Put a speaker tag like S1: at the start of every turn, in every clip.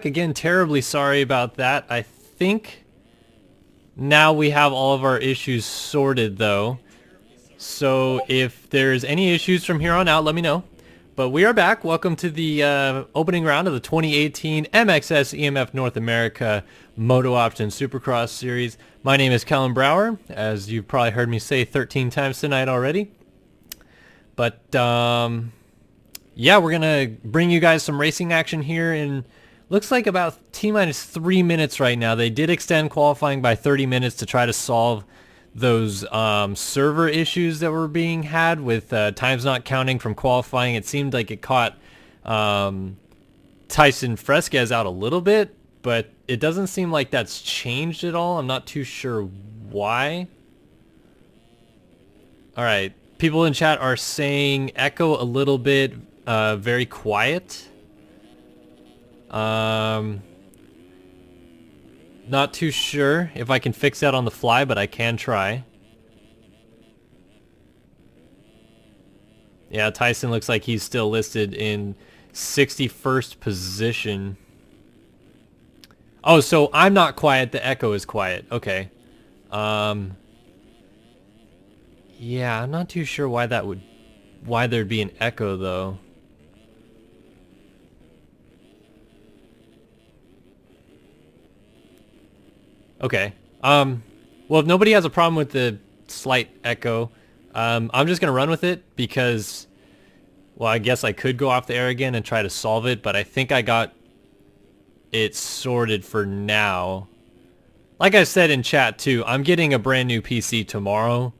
S1: Again, terribly sorry about that. I think now we have all of our issues sorted though. So if there's any issues from here on out, let me know. But we are back. Welcome to the opening round of the 2018 MXSEMF North America MotoOption Supercross Series. My name is Kellen Brauer, as you've probably heard me say 13 times tonight already. But yeah, we're going to bring you guys some racing action here in looks like about T-minus 3 minutes right now. They did extend qualifying by 30 minutes to try to solve those server issues that were being had with times not counting from qualifying. It seemed like it caught Tyson Fresquez out a little bit, but it doesn't seem like that's changed at all. I'm not too sure why. All right, people in chat are saying echo a little bit, very quiet. Not too sure if I can fix that on the fly, but I can try. Yeah, Tyson looks like he's still listed in 61st position. Oh, so I'm not quiet, the echo is quiet. Okay. Yeah, I'm not too sure why there'd be an echo though. Okay. Well, if nobody has a problem with the slight echo, I'm just gonna run with it because, well, I guess I could go off the air again and try to solve it, but I think I got it sorted for now. Like I said in chat too, I'm getting a brand new PC tomorrow,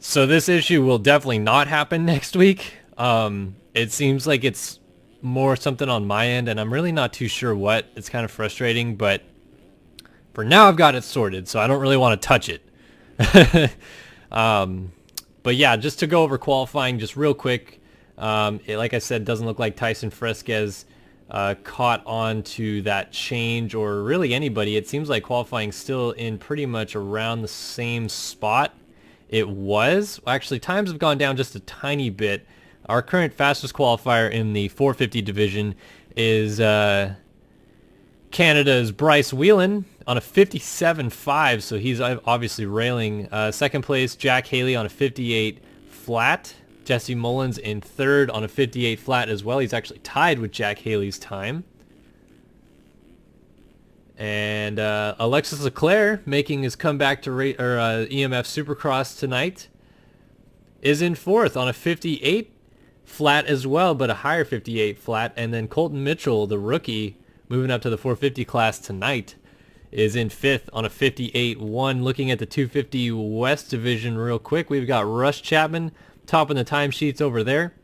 S1: so this issue will definitely not happen next week. It seems like it's more something on my end, and I'm really not too sure what. It's kind of frustrating, but for now, I've got it sorted, so I don't really want to touch it. But yeah, just to go over qualifying just real quick, like I said, doesn't look like Tyson Fresquez caught on to that change, or really anybody. It seems like qualifying still in pretty much around the same spot it was. Actually, times have gone down just a tiny bit. Our current fastest qualifier in the 450 division is Canada's Bryce Whelan on a 57.5, so he's obviously railing. Second place, Jack Haley on a 58 flat. Jesse Mullins in third on a 58 flat as well. He's actually tied with Jack Haley's time. And Alexis Leclerc, making his comeback to EMF Supercross tonight, is in fourth on a 58 flat as well, but a higher 58 flat. And then Colton Mitchell, the rookie, moving up to the 450 class tonight, is in fifth on a 58.1. Looking at the 250 West division real quick, we've got Russ Chapman topping the timesheets over there.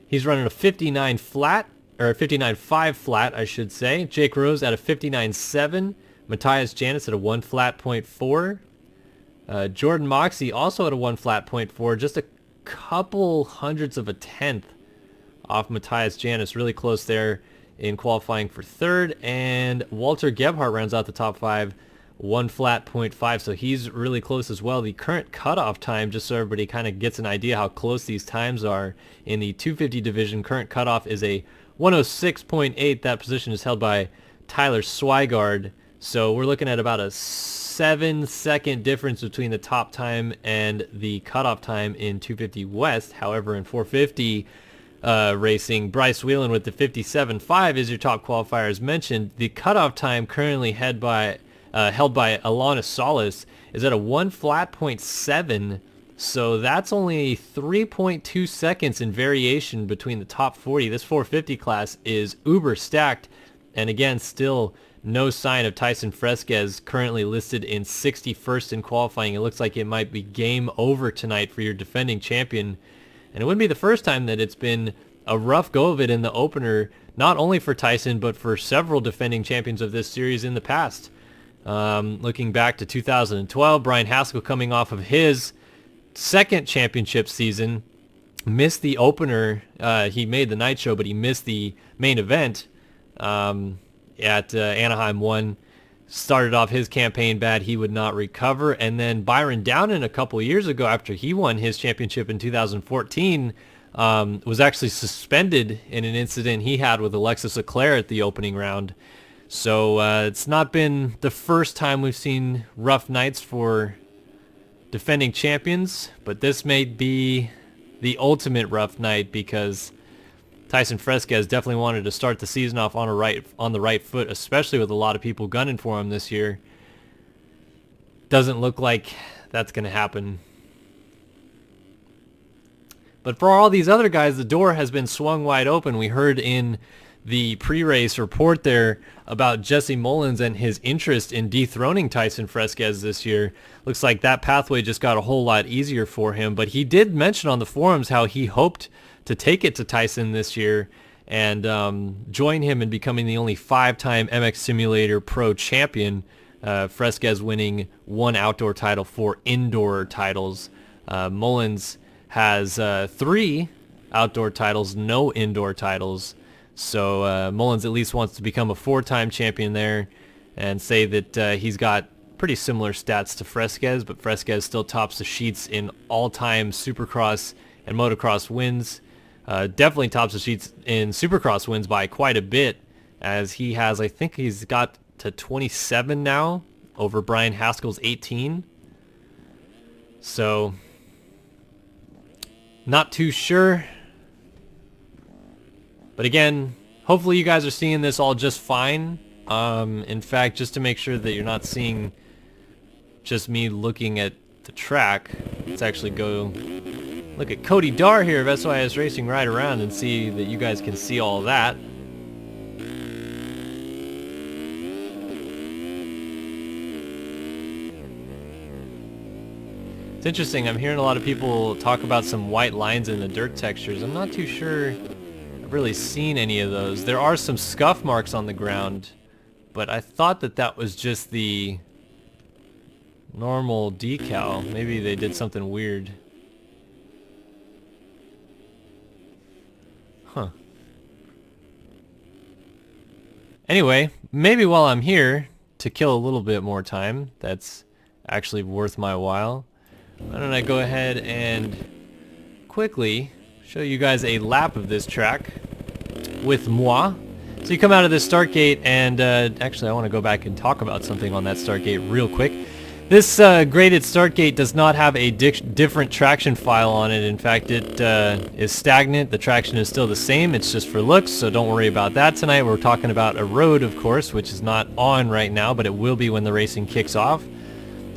S1: He's running a 59 flat, or a 59.5 flat, I should say. Jake Rose at a 59.7. Matthias Janis at a 1 flat .4. Jordan Moxey also at a 1 flat .4, just a couple hundredths of a tenth off Matthias Janis, really close there in qualifying for third. And Walter Gebhardt rounds out the top 5, 1 flat .5, so he's really close as well. The current cutoff time, just so everybody kind of gets an idea how close these times are, in the 250 division, current cutoff is a 106.8. That position is held by Tyler Swigard, so we're looking at about a 7-second difference between the top time and the cutoff time in 250 West. However, in 450 racing, Bryce Whelan with the 57.5 is your top qualifier as mentioned. The cutoff time currently held by Alana Solis is at a 1 flat .7, so that's only 3.2 seconds in variation between the top 40. This 450 class is uber stacked, and again, still no sign of Tyson Fresquez, currently listed in 61st in qualifying. It looks like it might be game over tonight for your defending champion. And it wouldn't be the first time that it's been a rough go of it in the opener, not only for Tyson, but for several defending champions of this series in the past. Looking back to 2012, Brian Haskell, coming off of his second championship season, missed the opener. He made the night show, but he missed the main event at Anaheim 1. Started off his campaign bad. He would not recover. And then Byron Downen, a couple years ago, after he won his championship in 2014, was actually suspended in an incident he had with Alexis Leclerc at the opening round. So it's not been the first time we've seen rough nights for defending champions, but this may be the ultimate rough night because Tyson Fresquez definitely wanted to start the season off on the right foot, especially with a lot of people gunning for him this year. Doesn't look like that's going to happen. But for all these other guys, the door has been swung wide open. We heard in the pre-race report there about Jesse Mullins and his interest in dethroning Tyson Fresquez this year. Looks like that pathway just got a whole lot easier for him. But he did mention on the forums how he hoped to take it to Tyson this year and join him in becoming the only 5-time MX Simulator Pro champion. Fresquez winning 1 outdoor title, 4 indoor titles. Mullins has 3 outdoor titles, no indoor titles. So Mullins at least wants to become a 4-time champion there and say that he's got pretty similar stats to Fresquez, but Fresquez still tops the sheets in all-time Supercross and Motocross wins. Definitely tops the sheets in Supercross wins by quite a bit, as he has, I think he's got to 27 now over Brian Haskell's 18. So not too sure. But again, hopefully you guys are seeing this all just fine. In fact, just to make sure that you're not seeing just me looking at the track, let's actually go look at Cody Darr here of SYS Racing Ride Around and see that you guys can see all of that. It's interesting, I'm hearing a lot of people talk about some white lines in the dirt textures. I'm not too sure I've really seen any of those. There are some scuff marks on the ground, but I thought that that was just the normal decal. Maybe they did something weird. Huh. Anyway, maybe while I'm here, to kill a little bit more time, that's actually worth my while, why don't I go ahead and quickly show you guys a lap of this track with moi. So you come out of this start gate, and actually I want to go back and talk about something on that start gate real quick. This graded start gate does not have a different traction file on it. In fact, it is stagnant. The traction is still the same. It's just for looks, so don't worry about that tonight. We're talking about a road, of course, which is not on right now, but it will be when the racing kicks off.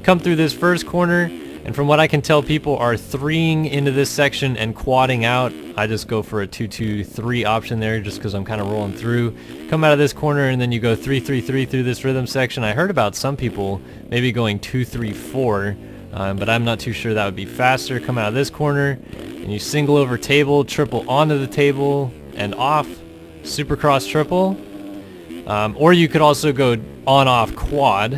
S1: Come through this first corner, and from what I can tell, people are 3ing into this section and quadding out. I just go for a 2-2-3 option there just because I'm kind of rolling through. Come out of this corner and then you go 3-3-3 through this rhythm section. I heard about some people maybe going 2-3-4, but I'm not too sure that would be faster. Come out of this corner and you single over table, triple onto the table and off, Supercross triple. Or you could also go on-off quad.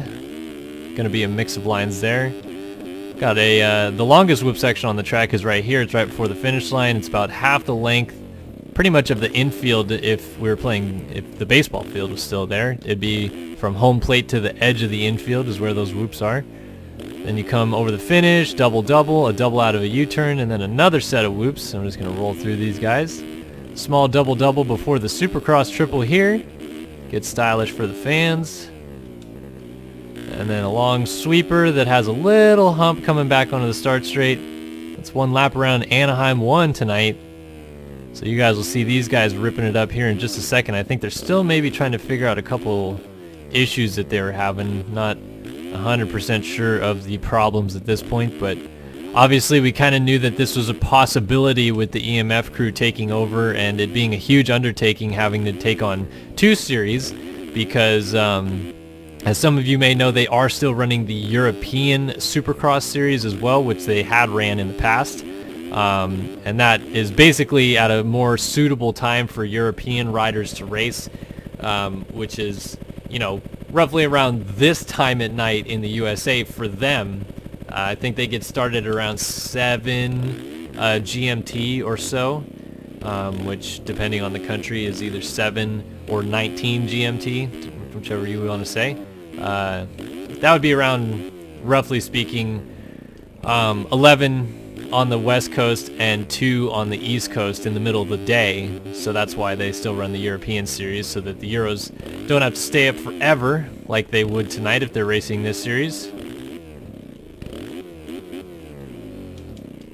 S1: Gonna be a mix of lines there. Got a the longest whip section on the track is right here. It's right before the finish line. It's about half the length, pretty much of the infield. If we were playing, if the baseball field was still there, it'd be from home plate to the edge of the infield is where those whoops are. Then you come over the finish, double, a double out of a U-turn, and then another set of whoops. I'm just gonna roll through these guys. Small double before the Supercross triple here. Get stylish for the fans. And then a long sweeper that has a little hump coming back onto the start straight. That's one lap around Anaheim 1 tonight. So you guys will see these guys ripping it up here in just a second. I think they're still maybe trying to figure out a couple issues that they were having. Not 100% sure of the problems at this point, but obviously we kind of knew that this was a possibility with the EMF crew taking over and it being a huge undertaking having to take on 2 series because as some of you may know, they are still running the European Supercross series as well, which they had ran in the past. And that is basically at a more suitable time for European riders to race, which is, you know, roughly around this time at night in the USA for them. I think they get started around 7 GMT or so, which depending on the country is either 7 or 19 GMT, whichever you want to say. That would be around, roughly speaking, 11 on the West Coast and 2 on the East Coast in the middle of the day. So that's why they still run the European series, so that the Euros don't have to stay up forever like they would tonight if they're racing this series.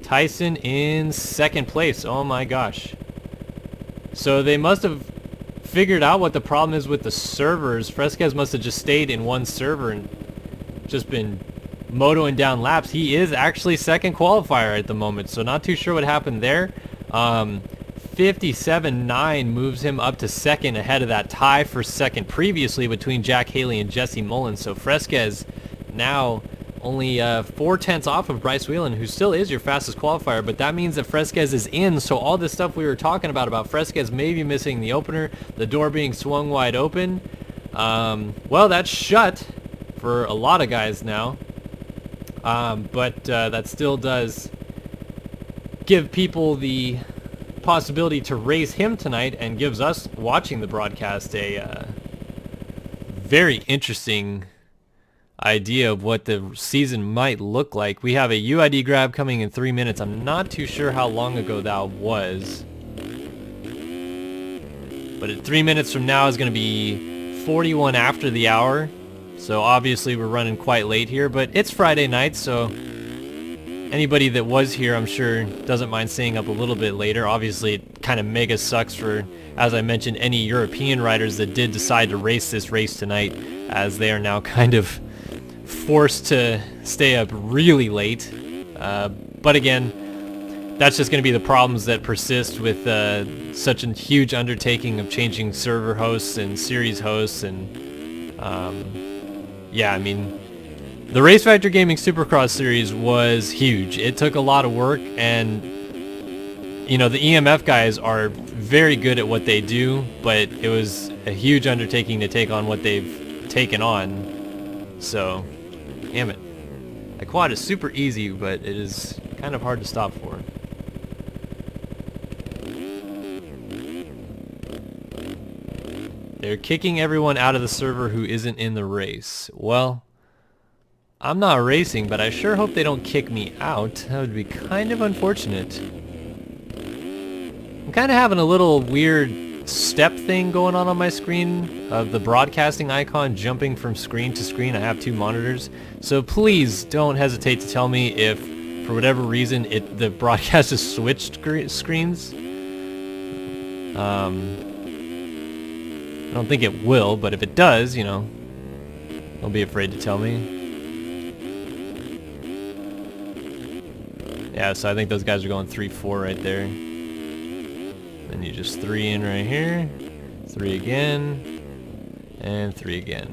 S1: Tyson in 2nd place. Oh my gosh. So they must have figured out what the problem is with the servers. Fresquez must have just stayed in one server and just been motoing down laps. He is actually 2nd qualifier at the moment, so not too sure what happened there. 57.9 moves him up to 2nd ahead of that tie for 2nd previously between Jack Haley and Jesse Mullins. So Fresquez now only 4/10 off of Bryce Whelan, who still is your fastest qualifier, but that means that Fresquez is in. So all this stuff we were talking about Fresquez maybe missing the opener, the door being swung wide open, well, that's shut for a lot of guys now. But that still does give people the possibility to race him tonight, and gives us watching the broadcast a very interesting idea of what the season might look like. We have a UID grab coming in 3 minutes. I'm not too sure how long ago that was, but at 3 minutes from now is going to be 41 after the hour. So obviously we're running quite late here, but it's Friday night, so anybody that was here, I'm sure, doesn't mind staying up a little bit later. Obviously it kind of mega sucks for, as I mentioned, any European riders that did decide to race this race tonight, as they are now kind of forced to stay up really late. But again, that's just going to be the problems that persist with such a huge undertaking of changing server hosts and series hosts. And yeah, I mean, the Race Factor Gaming Supercross series was huge. It took a lot of work, and you know, the EMF guys are very good at what they do, but it was a huge undertaking to take on what they've taken on. So, damn it. The quad is super easy, but it is kind of hard to stop for. They're kicking everyone out of the server who isn't in the race. Well, I'm not racing, but I sure hope they don't kick me out. That would be kind of unfortunate. I'm kind of having a little weird step thing going on my screen of the broadcasting icon jumping from screen to screen. I have 2 monitors, so please don't hesitate to tell me if, for whatever reason, the broadcast has switched screens. I don't think it will, but if it does, you know, don't be afraid to tell me. Yeah, so I think those guys are going 3-4 right there. Then you just 3 in right here, 3 again, and 3 again.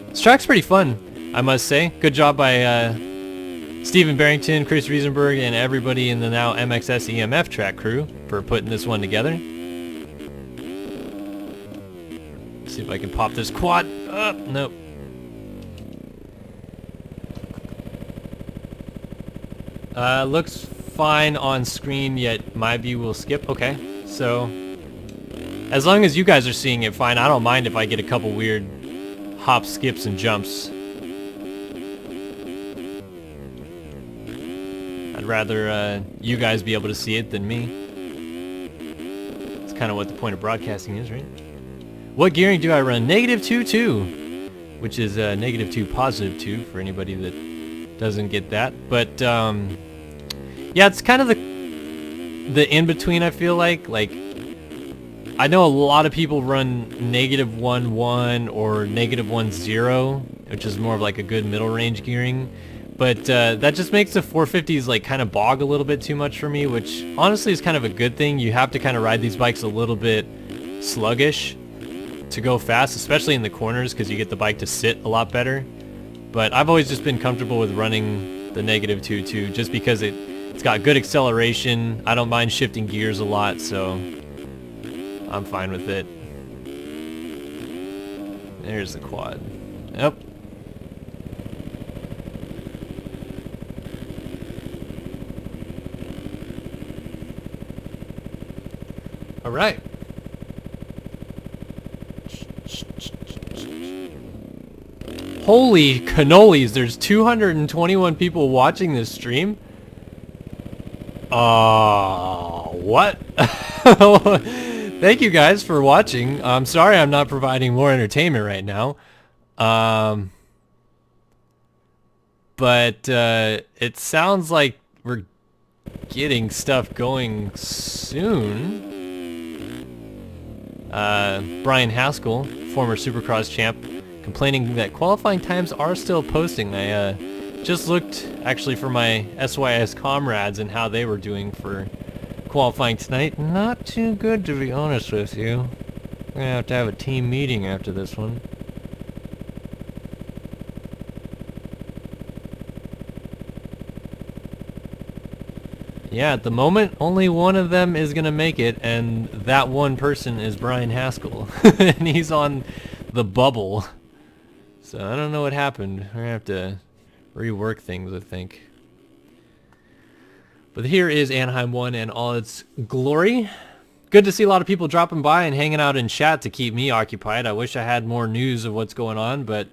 S1: This track's pretty fun, I must say. Good job by Stephen Barrington, Chris Riesenberg, and everybody in the now MXSEMF track crew for putting this one together. See if I can pop this quad up. Nope. Looks fine on screen, yet my view will skip. Okay, so as long as you guys are seeing it fine, I don't mind if I get a couple weird hops, skips, and jumps. I'd rather you guys be able to see it than me. It's kind of what the point of broadcasting is, right? What gearing do I run? -2.2, which is -2 +2 for anybody that doesn't get that. But yeah, it's kind of the in-between, I feel like. Like, I know a lot of people run -1.1 or -1.0, which is more of like a good middle range gearing. But that just makes the 450s like kind of bog a little bit too much for me, which honestly is kind of a good thing. You have to kind of ride these bikes a little bit sluggish to go fast, especially in the corners, because you get the bike to sit a lot better. But I've always just been comfortable with running the -2.2 just because it's got good acceleration. I don't mind shifting gears a lot, so I'm fine with it. There's the quad. Yep. All right. Holy cannolis, there's 221 people watching this stream? What? Thank you guys for watching. I'm sorry I'm not providing more entertainment right now. But it sounds like we're getting stuff going soon. Brian Haskell, former Supercross champ, complaining that qualifying times are still posting. I just looked actually for my SYS comrades and how they were doing for qualifying tonight. Not too good, to be honest with you. We're gonna have a team meeting after this one. Yeah, at the moment, only one of them is gonna make it, and that one person is Brian Haskell. And he's on the bubble. So I don't know what happened. We're gonna have to rework things, I think. But here is Anaheim 1 and all its glory. Good to see a lot of people dropping by and hanging out in chat to keep me occupied. I wish I had more news of what's going on, but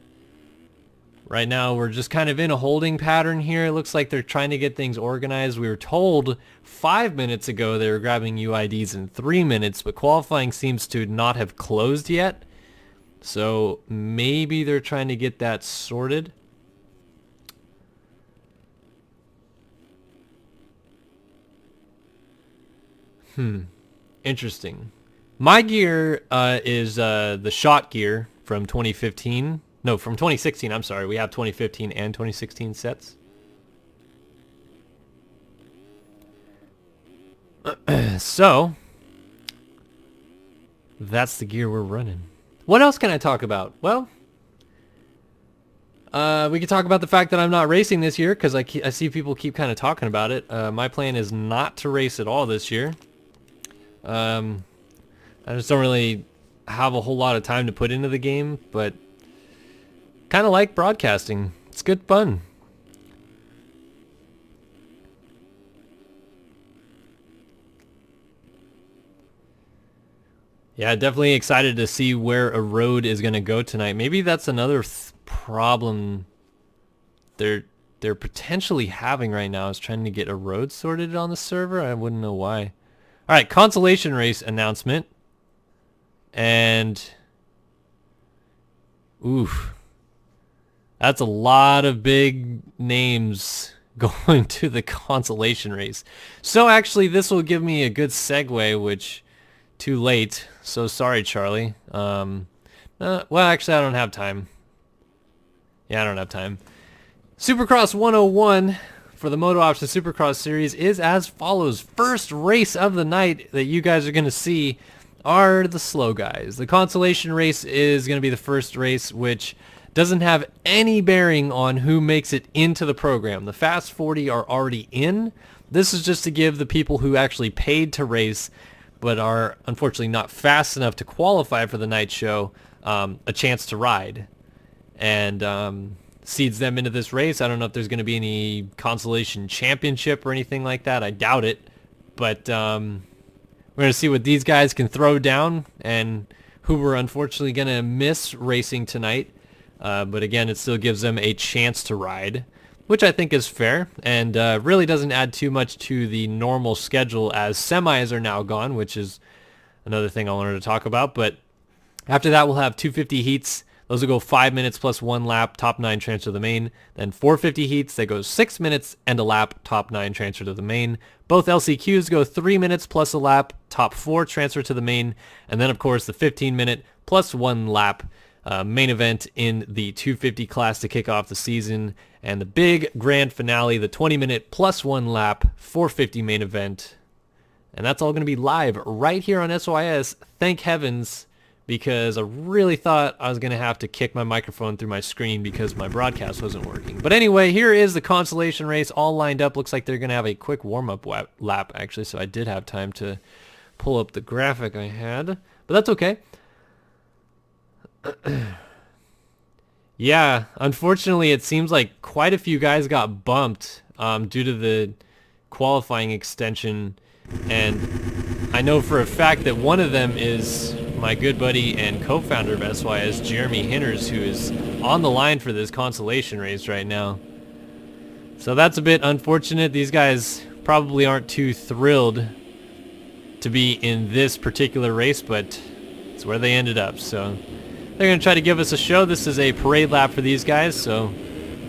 S1: right now we're just kind of in a holding pattern here. It looks like they're trying to get things organized. We were told 5 minutes ago they were grabbing UIDs in 3 minutes, but qualifying seems to not have closed yet. So maybe they're trying to get that sorted. Interesting. My gear is the shot gear from 2015. No, from 2016, I'm sorry. We have 2015 and 2016 sets. So, that's the gear we're running. What else can I talk about? Well, we could talk about the fact that I'm not racing this year, because I see people keep kind of talking about it. My plan is not to race at all this year. I just don't really have a whole lot of time to put into the game, but kind of like broadcasting. It's good fun. Yeah, definitely excited to see where a road is going to go tonight. Maybe that's another problem they're potentially having right now, is trying to get a road sorted on the server. I wouldn't know why. All right, Consolation Race announcement. And oof. That's a lot of big names going to the Consolation Race. So actually this will give me a good segue, which too late. So sorry, Charlie. Well, actually I don't have time. Yeah, I don't have time. Supercross 101 for the MotoOption Supercross Series is as follows. First race of the night that you guys are going to see are the slow guys. The Consolation Race is going to be the first race, which doesn't have any bearing on who makes it into the program. The Fast 40 are already in. This is just to give the people who actually paid to race but are unfortunately not fast enough to qualify for the night show a chance to ride. And seeds them into this race. I don't know if there's going to be any Consolation Championship or anything like that. I doubt it. But we're going to see what these guys can throw down and who we're unfortunately going to miss racing tonight. But again, it still gives them a chance to ride, which I think is fair, and really doesn't add too much to the normal schedule as semis are now gone, which is another thing I wanted to talk about. But after that, we'll have 250 heats. Those will go 5 minutes plus 1 lap, top 9 transfer to the main. Then 450 heats, that goes 6 minutes and a lap, top 9 transfer to the main. Both LCQs go 3 minutes plus a lap, top 4 transfer to the main. And then, of course, the 15-minute plus 1 lap main event in the 250 class to kick off the season. And the big grand finale, the 20-minute plus 1 lap 450 main event. And that's all going to be live right here on SYS. Thank heavens, because I really thought I was going to have to kick my microphone through my screen because my broadcast wasn't working. But anyway, here is the Consolation Race all lined up. Looks like they're going to have a quick warm-up lap, actually, so I did have time to pull up the graphic I had. But that's okay. Yeah, unfortunately, it seems like quite a few guys got bumped due to the qualifying extension. And I know for a fact that one of them is my good buddy and co-founder of SYS, Jeremy Hinters, who is on the line for this consolation race right now. So that's a bit unfortunate. These guys probably aren't too thrilled to be in this particular race, but it's where they ended up. So they're going to try to give us a show. This is a parade lap for these guys, so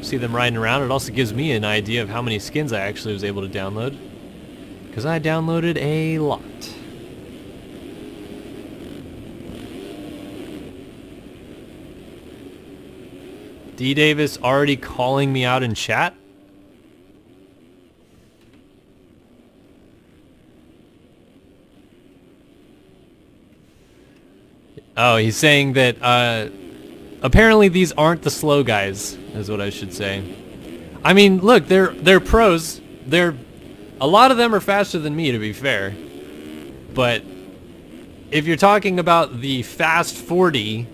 S1: see them riding around. It also gives me an idea of how many skins I actually was able to download, because I downloaded a lot. D Davis already calling me out in chat. Oh, he's saying that apparently these aren't the slow guys, is what I should say. I mean, look, they're pros. A lot of them are faster than me, to be fair. But if you're talking about the fast 40,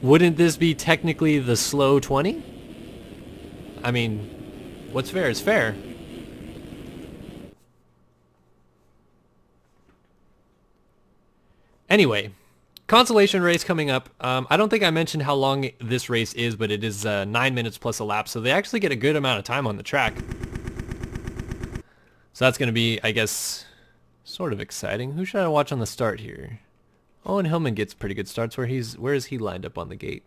S1: wouldn't this be technically the slow 20? I mean, what's fair is fair. Anyway, consolation race coming up. I don't think I mentioned how long this race is, but it is 9 minutes plus a lap, so they actually get a good amount of time on the track. So that's going to be, I guess, sort of exciting. Who should I watch on the start here? Owen Hillman gets pretty good starts. Where is he lined up on the gate?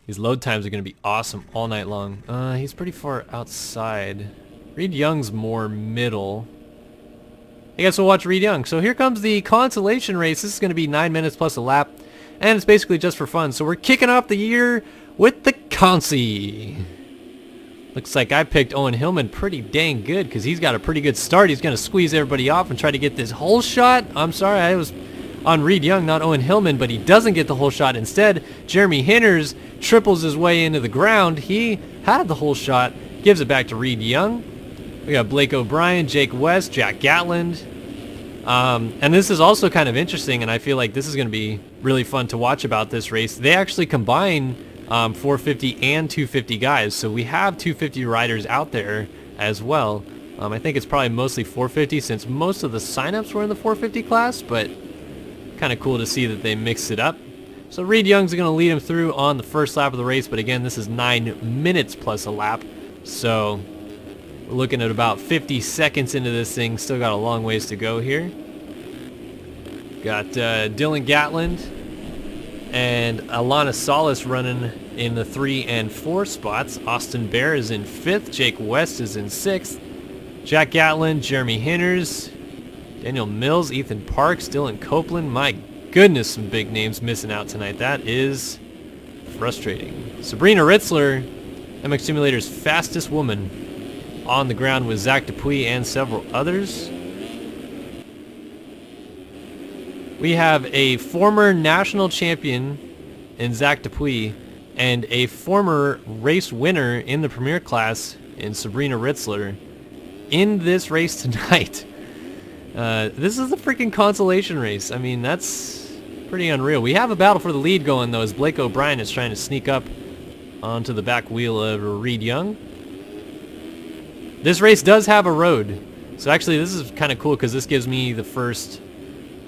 S1: These load times are going to be awesome all night long. He's pretty far outside. Reed Young's more middle. I guess we'll watch Reed Young. So here comes the consolation race. This is going to be 9 minutes plus a lap, and it's basically just for fun. So we're kicking off the year with the Consi. Looks like I picked Owen Hillman pretty dang good, because he's got a pretty good start. He's going to squeeze everybody off and try to get this whole shot. I'm sorry, I was on Reed Young, not Owen Hillman, but he doesn't get the whole shot. Instead, Jeremy Hinters triples his way into the ground. He had the whole shot, gives it back to Reed Young. We got Blake O'Brien, Jake West, Jack Gatland. And this is also kind of interesting, and I feel like this is going to be really fun to watch about this race. They actually combine 450 and 250 guys, so we have 250 riders out there as well. I think it's probably mostly 450 since most of the signups were in the 450 class, but kind of cool to see that they mixed it up. So Reed Young's going to lead him through on the first lap of the race, but again, this is 9 minutes plus a lap, so we're looking at about 50 seconds into this thing. Still got a long ways to go here. Got Dylan Gatland and Alana Salas running in the 3 and 4 spots. Austin Bear is in 5th. Jake West is in 6th. Jack Gatland, Jeremy Hinters, Daniel Mills, Ethan Parks, Dylan Copeland. My goodness, some big names missing out tonight. That is frustrating. Sabrina Ritzler, MX Simulator's fastest woman, on the ground with Zach Dupuis and several others. We have a former national champion in Zach Dupuis and a former race winner in the Premier class in Sabrina Ritzler in this race tonight. This is a freaking consolation race. I mean, that's pretty unreal. We have a battle for the lead going, though, as Blake O'Brien is trying to sneak up onto the back wheel of Reed Young. This race does have a road. So actually, this is kind of cool because this gives me the first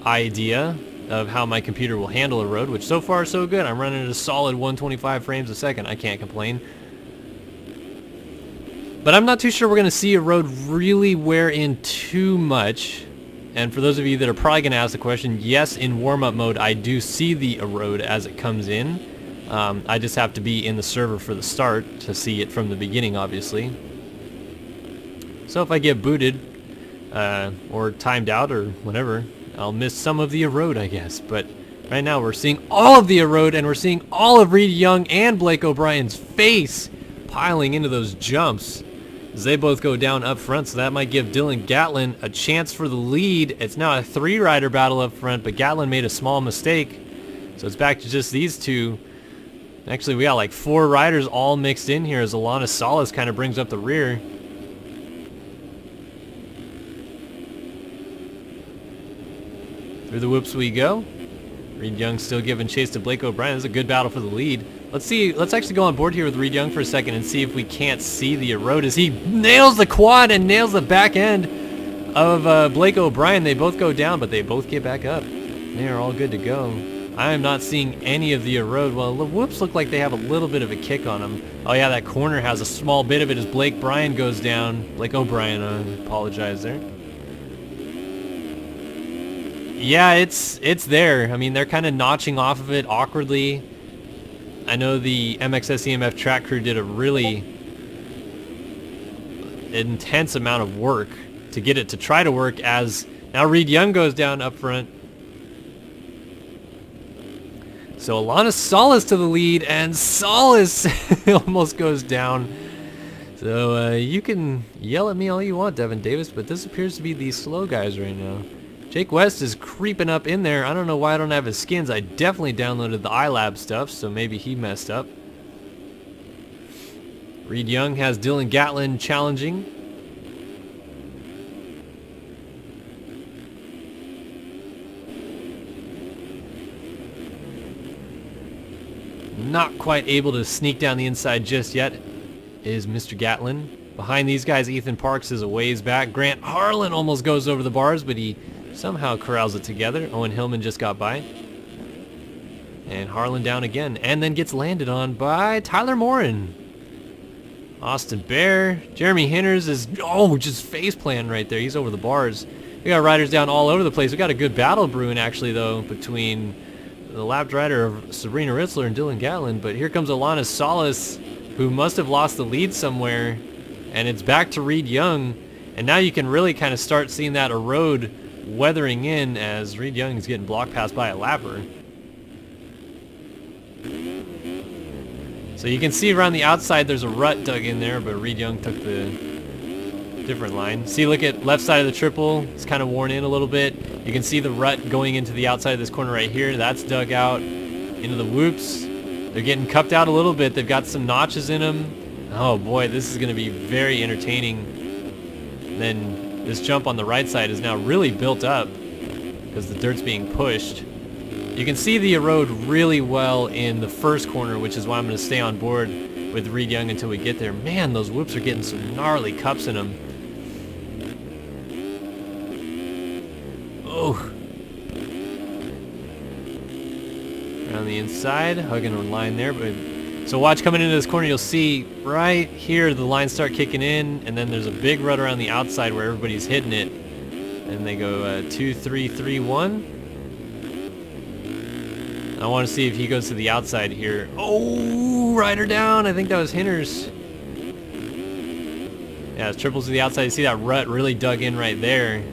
S1: idea of how my computer will handle a road, which so far so good. I'm running at a solid 125 frames a second. I can't complain. But I'm not too sure we're going to see a road really wear in too much. And for those of you that are probably going to ask the question, yes, in warm-up mode, I do see the erode as it comes in. I just have to be in the server for the start to see it from the beginning, obviously. So if I get booted or timed out or whatever, I'll miss some of the erode, I guess. But right now we're seeing all of the erode, and we're seeing all of Reed Young and Blake O'Brien's face piling into those jumps as they both go down up front. So that might give Dylan Gatland a chance for the lead. It's now a 3-rider battle up front, but Gatland made a small mistake. So it's back to just these two. Actually, we got like 4 riders all mixed in here as Alana Salas kind of brings up the rear. Through the whoops we go. Reed Young still giving chase to Blake O'Brien. This is a good battle for the lead. Let's see. Let's actually go on board here with Reed Young for a second and see if we can't see the erode as he nails the quad and nails the back end of Blake O'Brien. They both go down, but they both get back up. They are all good to go. I am not seeing any of the erode. Well, the whoops look like they have a little bit of a kick on them. Oh yeah, that corner has a small bit of it as Blake Bryan goes down. Blake O'Brien, I apologize there. Yeah, it's there. I mean, they're kind of notching off of it awkwardly. I know the MXSEMF track crew did a really intense amount of work to get it to try to work, as now Reed Young goes down up front. So Alana Salas to the lead, and Salas almost goes down. So you can yell at me all you want, Devin Davis, but this appears to be the slow guys right now. Jake West is creeping up in there. I don't know why I don't have his skins. I definitely downloaded the iLab stuff, so maybe he messed up. Reed Young has Dylan Gatlin challenging. Not quite able to sneak down the inside just yet is Mr. Gatlin. Behind these guys, Ethan Parks is a ways back. Grant Harlan almost goes over the bars, but he somehow corrals it together. Owen Hillman just got by. And Harlan down again, and then gets landed on by Tyler Morin. Austin Bear. Jeremy Hinters is, just face planting right there. He's over the bars. We got riders down all over the place. We got a good battle brewing, actually, though, between the lapped rider of Sabrina Ritzler and Dylan Gatlin. But here comes Alana Salas, who must have lost the lead somewhere. And it's back to Reed Young. And now you can really kind of start seeing that erode weathering in as Reed Young is getting block passed by a lapper. So you can see around the outside there's a rut dug in there, but Reed Young took the different line. See, look at left side of the triple. It's kind of worn in a little bit. You can see the rut going into the outside of this corner right here. That's dug out into the whoops. They're getting cupped out a little bit. They've got some notches in them. Oh boy, this is going to be very entertaining. And then this jump on the right side is now really built up because the dirt's being pushed. You can see the erode really well in the first corner, which is why I'm going to stay on board with Reed Young until we get there. Man, those whoops are getting some gnarly cups in them. Oh. On the inside, hugging a line there. But so watch coming into this corner, you'll see right here the lines start kicking in, and then there's a big rut around the outside where everybody's hitting it. And they go 2, 3, 3, 1. I want to see if he goes to the outside here. Oh, rider down. I think that was Hinters. Yeah, it's triples to the outside. You see that rut really dug in right there.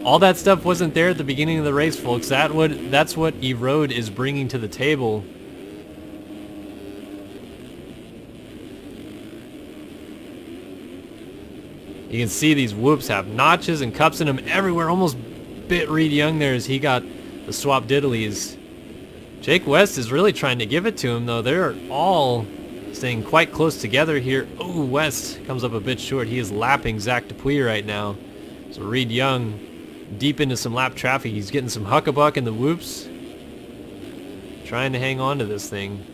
S1: All that stuff wasn't there at the beginning of the race, folks. That's what erode is bringing to the table. You can see these whoops have notches and cups in them everywhere. Almost bit Reed Young there as he got the swap diddlies. Jake West is really trying to give it to him, though. They're all staying quite close together here. Oh, West comes up a bit short. He is lapping Zach Dupuy right now. So Reed Young deep into some lap traffic. He's getting some huckabuck in the whoops. Trying to hang on to this thing.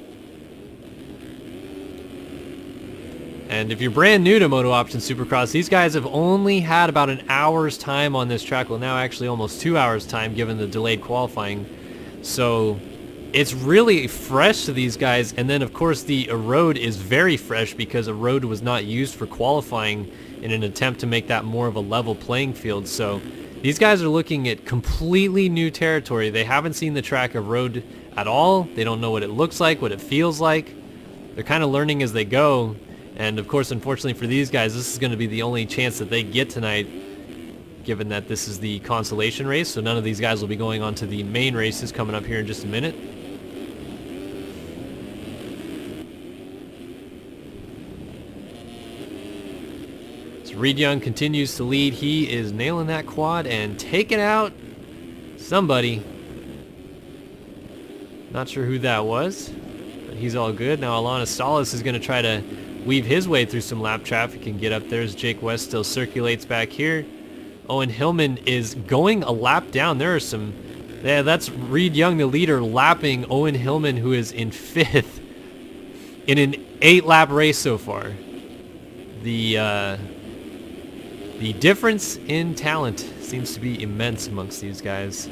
S1: And if you're brand new to MotoOption Supercross, these guys have only had about an hour's time on this track. Well, now actually almost 2 hours time given the delayed qualifying. So it's really fresh to these guys, and then of course the erode is very fresh because erode was not used for qualifying in an attempt to make that more of a level playing field. So these guys are looking at completely new territory. They haven't seen the track erode at all. They don't know what it looks like, what it feels like. They're kind of learning as they go, and of course, unfortunately for these guys, this is going to be the only chance that they get tonight, given that this is the Consolation Race. So none of these guys will be going on to the main races coming up here in just a minute. Reed Young continues to lead. He is nailing that quad and taking out somebody. Not sure who that was, but he's all good. Now Alana Salas is going to try to weave his way through some lap traffic and get up there as Jake West still circulates back here. Owen Hillman is going a lap down. There are some... Yeah, that's Reed Young, the leader, lapping Owen Hillman, who is in 5th in an 8-lap race so far. The difference in talent seems to be immense amongst these guys.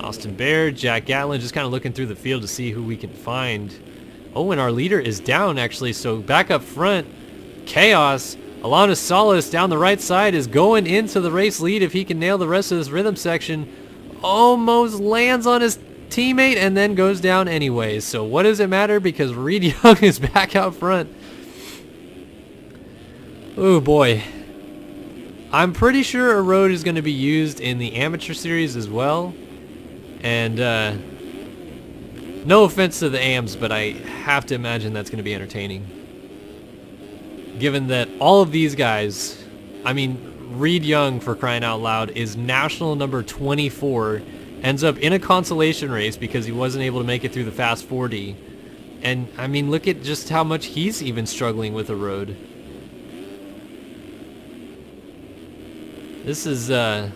S1: Austin Bear, Jack Gatlin, just kind of looking through the field to see who we can find. Oh, and our leader is down, actually, so back up front, Chaos. Alanis Salas down the right side is going into the race lead if he can nail the rest of this rhythm section. Almost lands on his teammate and then goes down anyways. So what does it matter? Because Reed Young is back out front. Oh boy. I'm pretty sure a road is going to be used in the amateur series as well. And no offense to the AMs, but I have to imagine that's going to be entertaining. Given that all of these guys, I mean, Reed Young, for crying out loud, is national number 24, ends up in a consolation race because he wasn't able to make it through the Fast 40. And, I mean, look at just how much he's even struggling with the road. This is going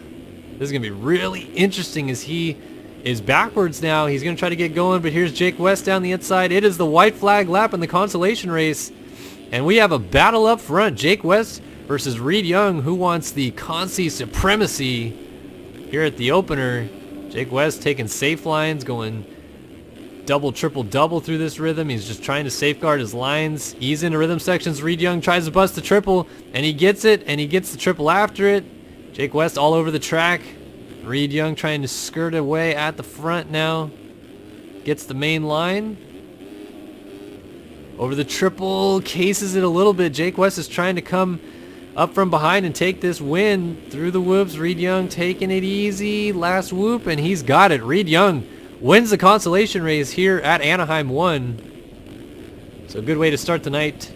S1: to be really interesting as he is backwards now. He's going to try to get going, but here's Jake West down the inside. It is the white flag lap in the consolation race. And we have a battle up front. Jake West versus Reed Young. Who wants the Consi supremacy here at the opener? Jake West taking safe lines, going double, triple, double through this rhythm. He's just trying to safeguard his lines. Ease into rhythm sections. Reed Young tries to bust the triple, and he gets it, and he gets the triple after it. Jake West all over the track. Reed Young trying to skirt away at the front now. Gets the main line. Over the triple, cases it a little bit. Jake West is trying to come up from behind and take this win through the whoops. Reed Young taking it easy. Last whoop, and he's got it. Reed Young wins the consolation race here at Anaheim 1. So good way to start the night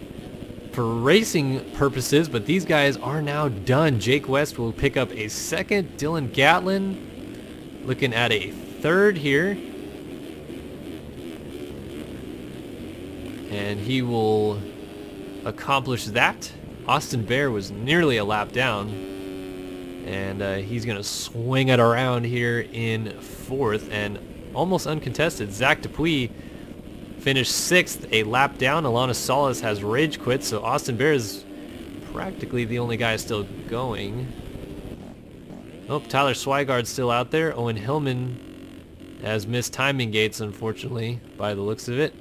S1: for racing purposes, but these guys are now done. Jake West will pick up a second. Dylan Gatlin looking at a third here. And he will accomplish that. Austin Bear was nearly a lap down. And he's going to swing it around here in fourth. And almost uncontested, Zach Dupuis finished sixth, a lap down. Alanis Salas has rage quit, so Austin Bear is practically the only guy still going. Oh, Tyler Swigard's still out there. Owen Hillman has missed timing gates, unfortunately, by the looks of it.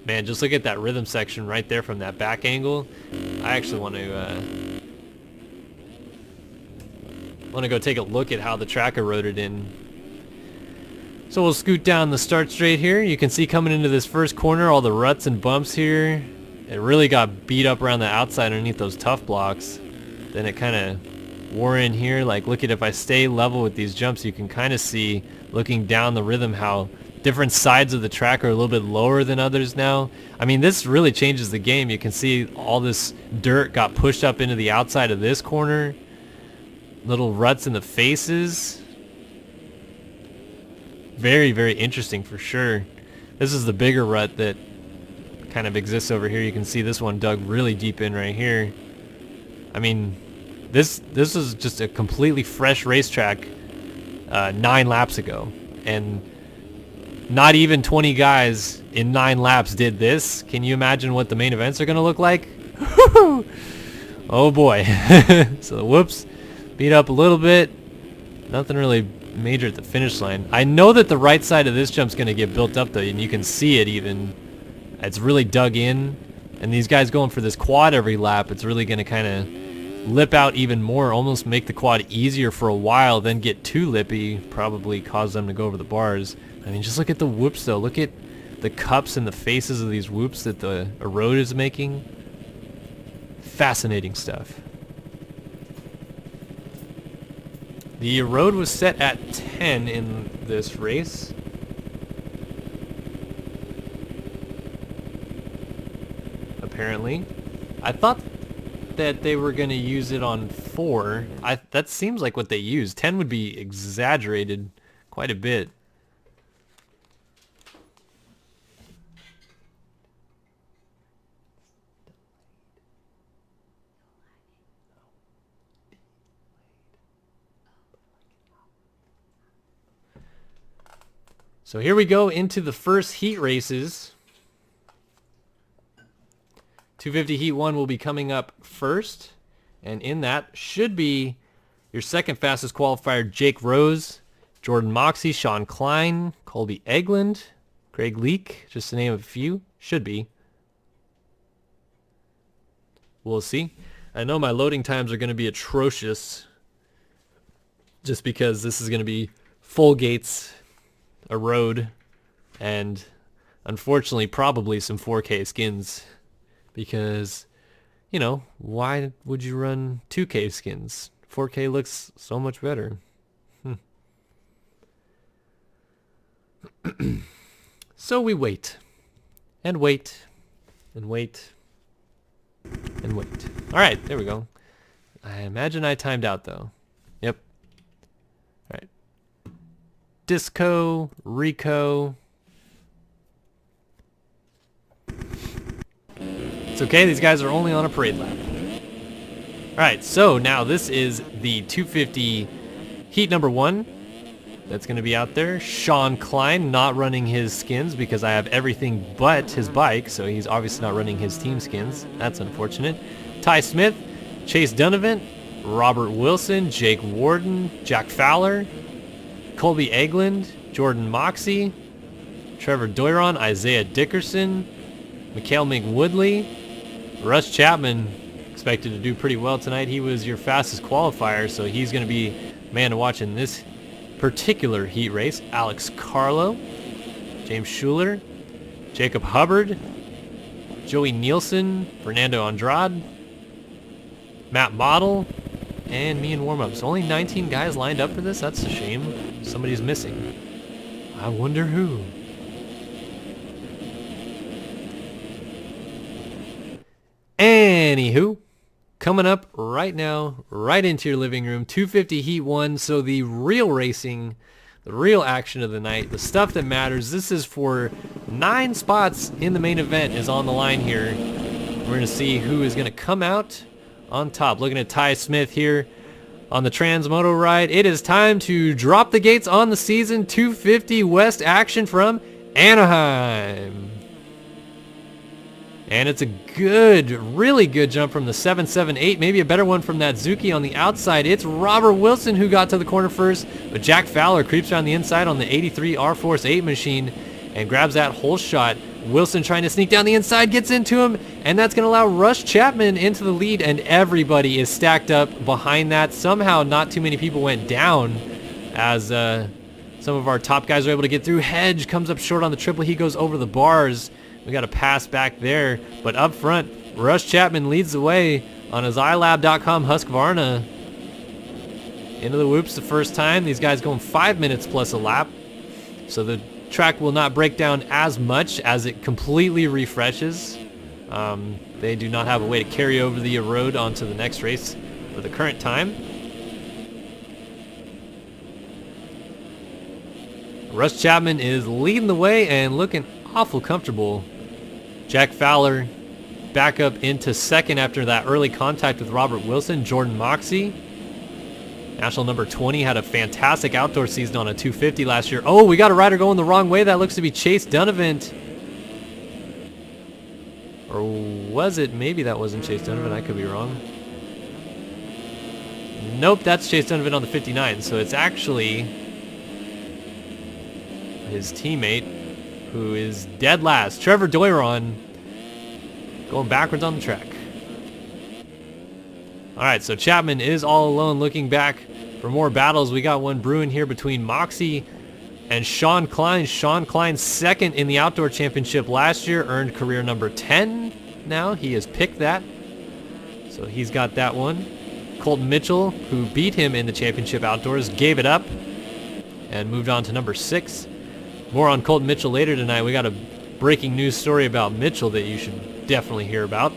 S1: Man, just look at that rhythm section right there from that back angle. I actually want to go take a look at how the track eroded in. So we'll scoot down the start straight here. You can see coming into this first corner all the ruts and bumps here. It really got beat up around the outside underneath those tough blocks. Then it kind of wore in here. Like, look at, if I stay level with these jumps, you can kind of see, looking down the rhythm, how different sides of the track are a little bit lower than others now. I mean, this really changes the game. You can see all this dirt got pushed up into the outside of this corner. Little ruts in the faces. Very, very interesting for sure. This is the bigger rut that kind of exists over here. You can see this one dug really deep in right here. I mean, this is just a completely fresh racetrack 9 laps ago. And not even 20 guys in 9 laps did this. Can you imagine what the main events are going to look like? Oh boy. So the whoops beat up a little bit. Nothing really major at the finish line. I know that the right side of this jump's going to get built up though, and you can see it even. It's really dug in. And these guys going for this quad every lap, it's really going to kind of lip out even more, almost make the quad easier for a while, then get too lippy, probably cause them to go over the bars. I mean, just look at the whoops though. Look at the cups and the faces of these whoops that the road is making. Fascinating stuff. The road was set at 10 in this race. Apparently. I thought that they were going to use it on 4. That seems like what they used. 10 would be exaggerated quite a bit. So here we go into the first heat races. 250 Heat 1 will be coming up first. And in that should be your second fastest qualifier, Jake Rose, Jordan Moxey, Sean Klein, Colby Eglund, Greg Leake, just to name a few. Should be. We'll see. I know my loading times are going to be atrocious just because this is going to be full gates, a road, and unfortunately probably some 4K skins because, you know, why would you run 2K skins? 4K looks so much better. So we wait and wait and wait and wait. All right, there we go. I imagine I timed out though. Yep. All right. Disco, Rico. It's okay, these guys are only on a parade lap. All right, so now this is the 250 heat number 1. That's going to be out there. Sean Klein not running his skins because I have everything but his bike, so he's obviously not running his team skins. That's unfortunate. Ty Smith, Chase Donovan, Robert Wilson, Jake Warden, Jack Fowler, Colby Eglund, Jordan Moxey, Trevor Doiron, Isaiah Dickerson, Mikhail McWoodley, Russ Chapman expected to do pretty well tonight. He was your fastest qualifier, so he's going to be man to watch in this particular heat race. Alex Carlo, James Schuler, Jacob Hubbard, Joey Nielsen, Fernando Andrade, Matt Model, and me in warm-ups. Only 19 guys lined up for this? That's a shame. Somebody's missing. I wonder who. Anywho, coming up right now, right into your living room, 250 Heat 1, so the real racing, the real action of the night, the stuff that matters. This is for 9 spots in the main event is on the line here. We're going to see who is going to come out on top. Looking at Ty Smith here on the Transmoto ride. It is time to drop the gates on the season 250 West action from Anaheim. And it's a good, really good jump from the 778. Maybe a better one from that Zuki on the outside. It's Robert Wilson who got to the corner first, but Jack Fowler creeps around the inside on the 83 R-Force 8 machine and grabs that whole shot. Wilson trying to sneak down the inside, gets into him, and that's going to allow Russ Chapman into the lead, and everybody is stacked up behind that. Somehow not too many people went down as some of our top guys are able to get through. Hedge comes up short on the triple. He goes over the bars. We got a pass back there, but up front, Russ Chapman leads the way on his iLab.com Husqvarna. Into the whoops the first time. These guys going 5 minutes plus a lap, so the track will not break down as much as it completely refreshes. They do not have a way to carry over the road onto the next race for the current time. Russ Chapman is leading the way and looking awful comfortable. Jack Fowler back up into second after that early contact with Robert Wilson. Jordan Moxey, national number 20, had a fantastic outdoor season on a 250 last year. Oh, we got a rider going the wrong way. That looks to be Chase Donovan. Or was it? Maybe that wasn't Chase Donovan. I could be wrong. Nope, that's Chase Donovan on the 59. So it's actually his teammate, who is dead last. Trevor Doiron going backwards on the track. All right, so Chapman is all alone looking back for more battles. We got one brewing here between Moxey and Sean Klein. Sean Klein second in the outdoor championship last year, earned career number 10 now. He has picked that, so he's got that one. Colton Mitchell, who beat him in the championship outdoors, gave it up and moved on to number 6. More on Colton Mitchell later tonight. We got a breaking news story about Mitchell that you should definitely hear about.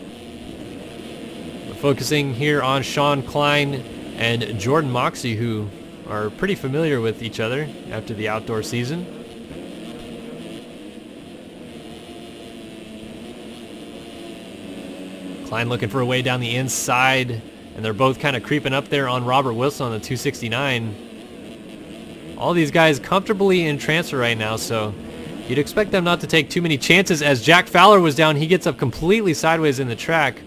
S1: We're focusing here on Sean Klein and Jordan Moxey, who are pretty familiar with each other after the outdoor season. Klein looking for a way down the inside, and they're both kind of creeping up there on Robert Wilson on the 269. All these guys comfortably in transfer right now, so you'd expect them not to take too many chances. As Jack Fowler was down, he gets up completely sideways in the track.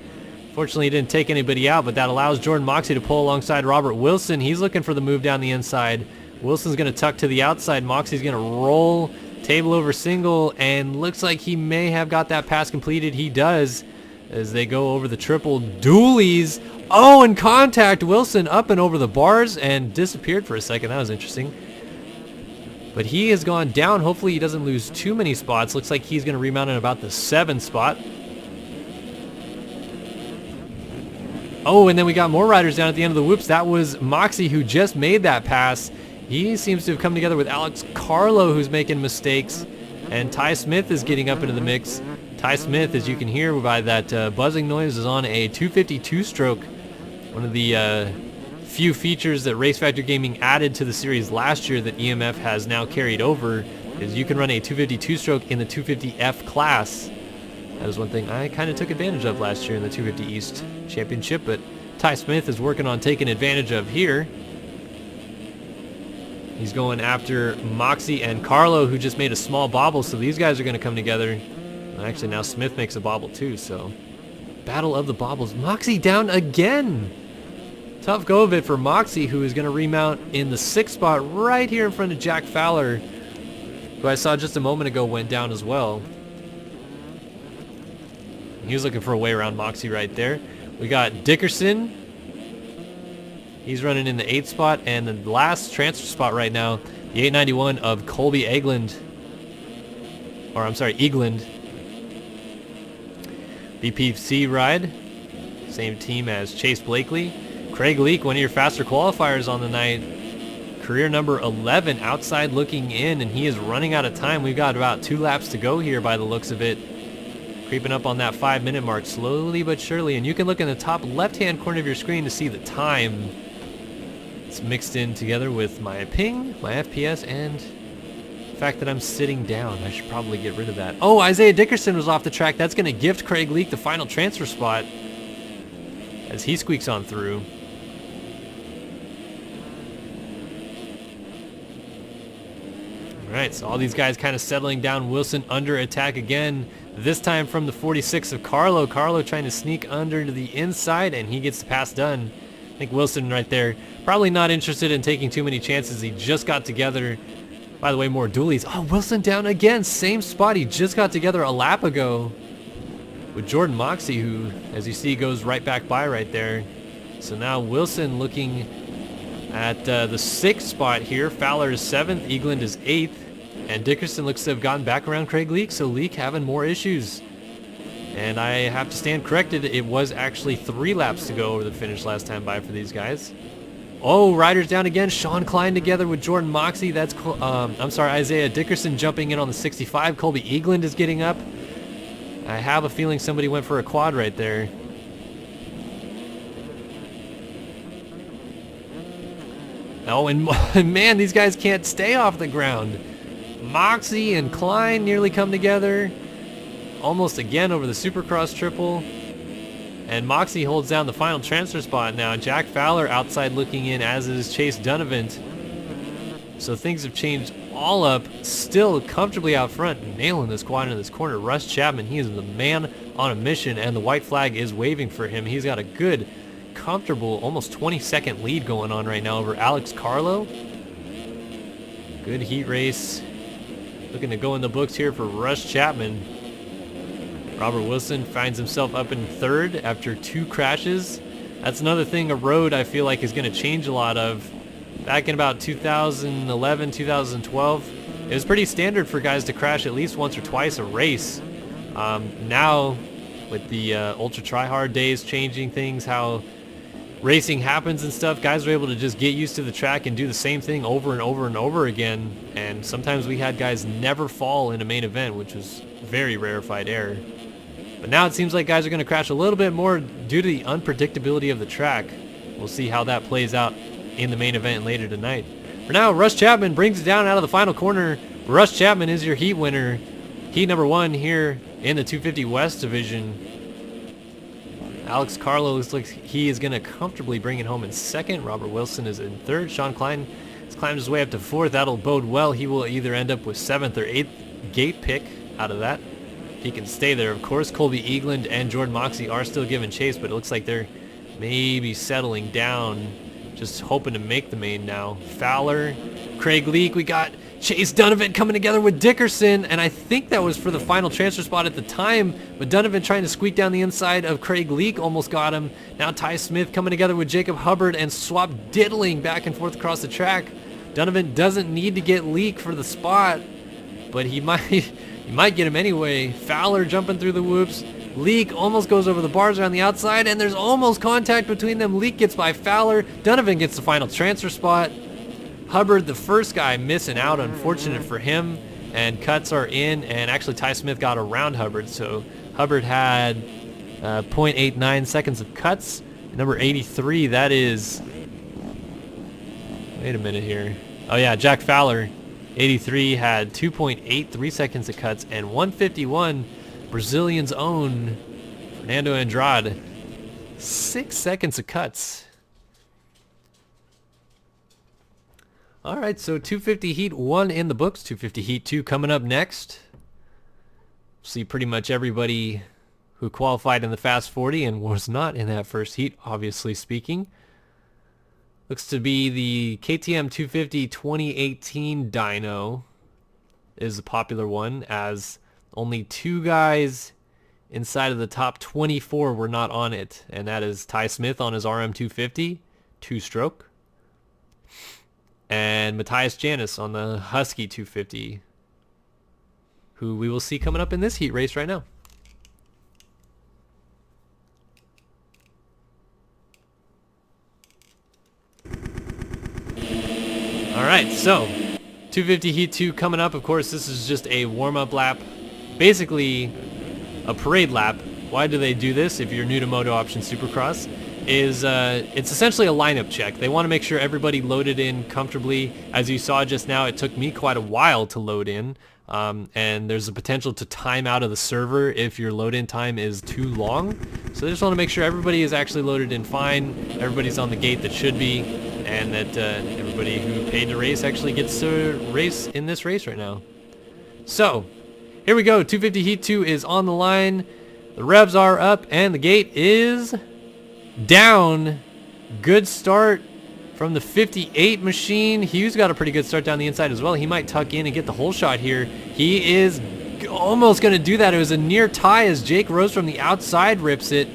S1: Fortunately, he didn't take anybody out, but that allows Jordan Moxey to pull alongside Robert Wilson. He's looking for the move down the inside. Wilson's going to tuck to the outside. Moxie's going to roll table over single, and looks like he may have got that pass completed. He does, as they go over the triple dualies. Oh, and contact. Wilson up and over the bars and disappeared for a second. That was interesting. But he has gone down. Hopefully he doesn't lose too many spots. Looks like he's going to remount in about the 7th spot. Oh, and then we got more riders down at the end of the whoops. That was Moxie, who just made that pass. He seems to have come together with Alex Carlo, who's making mistakes. And Ty Smith is getting up into the mix. Ty Smith, as you can hear by that buzzing noise, is on a 252 stroke. One of the few features that Race Factor Gaming added to the series last year that EMF has now carried over is you can run a 252 stroke in the 250F class. That was one thing I kind of took advantage of last year in the 250 East Championship, but Ty Smith is working on taking advantage of here. He's going after Moxie and Carlo, who just made a small bobble, so these guys are going to come together. Actually, now Smith makes a bobble too, so battle of the bobbles. Moxie down again. Tough go of it for Moxie, who is going to remount in the 6th spot right here in front of Jack Fowler, who I saw just a moment ago went down as well. He was looking for a way around Moxie right there. We got Dickerson. He's running in the 8th spot, and the last transfer spot right now, the 891 of Colby Egeland. Or I'm sorry, Egeland. BPC ride. Same team as Chase Blakely. Craig Leake, one of your faster qualifiers on the night. Career number 11, outside looking in, and he is running out of time. We've got about 2 laps to go here by the looks of it. Creeping up on that 5-minute mark slowly but surely, and you can look in the top left-hand corner of your screen to see the time. It's mixed in together with my ping, my FPS, and the fact that I'm sitting down. I should probably get rid of that. Oh, Isaiah Dickerson was off the track. That's going to gift Craig Leake the final transfer spot as he squeaks on through. All right, so all these guys kind of settling down. Wilson under attack again, this time from the 46 of Carlo. Carlo trying to sneak under to the inside, and he gets the pass done. I think Wilson right there, probably not interested in taking too many chances. He just got together. By the way, more dualies. Oh, Wilson down again. Same spot. He just got together a lap ago with Jordan Moxie, who, as you see, goes right back by right there. So now Wilson looking at the 6th spot here. Fowler is 7th. Egeland is 8th. And Dickerson looks to have gotten back around Craig Leake. So Leake having more issues. And I have to stand corrected. It was actually 3 laps to go over the finish last time by for these guys. Oh, riders down again. Sean Klein together with Jordan Moxie. That's, Isaiah Dickerson jumping in on the 65. Colby Egeland is getting up. I have a feeling somebody went for a quad right there. Oh, and man, these guys can't stay off the ground. Moxie and Klein nearly come together. Almost again over the Supercross triple. And Moxie holds down the final transfer spot now. Jack Fowler outside looking in, as is Chase Donovan. So things have changed all up. Still comfortably out front, nailing this quad in this corner. Russ Chapman, he is the man on a mission, and the white flag is waving for him. He's got a good, comfortable, almost 20-second lead going on right now over Alex Carlo. Good heat race. Looking to go in the books here for Russ Chapman. Robert Wilson finds himself up in 3rd after 2 crashes. That's another thing a road I feel like is going to change a lot of. Back in about 2011, 2012, it was pretty standard for guys to crash at least once or twice a race. Now, with the ultra try-hard days changing things, how racing happens and stuff, guys are able to just get used to the track and do the same thing over and over and over again. And sometimes we had guys never fall in a main event, which was very rarefied air. But now it seems like guys are going to crash a little bit more due to the unpredictability of the track. We'll see how that plays out in the main event later tonight. For now, Russ Chapman brings it down out of the final corner. Russ Chapman is your heat winner. Heat number 1 here in the 250 West division. Alex Carlo looks like he is going to comfortably bring it home in 2nd. Robert Wilson is in 3rd. Sean Klein has climbed his way up to 4th. That'll bode well. He will either end up with 7th or 8th gate pick out of that. He can stay there, of course. Colby Egeland and Jordan Moxie are still giving chase, but it looks like they're maybe settling down just hoping to make the main now. Fowler, Craig Leak, we got Chase Donovan coming together with Dickerson, and I think that was for the final transfer spot at the time, but Donovan trying to squeak down the inside of Craig Leak, almost got him. Now Ty Smith coming together with Jacob Hubbard and swap diddling back and forth across the track. Donovan doesn't need to get Leak for the spot, but he might get him anyway. Fowler jumping through the whoops. Leak almost goes over the bars around the outside, and there's almost contact between them. Leak gets by Fowler. Donovan gets the final transfer spot. Hubbard, the first guy, missing out, unfortunate for him, and cuts are in, and actually Ty Smith got around Hubbard, so Hubbard had 0.89 seconds of cuts. Number 83, that is, wait a minute here, oh yeah, Jack Fowler, 83, had 2.83 seconds of cuts, and 151, Brazilian's own Fernando Andrade, 6 seconds of cuts. All right, so 250 Heat 1 in the books, 250 Heat 2 coming up next. See pretty much everybody who qualified in the Fast 40 and was not in that first heat, obviously speaking. Looks to be the KTM 250 2018 dyno is the popular one, as only 2 guys inside of the top 24 were not on it, and that is Ty Smith on his RM 250, 2-stroke. And Matthias Janis on the Husky 250, who we will see coming up in this heat race right now. All right, so 250 Heat 2 coming up. Of course, this is just a warm-up lap, basically a parade lap. Why do they do this if you're new to MotoOption Supercross? It's essentially a lineup check. They want to make sure everybody loaded in comfortably. As you saw just now, it took me quite a while to load in, and there's a potential to time out of the server if your load-in time is too long. So they just want to make sure everybody is actually loaded in fine, everybody's on the gate that should be, and that everybody who paid to race actually gets to race in this race right now. So, here we go. 250 Heat 2 is on the line. The revs are up, and the gate is down. Good start from the 58 machine. Hughes got a pretty good start down the inside as well. He might tuck in and get the whole shot here. He is almost going to do that. It was a near tie as Jake Rose from the outside rips it.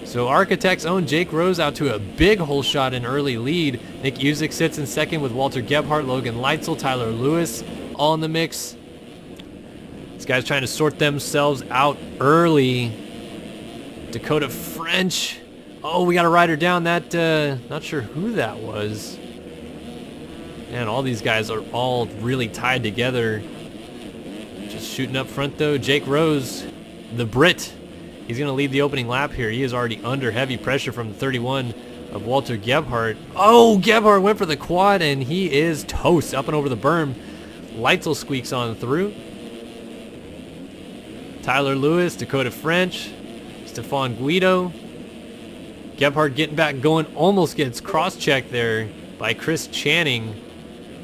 S1: So Architect's own Jake Rose out to a big hole shot in early lead. Nick Usick sits in second with Walter Gebhardt, Logan Leitzel, Tyler Lewis all in the mix. These guys trying to sort themselves out early. Dakota French. Oh, we got a rider down. That, not sure who that was. Man, all these guys are all really tied together. Just shooting up front, though. Jake Rose, the Brit. He's going to lead the opening lap here. He is already under heavy pressure from the 31 of Walter Gebhardt. Oh, Gebhardt went for the quad, and he is toast up and over the berm. Leitzel squeaks on through. Tyler Lewis, Dakota French, Stefan Guido. Gebhardt getting back going, almost gets cross-checked there by Chris Channing.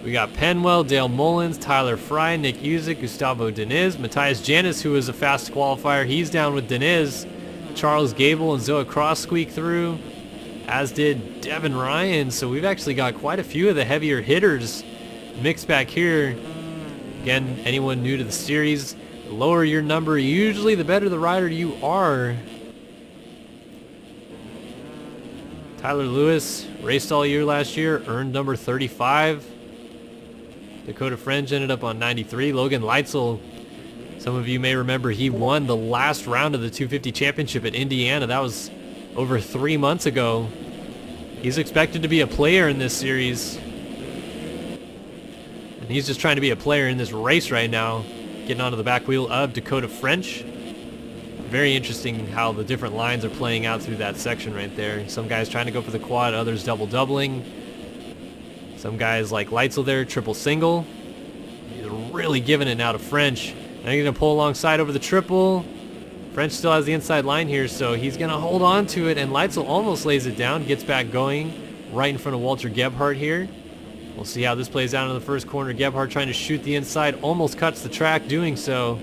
S1: We got Penwell, Dale Mullins, Tyler Fry, Nick Usick, Gustavo Diniz, Matthias Janis, who is a fast qualifier. He's down with Diniz. Charles Gable and Zoe Cross squeak through, as did Devin Ryan. So we've actually got quite a few of the heavier hitters mixed back here. Again, anyone new to the series, the lower your number, usually the better the rider you are. Tyler Lewis raced all year last year, earned number 35. Dakota French ended up on 93. Logan Leitzel, some of you may remember, he won the last round of the 250 championship at Indiana. That was over 3 months ago. He's expected to be a player in this series. And he's just trying to be a player in this race right now, getting onto the back wheel of Dakota French. Very interesting how the different lines are playing out through that section right there. Some guys trying to go for the quad, others double-doubling. Some guys like Leitzel there, triple single. He's really giving it now to French. Now he's going to pull alongside over the triple. French still has the inside line here, so he's going to hold on to it, and Leitzel almost lays it down, gets back going right in front of Walter Gebhardt here. We'll see how this plays out in the first corner. Gebhardt trying to shoot the inside, almost cuts the track doing so.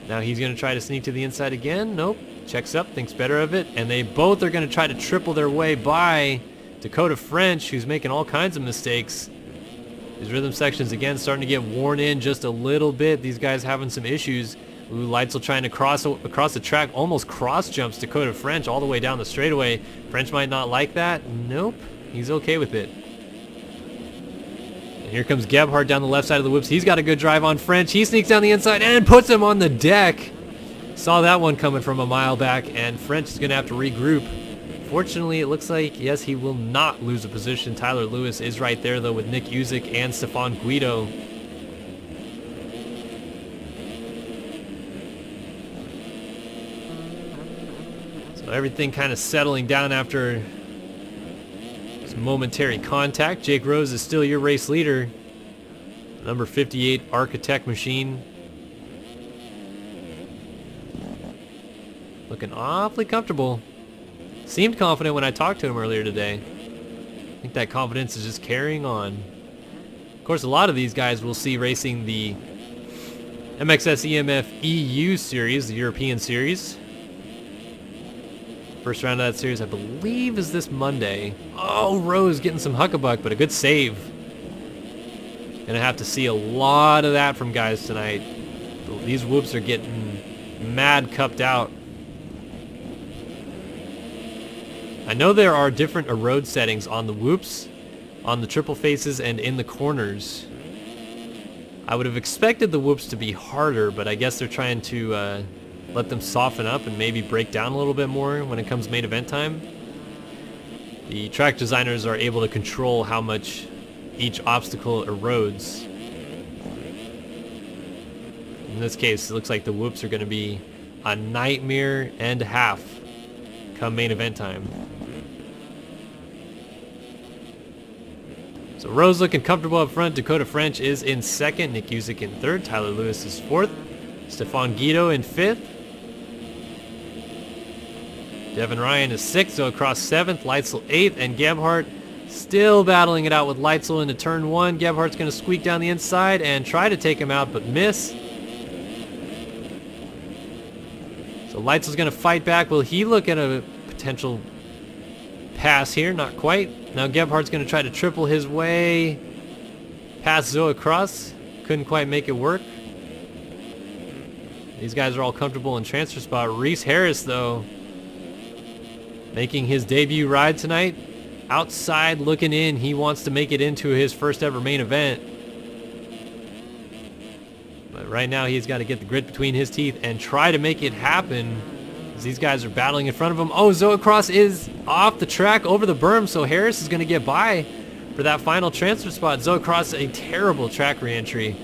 S1: Now he's going to try to sneak to the inside again. Nope. checks up, thinks better of it, and they both are going to try to triple their way by Dakota French, who's making all kinds of mistakes. These rhythm sections, again, starting to get worn in just a little bit. These guys having some issues. Ooh, Leitzel trying to cross across the track, almost cross jumps Dakota French all the way down the straightaway. French might not like that. Nope, he's okay with it. And here comes Gebhardt down the left side of the whoops. He's got a good drive on French. He sneaks down the inside and puts him on the deck. Saw that one coming from a mile back, and French is going to have to regroup. Fortunately, it looks like, yes, he will not lose a position. Tyler Lewis is right there, though, with Nick Usick and Stefan Guido. So everything kind of settling down after some momentary contact. Jake Rose is still your race leader. Number 58 Architect Machine. Looking awfully comfortable. Seemed confident when I talked to him earlier today. I think that confidence is just carrying on. Of course, a lot of these guys will see racing the MXSEMF EU Series, the European Series. First round of that series, I believe, is this Monday. Oh, Rose getting some huckabuck, but a good save. Gonna have to see a lot of that from guys tonight. These whoops are getting mad cupped out. I know there are different erode settings on the whoops, on the triple faces, and in the corners. I would have expected the whoops to be harder, but I guess they're trying to let them soften up and maybe break down a little bit more when it comes main event time. The track designers are able to control how much each obstacle erodes. In this case, it looks like the whoops are going to be a nightmare and a half come main event time. So Rose looking comfortable up front. Dakota French is in second. Nick Usick in third. Tyler Lewis is fourth. Stefan Guido in fifth. Devin Ryan is sixth. So across seventh. Leitzel eighth. And Gebhardt still battling it out with Leitzel into turn one. Gebhardt's going to squeak down the inside and try to take him out, but miss. So Leitzel's going to fight back. Will he look at a potential pass here? Not quite. Now Gebhardt's going to try to triple his way past Zoe Cross. Couldn't quite make it work. These guys are all comfortable in transfer spot. Reese Harris, though, making his debut ride tonight. Outside looking in. He wants to make it into his first ever main event. But right now he's got to get the grit between his teeth and try to make it happen. These guys are battling in front of him. Oh, Zoe Cross is off the track over the berm, so Harris is going to get by for that final transfer spot. Zoe Cross, a terrible track reentry.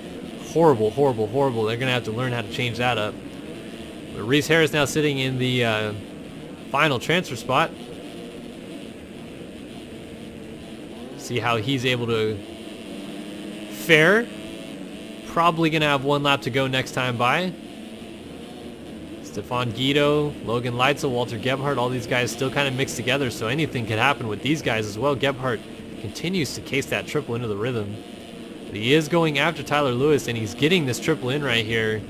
S1: Horrible, horrible, horrible. They're going to have to learn how to change that up. But Reese Harris now sitting in the final transfer spot. See how he's able to fare. Probably going to have one lap to go next time by. Stefan Guido, Logan Leitzel, Walter Gebhardt, all these guys still kind of mixed together, so anything could happen with these guys as well. Gebhardt continues to case that triple into the rhythm. But he is going after Tyler Lewis, and he's getting this triple in right here.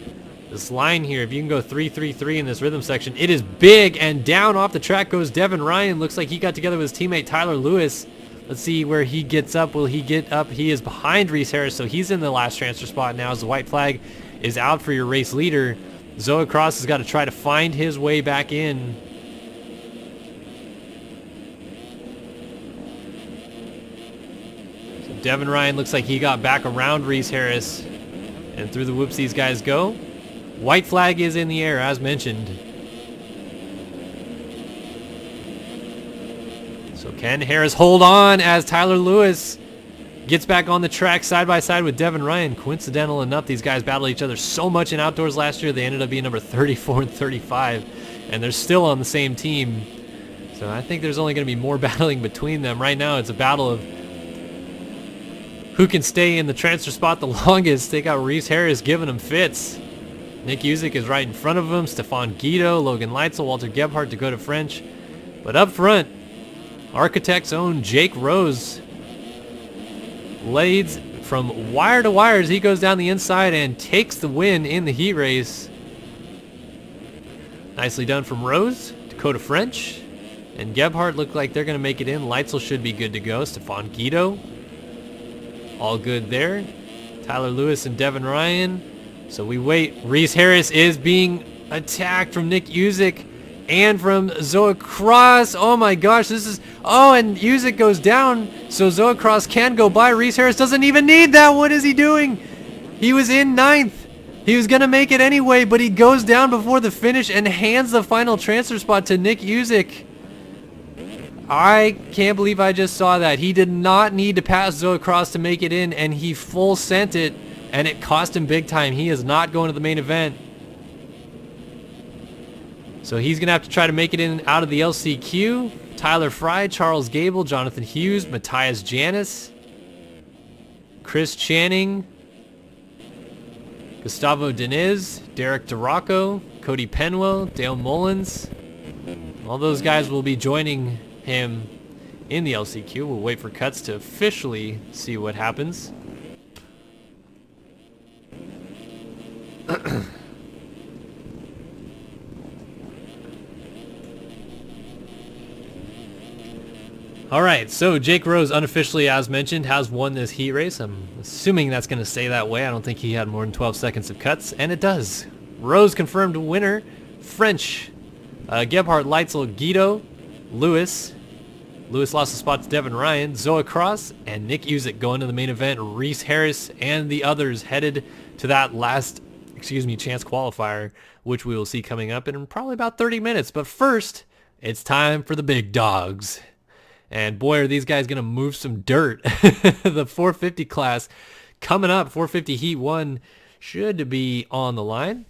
S1: This line here, if you can go 3-3-3 in this rhythm section, it is big, and down off the track goes Devin Ryan. Looks like he got together with his teammate Tyler Lewis. Let's see where he gets up. Will he get up? He is behind Reese Harris, so he's in the last transfer spot now as the white flag is out for your race leader. Zoe Cross has got to try to find his way back in. So Devin Ryan looks like he got back around Reese Harris, and through the whoops these guys go. White flag is in the air, as mentioned. So can Harris hold on as Tyler Lewis gets back on the track side by side with Devin Ryan? Coincidental enough, these guys battled each other so much in outdoors last year. They ended up being number 34 and 35, and they're still on the same team. So I think there's only going to be more battling between them. Right now it's a battle of who can stay in the transfer spot the longest. They got Reese Harris giving them fits. Nick Usick is right in front of him. Stefan Guido, Logan Leitzel, Walter Gebhardt, Dakota French. But up front, Architect's own Jake Rose leads from wire to wire as he goes down the inside and takes the win in the heat race. Nicely done from Rose. Dakota French and Gebhardt look like they're going to make it in. Leitzel should be good to go. Stefan Guido, all good there. Tyler Lewis and Devin Ryan. So we wait. Reese Harris is being attacked from Nick Usyk and from Zoe Cross. Oh my gosh, this is... Oh, and Usyk goes down, so Zoe Cross can go by. Reese Harris doesn't even need that. What is he doing? He was in 9th. He was going to make it anyway, but he goes down before the finish and hands the final transfer spot to Nick Usyk. I can't believe I just saw that. He did not need to pass Zoe Cross to make it in, and he full sent it, and it cost him big time. He is not going to the main event. So he's going to have to try to make it in out of the LCQ. Tyler Fry, Charles Gable, Jonathan Hughes, Matthias Janis, Chris Channing, Gustavo Diniz, Derek DeRocco, Cody Penwell, Dale Mullins. All those guys will be joining him in the LCQ. We'll wait for cuts to officially see what happens. All right, so Jake Rose, unofficially as mentioned, has won this heat race. I'm assuming that's going to stay that way. I don't think he had more than 12 seconds of cuts, and it does. Rose confirmed winner. French, Gebhardt, Leitzel, Guido, Lewis. Lewis lost the spot to Devin Ryan, Zoe Cross, and Nick Usyk going to the main event. Reese Harris and the others headed to that last, chance qualifier, which we will see coming up in probably about 30 minutes. But first, it's time for the big dogs. And boy, are these guys going to move some dirt. The 450 class coming up, 450 Heat 1 should be on the line.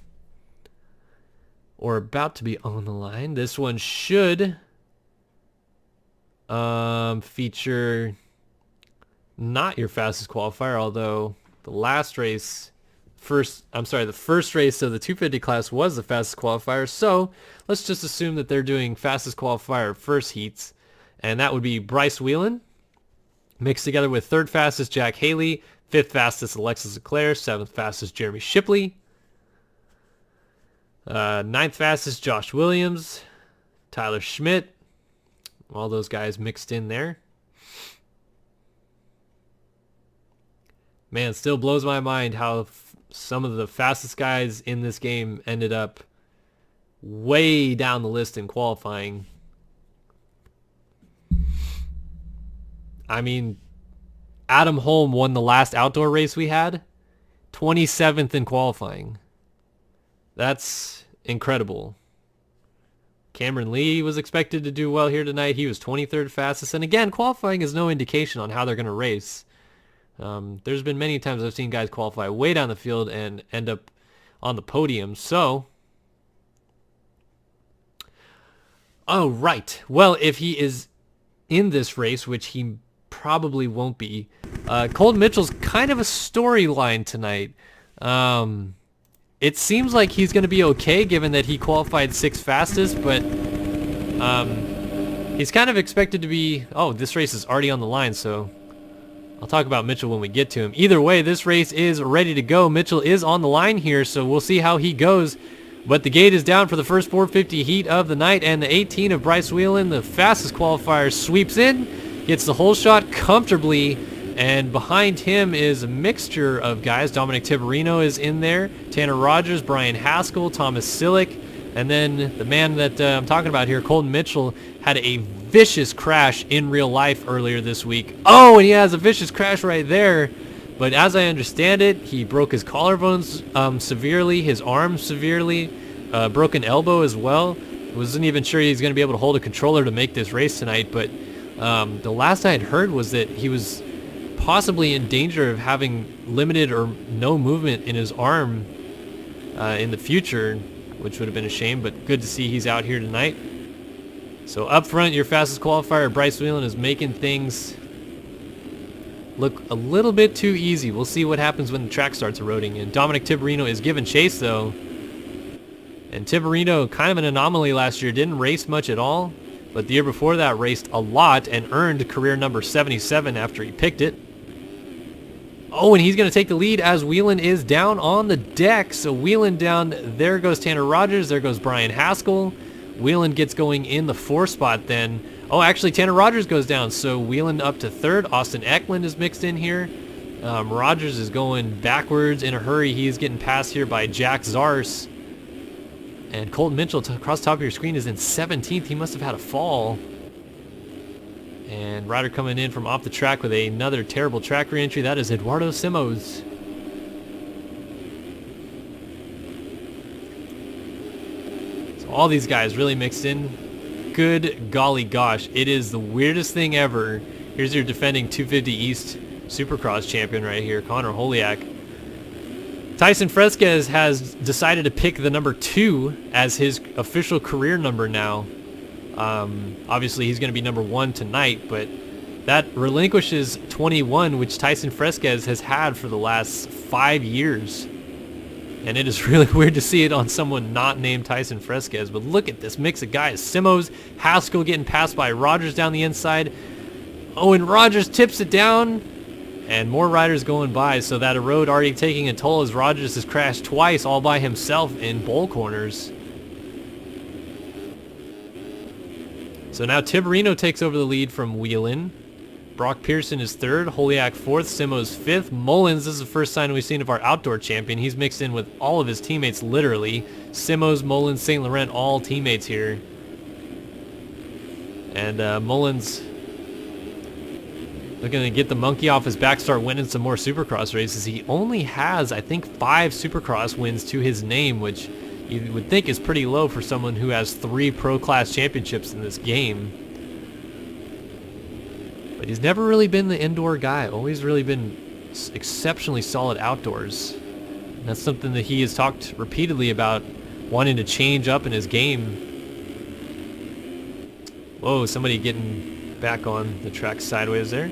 S1: Or about to be on the line. This one should feature not your fastest qualifier, although the first race of the 250 class was the fastest qualifier. So let's just assume that they're doing fastest qualifier first heats. And that would be Bryce Whelan, mixed together with third fastest Jack Haley, fifth fastest Alexis Leclerc, seventh fastest Jeremy Shipley, ninth fastest Josh Williams, Tyler Schmidt, all those guys mixed in there. Man, still blows my mind how some of the fastest guys in this game ended up way down the list in qualifying. I mean, Adam Holm won the last outdoor race we had, 27th in qualifying. That's incredible. Cameron Lee was expected to do well here tonight. He was 23rd fastest. And again, qualifying is no indication on how they're going to race. There's been many times I've seen guys qualify way down the field and end up on the podium. So, oh, right. Well, if he is in this race, which he probably won't be, Colton Mitchell's kind of a storyline tonight. It seems like he's going to be okay given that he qualified 6th fastest, but he's kind of expected to be... Oh, this race is already on the line, so I'll talk about Mitchell when we get to him. Either way, this race is ready to go. Mitchell is on the line here, so we'll see how he goes. But the gate is down for the first 450 heat of the night, and the 18 of Bryce Whelan, the fastest qualifier, sweeps in, gets the whole shot comfortably, and behind him is a mixture of guys. Dominic Tiberino is in there, Tanner Rogers, Brian Haskell, Thomas Sillick, and then the man that I'm talking about here, Colton Mitchell, had a vicious crash in real life earlier this week. Oh, and he has a vicious crash right there. But as I understand it, he broke his collarbones severely, his arm severely, broken elbow as well. Wasn't even sure he's going to be able to hold a controller to make this race tonight, but the last I had heard was that he was possibly in danger of having limited or no movement in his arm in the future, which would have been a shame, but good to see he's out here tonight. So up front, your fastest qualifier, Bryce Whelan, is making things look a little bit too easy. We'll see what happens when the track starts eroding. And Dominic Tiberino is giving chase, though. And Tiberino, kind of an anomaly last year, didn't race much at all. But the year before that, raced a lot and earned career number 77 after he picked it. Oh, and he's going to take the lead as Whelan is down on the deck. So Whelan down. There goes Tanner Rogers. There goes Brian Haskell. Whelan gets going in the 4th spot then. Oh, actually, Tanner Rogers goes down. So Whelan up to 3rd. Austin Eklund is mixed in here. Rogers is going backwards in a hurry. He's getting passed here by Jack Zars. And Colton Mitchell across the top of your screen is in 17th. He must have had a fall. And rider coming in from off the track with another terrible track re-entry. That is Eduardo Simos. So all these guys really mixed in. Good golly gosh. It is the weirdest thing ever. Here's your defending 250 East Supercross champion right here, Connor Holiak. Tyson Fresquez has decided to pick the number 2 as his official career number now. Obviously he's going to be number 1 tonight, but that relinquishes 21, which Tyson Fresquez has had for the last 5 years. And it is really weird to see it on someone not named Tyson Fresquez. But look at this mix of guys. Simos, Haskell getting passed by Rogers down the inside. Oh, and Rogers tips it down. And more riders going by, so that a road already taking a toll as Rogers has crashed twice all by himself in bowl corners. So now Tiberino takes over the lead from Whelan. Brock Pearson is 3rd, Holiak 4th, Simos 5th. Mullins, this is the first sign we've seen of our outdoor champion. He's mixed in with all of his teammates, literally. Simos, Mullins, St. Laurent, all teammates here. And Mullins looking to get the monkey off his back, start winning some more Supercross races. He only has, I think, 5 Supercross wins to his name, which you would think is pretty low for someone who has 3 Pro Class championships in this game. But he's never really been the indoor guy. Always really been exceptionally solid outdoors. And that's something that he has talked repeatedly about, wanting to change up in his game. Whoa, somebody getting back on the track sideways there.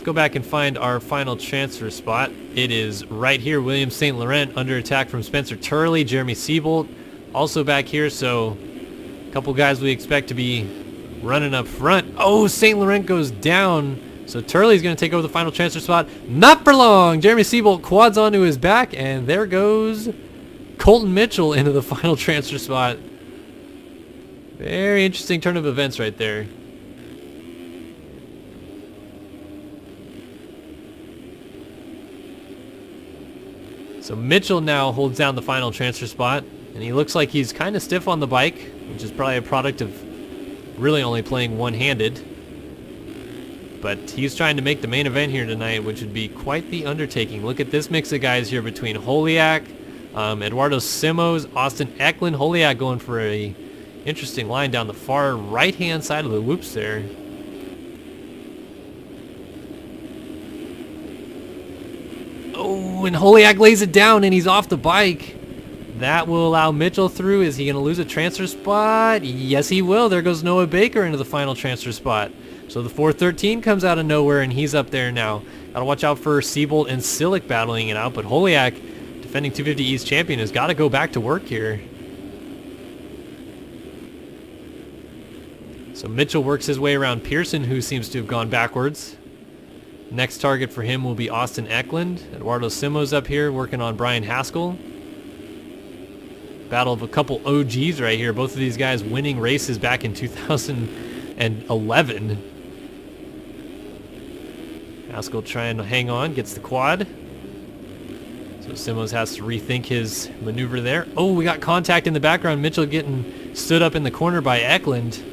S1: Go back and find our final transfer spot. It is right here. William St. Laurent under attack from Spencer Turley. Jeremy Siebold also back here, so a couple guys we expect to be running up front. Oh, St. Laurent goes down, so Turley's going to take over the final transfer spot. Not for long. Jeremy Siebold quads onto his back, and there goes Colton Mitchell into the final transfer spot. Very interesting turn of events right there. So Mitchell now holds down the final transfer spot, and he looks like he's kind of stiff on the bike, which is probably a product of really only playing one-handed. But he's trying to make the main event here tonight, which would be quite the undertaking. Look at this mix of guys here between Holiak, Eduardo Simos, Austin Eklund. Holiak going for a interesting line down the far right-hand side of the whoops there. Oh, and Holiak lays it down, and he's off the bike. That will allow Mitchell through. Is he going to lose a transfer spot? Yes, he will. There goes Noah Baker into the final transfer spot. So the 413 comes out of nowhere, and he's up there now. Got to watch out for Siebold and Silic battling it out, but Holiak, defending 250 East champion, has got to go back to work here. So Mitchell works his way around Pearson, who seems to have gone backwards. Next target for him will be Austin Eklund. Eduardo Simos up here working on Brian Haskell. Battle of a couple OGs right here. Both of these guys winning races back in 2011. Haskell trying to hang on, gets the quad. So Simos has to rethink his maneuver there. Oh, we got contact in the background. Mitchell getting stood up in the corner by Eklund.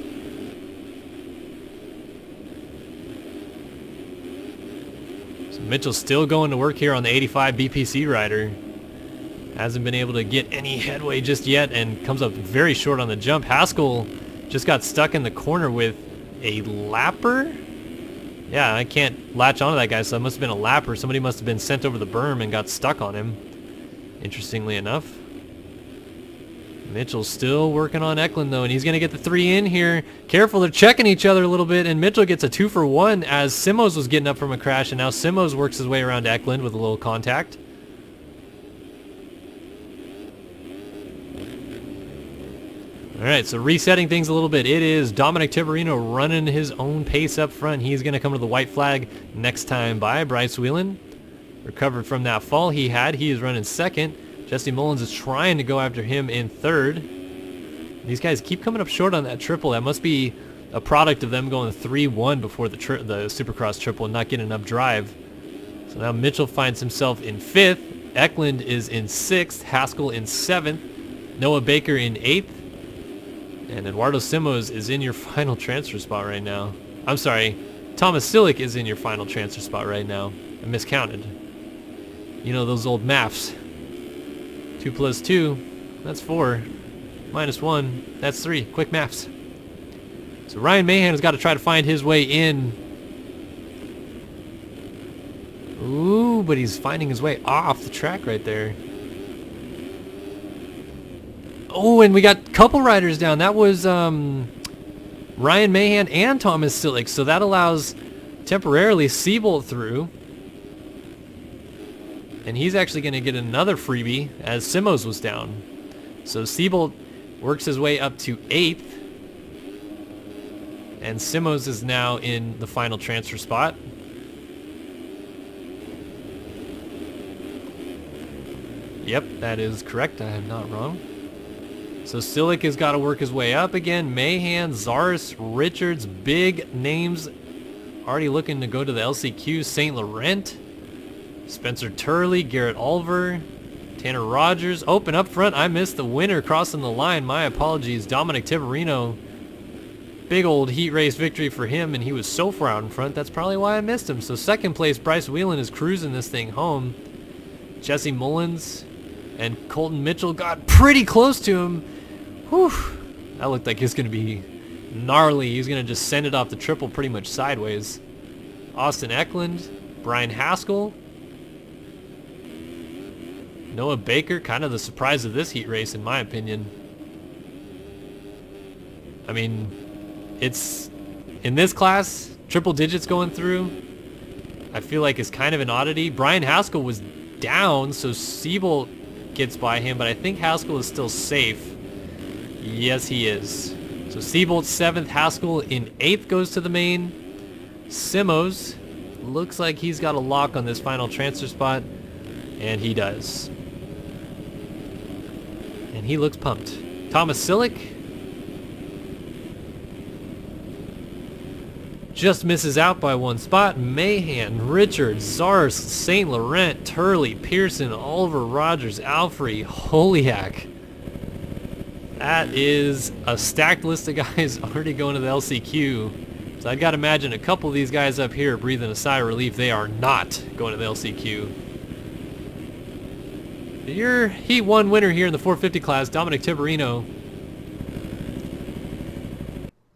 S1: Mitchell's still going to work here on the 85 BPC rider. Hasn't been able to get any headway just yet and comes up very short on the jump. Haskell just got stuck in the corner with a lapper. Yeah, I can't latch onto that guy, so that must have been a lapper. Somebody must have been sent over the berm and got stuck on him, interestingly enough. Mitchell's still working on Eklund, though, and he's going to get the 3 in here. Careful, they're checking each other a little bit, and Mitchell gets a 2 for 1 as Simos was getting up from a crash, and now Simos works his way around Eklund with a little contact. All right, so resetting things a little bit. It is Dominic Tiberino running his own pace up front. He's going to come to the white flag next time by. Bryce Whelan recovered from that fall he had. He is running second. Jesse Mullins is trying to go after him in third. These guys keep coming up short on that triple. That must be a product of them going 3-1 before the Supercross triple and not getting enough drive. So now Mitchell finds himself in 5th. Eklund is in 6th. Haskell in 7th. Noah Baker in 8th. And Eduardo Simos is in your final transfer spot right now. I'm sorry, Thomas Sillick is in your final transfer spot right now. I miscounted. You know those old maths. 2 plus 2, that's 4. Minus 1, that's 3. Quick maths. So Ryan Mahan has got to try to find his way in. Ooh, but he's finding his way off the track right there. Oh, and we got a couple riders down. That was Ryan Mahan and Thomas Sillick. So that allows temporarily Seabolt through. And he's actually going to get another freebie as Simos was down. So Seabolt works his way up to 8th. And Simos is now in the final transfer spot. Yep, that is correct. I am not wrong. So Sillick has got to work his way up again. Mahan, Zaris, Richards, big names already looking to go to the LCQ. St. Laurent, Spencer Turley, Garrett Ulver, Tanner Rogers. Open up front. I missed the winner crossing the line. My apologies. Dominic Tiberino. Big old heat race victory for him, and he was so far out in front. That's probably why I missed him. So second place, Bryce Whelan is cruising this thing home. Jesse Mullins and Colton Mitchell got pretty close to him. Whew. That looked like it's going to be gnarly. He's going to just send it off the triple pretty much sideways. Austin Eklund, Brian Haskell, Noah Baker, kind of the surprise of this heat race in my opinion. I mean, it's in this class, triple digits going through, I feel like it's kind of an oddity. Brian Haskell was down, so Seabolt gets by him, but I think Haskell is still safe. Yes, he is. So Seabolt 7th, Haskell in 8th goes to the main. Simos looks like he's got a lock on this final transfer spot, and he does. And he looks pumped. Thomas Sillick just misses out by 1 spot. Mahan, Richards, Zars, St. Laurent, Turley, Pearson, Oliver, Rogers, Alfrey, Holiak. That is a stacked list of guys already going to the LCQ. So I've got to imagine a couple of these guys up here are breathing a sigh of relief. They are not going to the LCQ. Your Heat 1 winner here in the 450 class, Dominic Tiberino.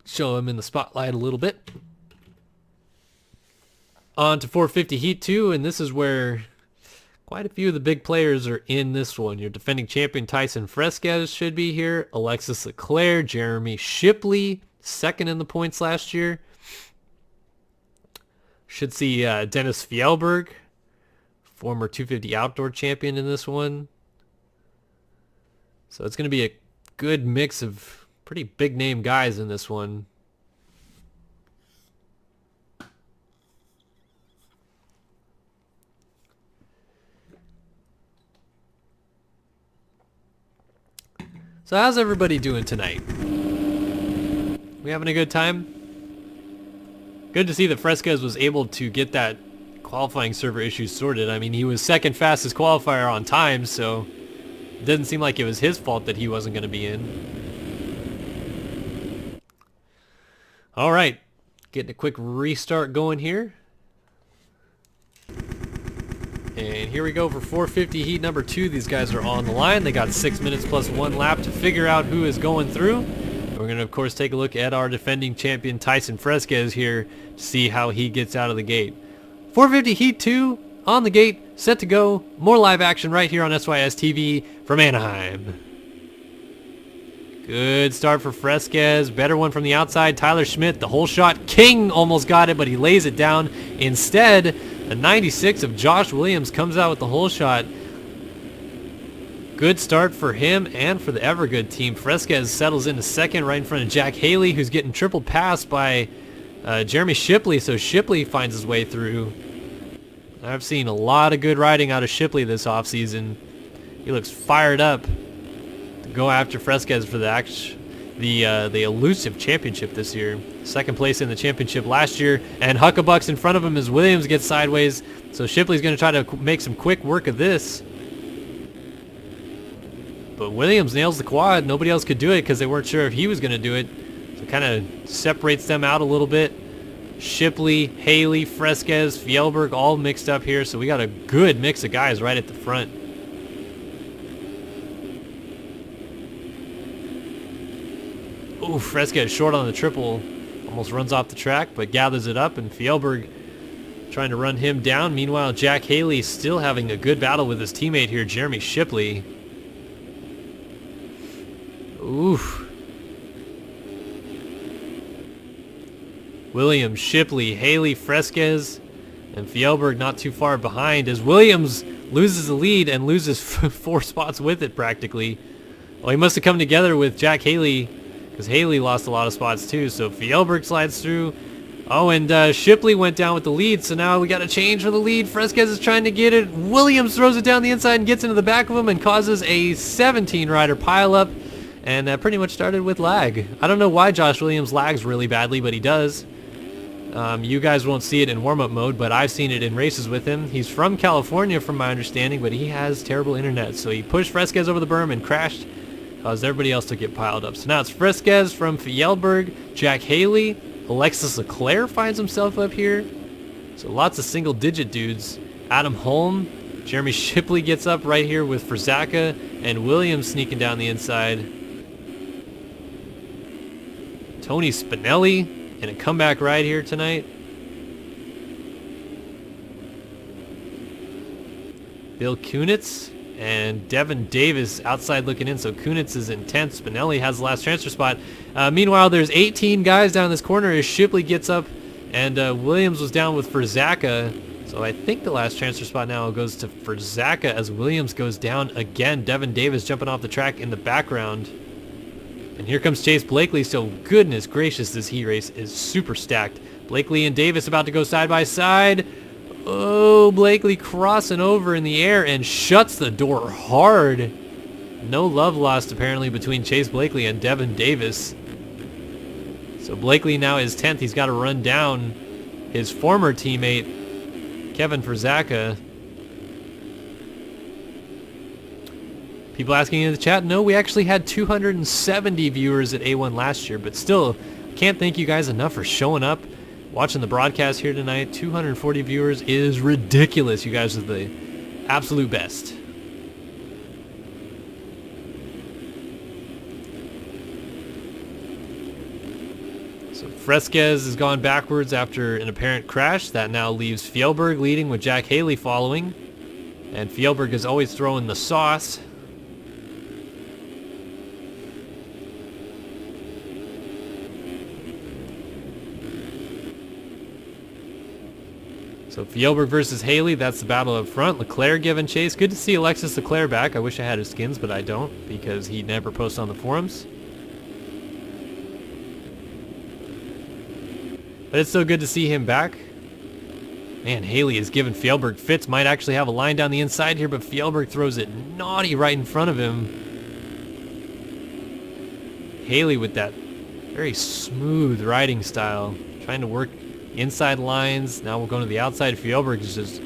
S1: Show him in the spotlight a little bit. On to 450 Heat 2, and this is where quite a few of the big players are in this one. Your defending champion Tyson Fresquez should be here. Alexis Leclerc, Jeremy Shipley, second in the points last year. Should see Dennis Fjellberg, former 250 outdoor champion in this one. So it's going to be a good mix of pretty big name guys in this one. So how's everybody doing tonight? We having a good time? Good to see that Fresquez was able to get that qualifying server issue sorted. I mean, he was second fastest qualifier on time, so it didn't seem like it was his fault that he wasn't going to be in. All right, getting a quick restart going here. And here we go for 450 Heat number 2. These guys are on the line. They got 6 minutes plus 1 lap to figure out who is going through. And we're going to, of course, take a look at our defending champion Tyson Fresquez here to see how he gets out of the gate. 450 Heat 2 on the gate, set to go. More live action right here on SYS TV from Anaheim. Good start for Fresquez. Better one from the outside. Tyler Schmidt, the whole shot king, almost got it, but he lays it down. Instead, the 96 of Josh Williams comes out with the whole shot. Good start for him and for the Evergood team. Fresquez settles into second right in front of Jack Haley, who's getting triple passed by Jeremy Shipley, so Shipley finds his way through. I've seen a lot of good riding out of Shipley this offseason. He looks fired up to go after Fresquez for the elusive championship this year. Second place in the championship last year, and Huckabucks in front of him as Williams gets sideways, so Shipley's going to try to make some quick work of this. But Williams nails the quad. Nobody else could do it because they weren't sure if he was going to do it. So it kind of separates them out a little bit. Shipley, Haley, Fresquez, Fjellberg all mixed up here. So we got a good mix of guys right at the front. Ooh, Fresquez short on the triple. Almost runs off the track, but gathers it up. And Fjellberg trying to run him down. Meanwhile, Jack Haley still having a good battle with his teammate here, Jeremy Shipley. Oof. Williams, Shipley, Haley, Fresquez, and Fjellberg not too far behind as Williams loses the lead and loses 4 spots with it practically. Well, he must have come together with Jack Haley because Haley lost a lot of spots too. So Fjellberg slides through. Oh, and Shipley went down with the lead, so now we got a change for the lead. Fresquez is trying to get it. Williams throws it down the inside and gets into the back of him and causes a 17-rider pileup. And that pretty much started with lag. I don't know why Josh Williams lags really badly, but he does. You guys won't see it in warm-up mode, but I've seen it in races with him. He's from California from my understanding, but he has terrible internet. So he pushed Fresquez over the berm and crashed, caused everybody else to get piled up. So now it's Fresquez from Fjellberg, Jack Haley, Alexis Leclerc finds himself up here. So lots of single-digit dudes. Adam Holm, Jeremy Shipley gets up right here with Frizaka, and Williams sneaking down the inside. Tony Spinelli in a comeback ride here tonight. Bill Kunitz and Devin Davis outside looking in, so Kunitz is in 10th. Spinelli has the last transfer spot. Meanwhile, there's 18 guys down this corner as Shipley gets up, and Williams was down with Frizaka. So I think the last transfer spot now goes to Frizaka as Williams goes down again. Devin Davis jumping off the track in the background. And here comes Chase Blakely, so goodness gracious, this heat race is super stacked. Blakely and Davis about to go side by side. Oh, Blakely crossing over in the air and shuts the door hard. No love lost apparently between Chase Blakely and Devin Davis. So Blakely now is 10th. He's got to run down his former teammate, Kevin Frizaka. People asking in the chat, no, we actually had 270 viewers at A1 last year, but still, can't thank you guys enough for showing up, watching the broadcast here tonight. 240 viewers is ridiculous. You guys are the absolute best. So Fresquez has gone backwards after an apparent crash. That now leaves Fjellberg leading with Jack Haley following. And Fjellberg is always throwing the sauce. So Fjellberg versus Haley, that's the battle up front. Leclerc giving chase. Good to see Alexis Leclerc back. I wish I had his skins, but I don't because he never posts on the forums. But it's so good to see him back. Man, Haley is giving Fjellberg fits. Might actually have a line down the inside here, but Fjellberg throws it naughty right in front of him. Haley with that very smooth riding style. Trying to work inside lines. Now we're going to the outside. Fjellberg is just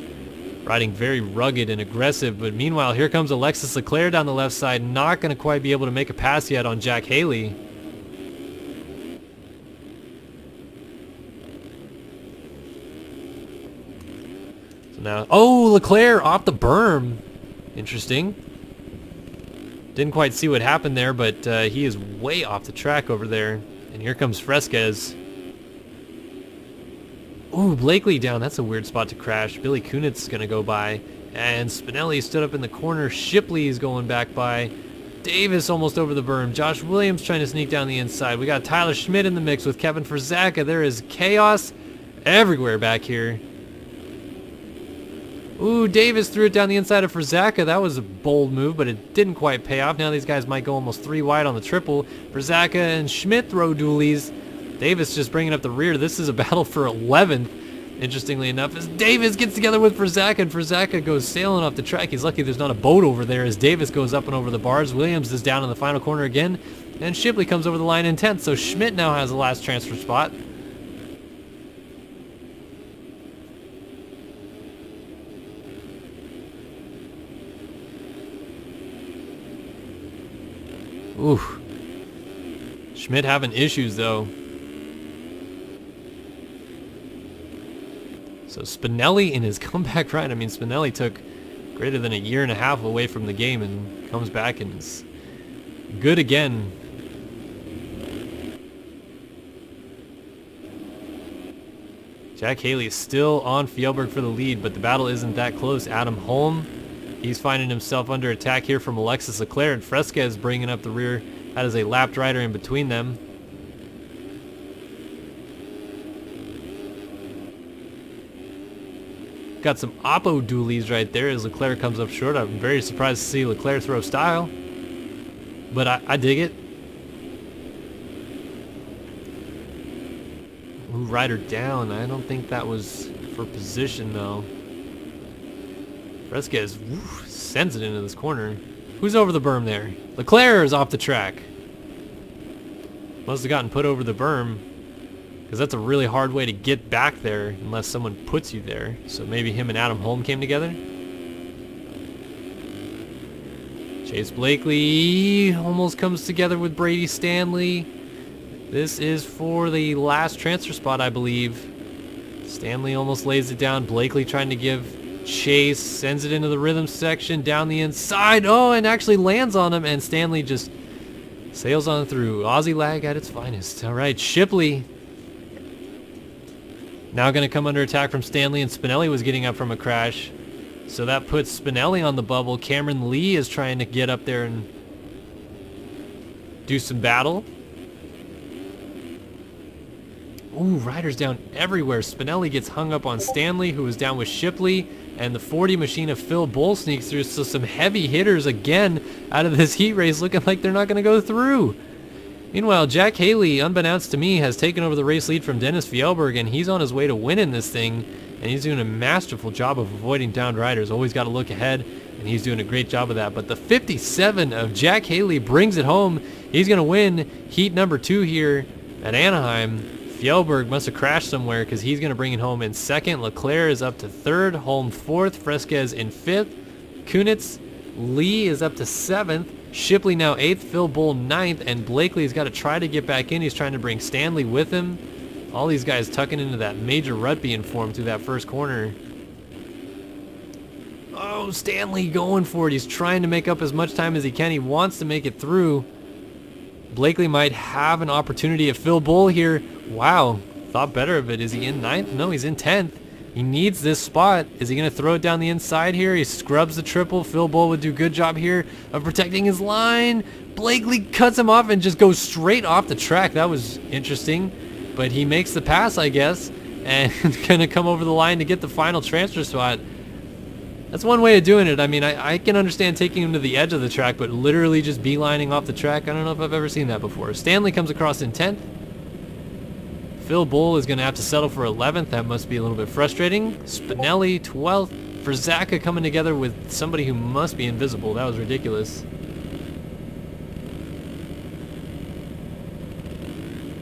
S1: riding very rugged and aggressive. But meanwhile, here comes Alexis Leclerc down the left side. Not going to quite be able to make a pass yet on Jack Haley. So now, oh, Leclerc off the berm. Interesting. Didn't quite see what happened there, but he is way off the track over there. And here comes Fresquez. Ooh, Blakely down. That's a weird spot to crash. Billy Kunitz is going to go by. And Spinelli stood up in the corner. Shipley is going back by. Davis almost over the berm. Josh Williams trying to sneak down the inside. We got Tyler Schmidt in the mix with Kevin Frizaka. There is chaos everywhere back here. Ooh, Davis threw it down the inside of Frizaka. That was a bold move, but it didn't quite pay off. Now these guys might go almost 3 wide on the triple. Frizaka and Schmidt throw dualies. Davis just bringing up the rear. This is a battle for 11th, interestingly enough, as Davis gets together with Frizaka, and Frizaka goes sailing off the track. He's lucky there's not a boat over there as Davis goes up and over the bars. Williams is down in the final corner again, and Shipley comes over the line in 10th, so Schmidt now has the last transfer spot. Ooh. Schmidt having issues though. So Spinelli in his comeback ride. I mean, Spinelli took greater than a year and a half away from the game and comes back and is good again. Jack Haley is still on Fjellberg for the lead, but the battle isn't that close. Adam Holm, he's finding himself under attack here from Alexis Leclerc, and Fresquez bringing up the rear. That is a lapped rider in between them. Got some Oppo dualies right there as Leclerc comes up short. I'm very surprised to see Leclerc throw style, but I dig it. Ooh, rider down. I don't think that was for position though. Fresquez sends it into this corner. Who's over the berm there? Leclerc is off the track. Must have gotten put over the berm, because that's a really hard way to get back there unless someone puts you there. So maybe him and Adam Holm came together. Chase Blakely almost comes together with Brady Stanley. This is for the last transfer spot, I believe. Stanley almost lays it down. Blakely trying to give chase, sends it into the rhythm section, down the inside. Oh, and actually lands on him, and Stanley just sails on through. Aussie lag at its finest. All right, Shipley now going to come under attack from Stanley, and Spinelli was getting up from a crash. So that puts Spinelli on the bubble. Cameron Lee is trying to get up there and do some battle. Ooh, riders down everywhere. Spinelli gets hung up on Stanley, who was down with Shipley, and the 40 machine of Phil Bull sneaks through. So some heavy hitters again out of this heat race, looking like they're not going to go through. Meanwhile, Jack Haley, unbeknownst to me, has taken over the race lead from Dennis Fjellberg, and he's on his way to winning this thing, and he's doing a masterful job of avoiding downed riders. Always got to look ahead, and he's doing a great job of that. But the 57 of Jack Haley brings it home. He's going to win heat number 2 here at Anaheim. Fjellberg must have crashed somewhere because he's going to bring it home in 2nd. Leclerc is up to 3rd. Holm 4th. Fresquez in 5th. Kunitz, Lee is up to 7th. Shipley now 8th. Phil Bull 9th. And Blakely's got to try to get back in. He's trying to bring Stanley with him. All these guys tucking into that major rut being formed through that first corner. Oh, Stanley going for it. He's trying to make up as much time as he can. He wants to make it through. Blakely might have an opportunity at Phil Bull here. Wow, thought better of it. Is he in 9th? No, he's in 10th. He needs this spot. Is he going to throw it down the inside here? He scrubs the triple. Phil Bull would do a good job here of protecting his line. Blakely cuts him off and just goes straight off the track. That was interesting. But he makes the pass, I guess, and going to come over the line to get the final transfer spot. That's one way of doing it. I mean, I can understand taking him to the edge of the track, but literally just beelining off the track, I don't know if I've ever seen that before. Stanley comes across in 10th. Phil Bull is going to have to settle for 11th. That must be a little bit frustrating. Spinelli, 12th. Frizaka coming together with somebody who must be invisible. That was ridiculous.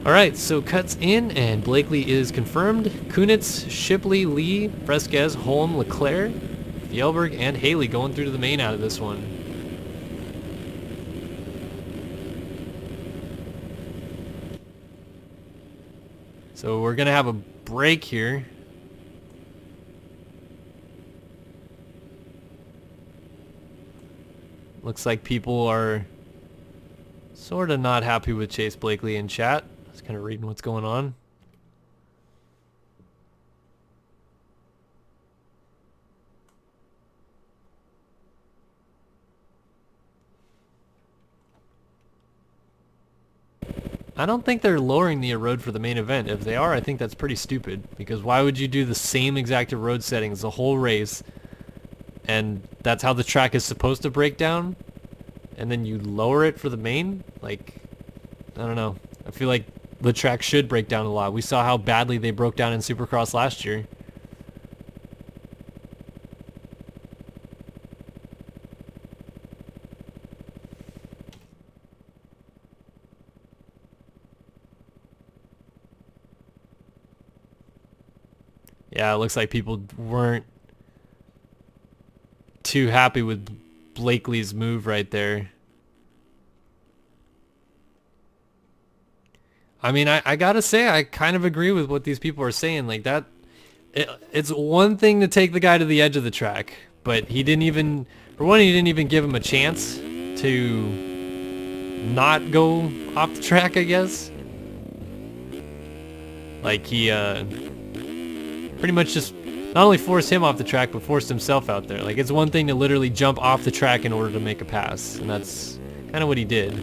S1: Alright, so cuts in, and Blakely is confirmed. Kunitz, Shipley, Lee, Fresquez, Holm, Leclerc, Fjellberg, and Haley going through to the main out of this one. So we're going to have a break here. Looks like people are sort of not happy with Chase Blakely in chat. Just kind of reading what's going on. I don't think they're lowering the erode for the main event. If they are, I think that's pretty stupid. Because why would you do the same exact erode settings the whole race and that's how the track is supposed to break down, and then you lower it for the main. Like, I don't know. I feel like the track should break down a lot. We saw how badly they broke down in Supercross last year. Yeah, it looks like people weren't too happy with Blakely's move right there. I mean, I gotta say, I kind of agree with what these people are saying. Like that, it's one thing to take the guy to the edge of the track, but he didn't even, for one, he didn't even give him a chance to not go off the track, I guess. Like he pretty much just not only forced him off the track, but forced himself out there. Like, it's one thing to literally jump off the track in order to make a pass, and that's kind of what he did.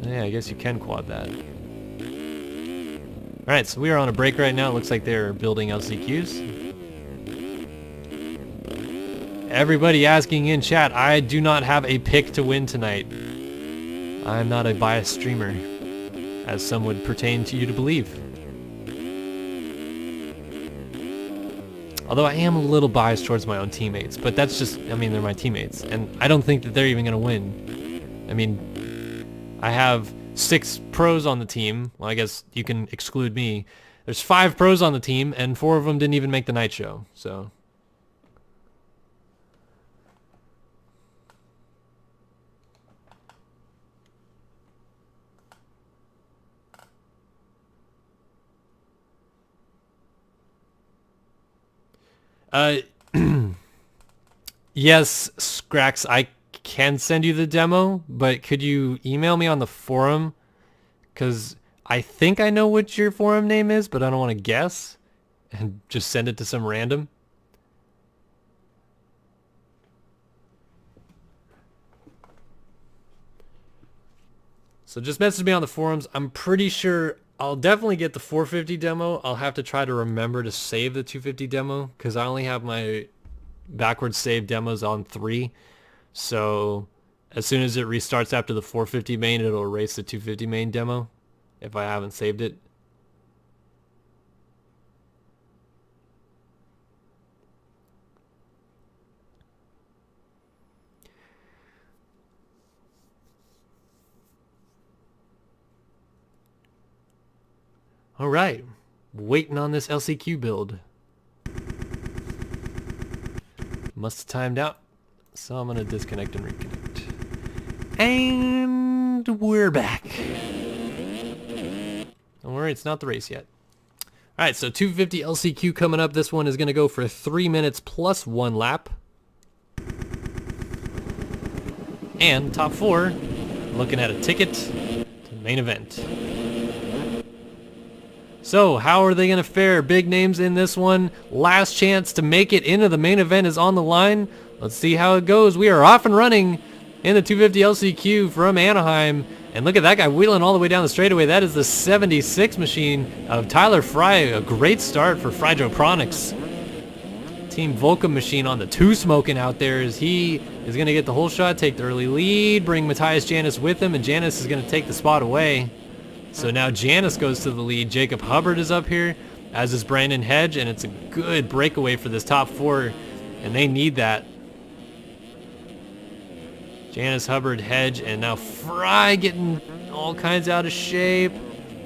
S1: Yeah, I guess you can quad that. Alright, so we are on a break right now. It looks like they're building LCQs. Everybody asking in chat, I do not have a pick to win tonight. I'm not a biased streamer, as some would pertain to you to believe. Although I am a little biased towards my own teammates, but that's just, I mean, they're my teammates, and I don't think that they're even going to win. I mean, I have 6 pros on the team. Well, I guess you can exclude me. There's 5 pros on the team, and 4 of them didn't even make the night show, so... Yes, Scrax, I can send you the demo, but could you email me on the forum? Because I think I know what your forum name is, but I don't want to guess. And just send it to some random. So just message me on the forums. I'm pretty sure I'll definitely get the 450 demo. I'll have to try to remember to save the 250 demo because I only have my backwards save demos on 3. So as soon as it restarts after the 450 main, it'll erase the 250 main demo if I haven't saved it. All right, waiting on this LCQ build. Must have timed out, so I'm gonna disconnect and reconnect. And we're back. Don't worry, it's not the race yet. All right, so 250 LCQ coming up. This one is gonna go for 3 minutes plus 1 lap. And top 4, looking at a ticket to the main event. So how are they going to fare? Big names in this one. Last chance to make it into the main event is on the line. Let's see how it goes. We are off and running in the 250 LCQ from Anaheim. And look at that guy wheeling all the way down the straightaway. That is the 76 machine of Tyler Fry. A great start for Frydropronics. Team Volcom machine on the 2 smoking out there as he is going to get the whole shot, take the early lead, bring Matthias Janis with him, and Janis is going to take the spot away. So now Janis goes to the lead. Jacob Hubbard is up here, as is Brandon Hedge, and it's a good breakaway for this top 4, and they need that. Janis, Hubbard, Hedge, and now Fry getting all kinds out of shape.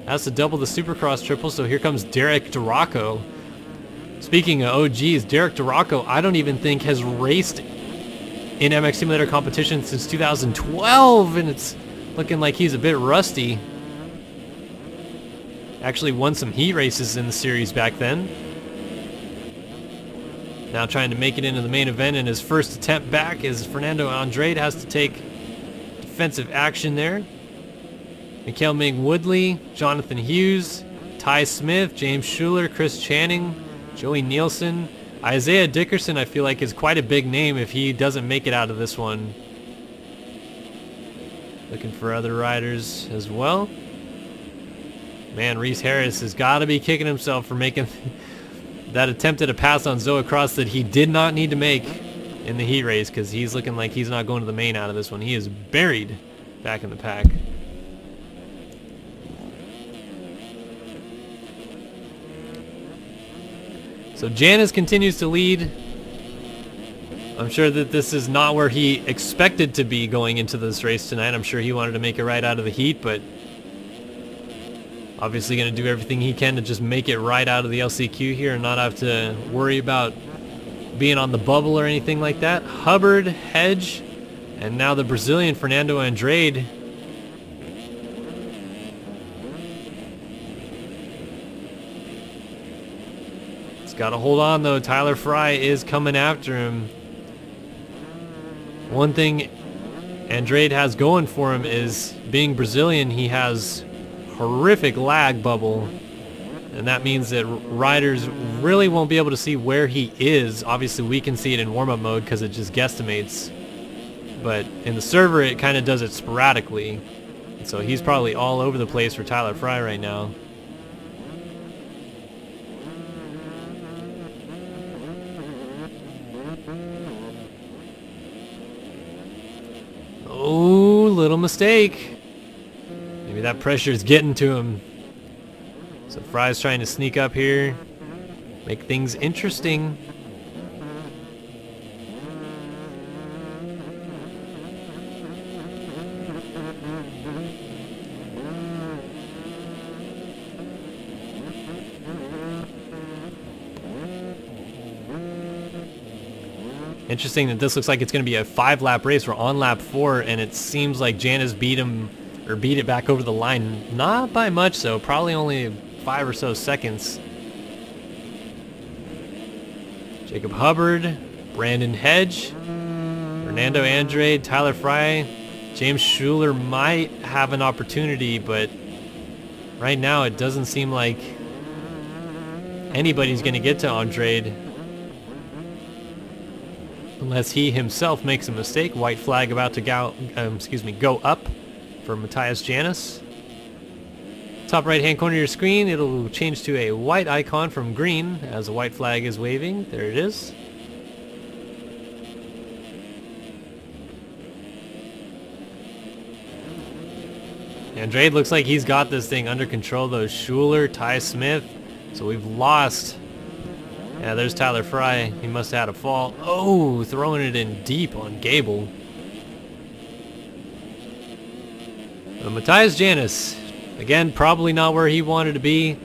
S1: That's to double the Supercross triple, so here comes Derek Duraco. Speaking of OGs, Derek Duraco, I don't even think has raced in MX Simulator competition since 2012, and it's looking like he's a bit rusty. Actually won some heat races in the series back then. Now trying to make it into the main event in his first attempt back as Fernando Andrade has to take defensive action there. Mikhail Ming Woodley, Jonathan Hughes, Ty Smith, James Schuler, Chris Channing, Joey Nielsen. Isaiah Dickerson I feel like is quite a big name if he doesn't make it out of this one. Looking for other riders as well. Man, Reese Harris has got to be kicking himself for making that attempt at a pass on Zoe Cross that he did not need to make in the heat race, because he's looking like he's not going to the main out of this one. He is buried back in the pack. So Janis continues to lead. I'm sure that this is not where he expected to be going into this race tonight. I'm sure he wanted to make it right out of the heat, but obviously going to do everything he can to just make it right out of the LCQ here and not have to worry about being on the bubble or anything like that. Hubbard, Hedge, and now the Brazilian Fernando Andrade. He's got to hold on though. Tyler Fry is coming after him. One thing Andrade has going for him is, being Brazilian, he has horrific lag bubble, and that means that riders really won't be able to see where he is. Obviously we can see it in warm-up mode because it just guesstimates, but in the server it kind of does it sporadically, and so he's probably all over the place for Tyler Fry right now. Oh, little mistake. Maybe that pressure is getting to him. So Fry's trying to sneak up here, make things interesting. Interesting that this looks like it's going to be a 5-lap race. We're on lap 4, and it seems like Janis beat him, or beat it back over the line. Not by much, though. Probably only 5 or so seconds. Jacob Hubbard, Brandon Hedge, Fernando Andrade, Tyler Fry, James Schuler might have an opportunity, but right now it doesn't seem like anybody's going to get to Andrade. Unless he himself makes a mistake. White flag about to go up for Matthias Janis. Top right hand corner of your screen, it'll change to a white icon from green as a white flag is waving. There it is. Andrade looks like he's got this thing under control though. Schuler, Ty Smith. So we've lost. Yeah, there's Tyler Fry. He must have had a fall. Oh, throwing it in deep on Gable. But Matthias Janis, again, probably not where he wanted to be.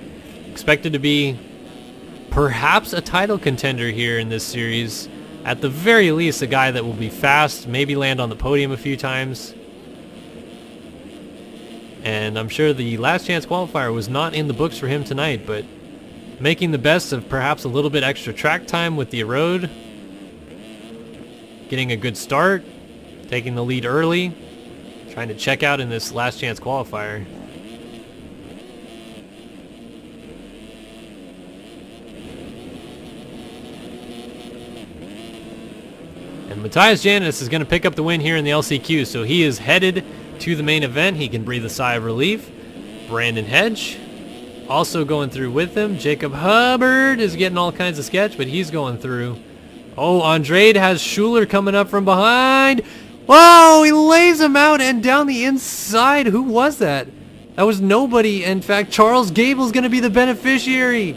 S1: Expected to be perhaps a title contender here in this series. At the very least, a guy that will be fast, maybe land on the podium a few times. And I'm sure the last chance qualifier was not in the books for him tonight, but making the best of perhaps a little bit extra track time with the road. Getting a good start. Taking the lead early. Trying to check out in this last chance qualifier. And Matthias Janis is going to pick up the win here in the LCQ, so he is headed to the main event. He can breathe a sigh of relief. Brandon Hedge also going through with him. Jacob Hubbard is getting all kinds of sketch, but he's going through. Oh, Andrade has Schuler coming up from behind. Whoa, he lays him out and down the inside. Who was that? That was nobody. In fact, Charles Gable's going to be the beneficiary.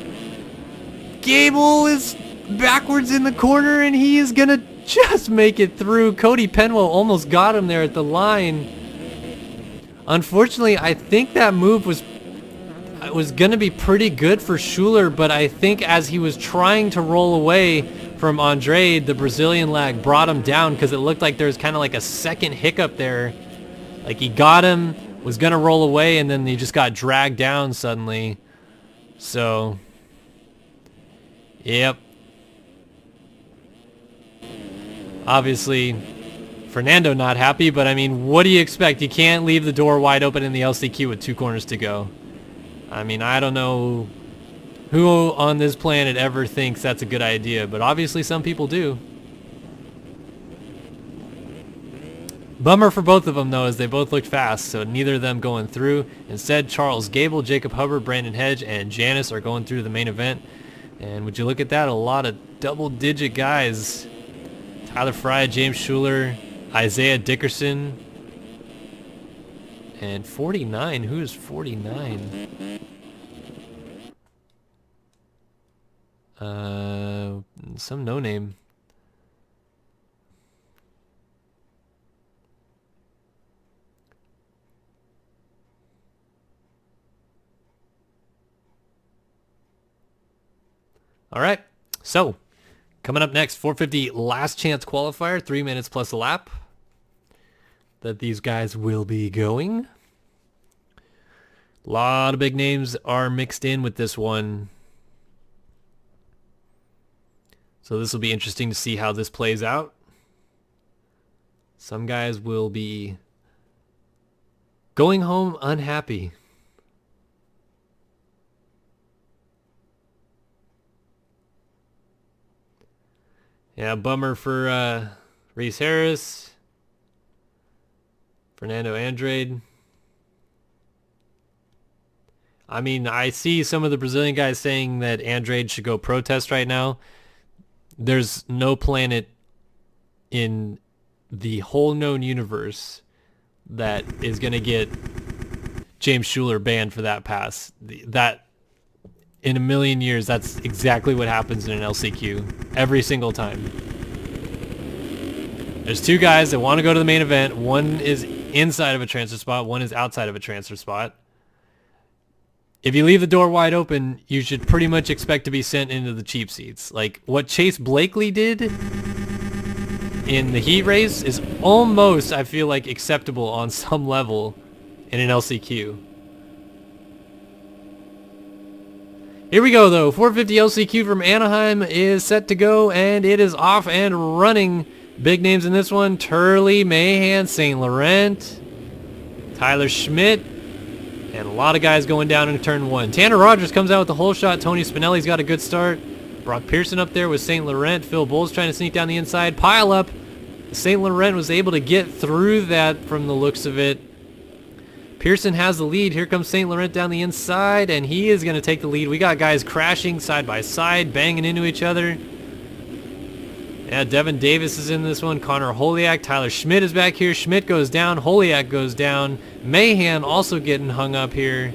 S1: Gable is backwards in the corner, and he is going to just make it through. Cody Penwell almost got him there at the line. Unfortunately, I think that move was going to be pretty good for Schuler, but I think as he was trying to roll away from Andrade, the Brazilian lag brought him down because it looked like there was kind of like a second hiccup there. Like he got him, was going to roll away, and then he just got dragged down suddenly. So, yep. Obviously, Fernando not happy, but I mean, what do you expect? You can't leave the door wide open in the LCQ with 2 corners to go. I mean, I don't know who on this planet ever thinks that's a good idea, but obviously some people do. Bummer for both of them, though, as they both looked fast, so neither of them going through. Instead, Charles Gable, Jacob Hubbard, Brandon Hedge, and Janice are going through the main event. And would you look at that, a lot of double-digit guys. Tyler Fry, James Schuler, Isaiah Dickerson, and 49. Who is 49? Some no-name. All right, so coming up next, 450 last chance qualifier, 3 minutes plus a lap that these guys will be going. A lot of big names are mixed in with this one. So this will be interesting to see how this plays out. Some guys will be going home unhappy. Yeah, bummer for Reese Harris, Fernando Andrade. I mean, I see some of the Brazilian guys saying that Andrade should go protest right now. There's no planet in the whole known universe that is going to get James Schuler banned for that pass. That, in a million years, that's exactly what happens in an LCQ every single time. There's two guys that want to go to the main event. One is inside of a transfer spot. One is outside of a transfer spot. If you leave the door wide open, you should pretty much expect to be sent into the cheap seats. Like what Chase Blakely did in the heat race is almost, I feel like, acceptable on some level in an LCQ. Here we go, though. 450 LCQ from Anaheim is set to go, and it is off and running. Big names in this one: Turley, Mahan, St. Laurent, Tyler Schmidt, and a lot of guys going down in turn one. Tanner Rogers comes out with the whole shot. Tony Spinelli's got a good start. Brock Pearson up there with St. Laurent. Phil Bull's trying to sneak down the inside. Pile up. St. Laurent was able to get through that from the looks of it. Pearson has the lead. Here comes St. Laurent down the inside, and he is going to take the lead. We got guys crashing side by side, banging into each other. Yeah, Devin Davis is in this one. Connor Holiak. Tyler Schmidt is back here. Schmidt goes down. Holiak goes down. Mahan also getting hung up here.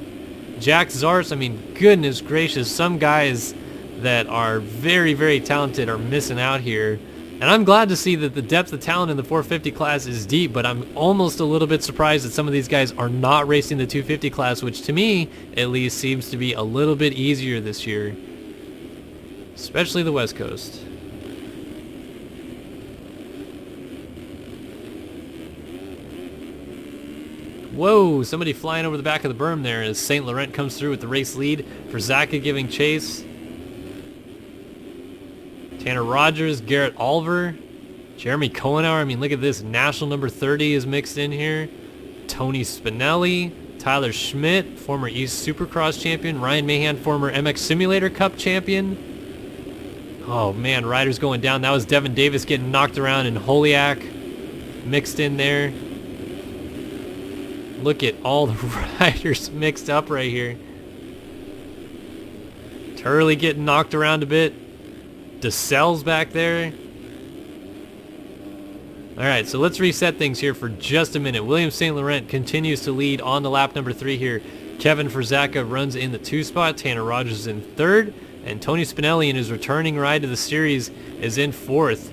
S1: Jack Zars, I mean, goodness gracious. Some guys that are very, very talented are missing out here. And I'm glad to see that the depth of talent in the 450 class is deep, but I'm almost a little bit surprised that some of these guys are not racing the 250 class, which to me, at least, seems to be a little bit easier this year. Especially the West Coast. Whoa, somebody flying over the back of the berm there as St. Laurent comes through with the race lead. For Zaka giving chase. Tanner Rogers, Garrett Oliver, Jeremy Cohenauer. I mean, look at this. National number 30 is mixed in here. Tony Spinelli, Tyler Schmidt, former East Supercross champion. Ryan Mahan, former MX Simulator Cup champion. Oh, man, riders going down. That was Devin Davis getting knocked around, and Holiak mixed in there. Look at all the riders mixed up right here. Turley getting knocked around a bit. DeSelle's back there. Alright, so let's reset things here for just a minute. William St. Laurent continues to lead on the lap number 3 here. Kevin Verzaka runs in the 2 spot. Tanner Rogers in 3rd. And Tony Spinelli in his returning ride to the series is in 4th.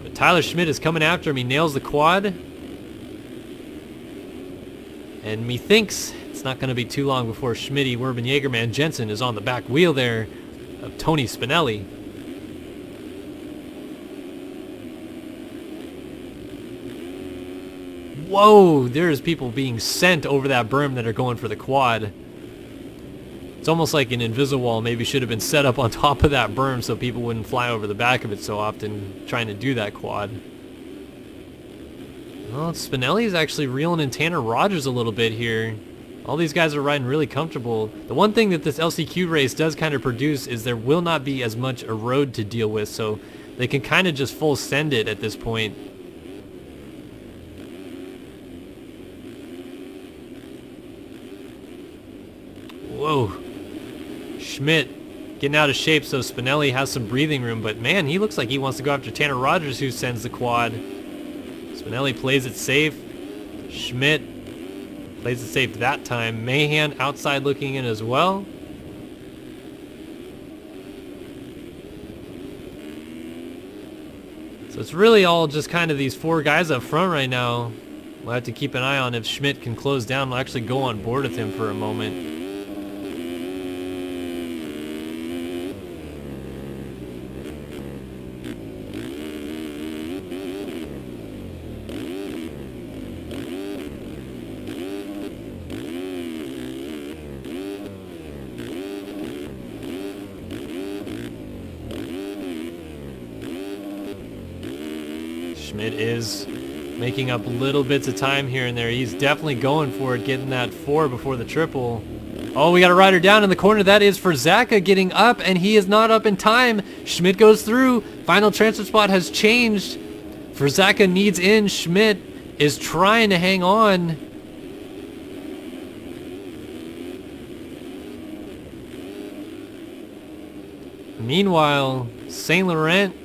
S1: But Tyler Schmidt is coming after him. He nails the quad. And methinks it's not going to be too long before Schmitty, Werben, Jaegerman, Jensen is on the back wheel there of Tony Spinelli. Whoa, there's people being sent over that berm that are going for the quad. It's almost like an invisible wall maybe should have been set up on top of that berm so people wouldn't fly over the back of it so often trying to do that quad. Well, Spinelli is actually reeling in Tanner Rogers a little bit here. All these guys are riding really comfortable. The one thing that this LCQ race does kind of produce is there will not be as much a road to deal with, so they can kind of just full send it at this point. Whoa. Schmidt getting out of shape, so Spinelli has some breathing room, but man, he looks like he wants to go after Tanner Rogers, who sends the quad. Spinelli plays it safe. Schmidt plays it safe that time. Mahan outside looking in as well. So it's really all just kind of these four guys up front right now. We'll have to keep an eye on if Schmidt can close down. We'll actually go on board with him for a moment. Schmidt is making up little bits of time here and there. He's definitely going for it, getting that 4 before the triple. Oh, we got a rider down in the corner. That is Frzaka getting up, and he is not up in time. Schmidt goes through. Final transfer spot has changed. Frzaka needs in. Schmidt is trying to hang on. Meanwhile, St. Laurent,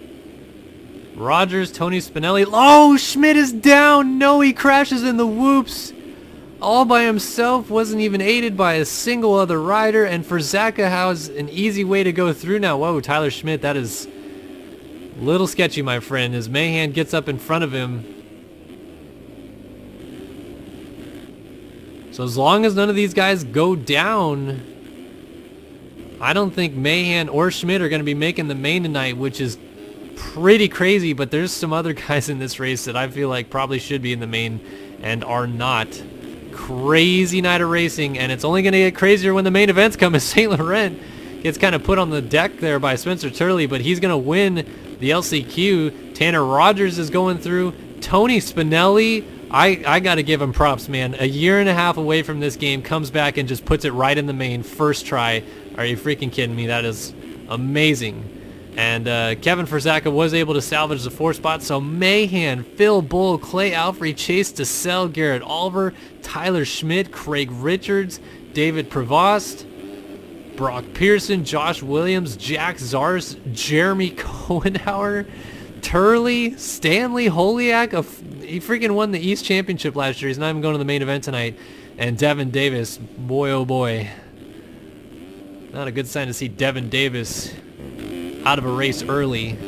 S1: Rogers, Tony Spinelli. Oh, Schmidt is down. No, he crashes in the whoops. All by himself. Wasn't even aided by a single other rider. And Frzaka has an easy way to go through now. Whoa, Tyler Schmidt, that is a little sketchy, my friend, as Mahan gets up in front of him. So as long as none of these guys go down, I don't think Mahan or Schmidt are going to be making the main tonight, which is pretty crazy, but there's some other guys in this race that I feel like probably should be in the main and are not. Crazy night of racing, and it's only going to get crazier when the main events come, as St. Laurent gets kind of put on the deck there by Spencer Turley, but he's going to win the LCQ. Tanner Rogers is going through. Tony Spinelli, I got to give him props, man. A year and a half away from this game, comes back and just puts it right in the main first try. Are you freaking kidding me? That is amazing. And Kevin Frzaka was able to salvage the 4 spot. So Mahan, Phil Bull, Clay Alfrey, Chase DeSalle, Garrett Oliver, Tyler Schmidt, Craig Richards, David Prevost, Brock Pearson, Josh Williams, Jack Zars, Jeremy Cohenhauer, Turley, Stanley Holiak. He freaking won the East Championship last year. He's not even going to the main event tonight. And Devin Davis. Boy, oh boy. Not a good sign to see Devin Davis out of a race early.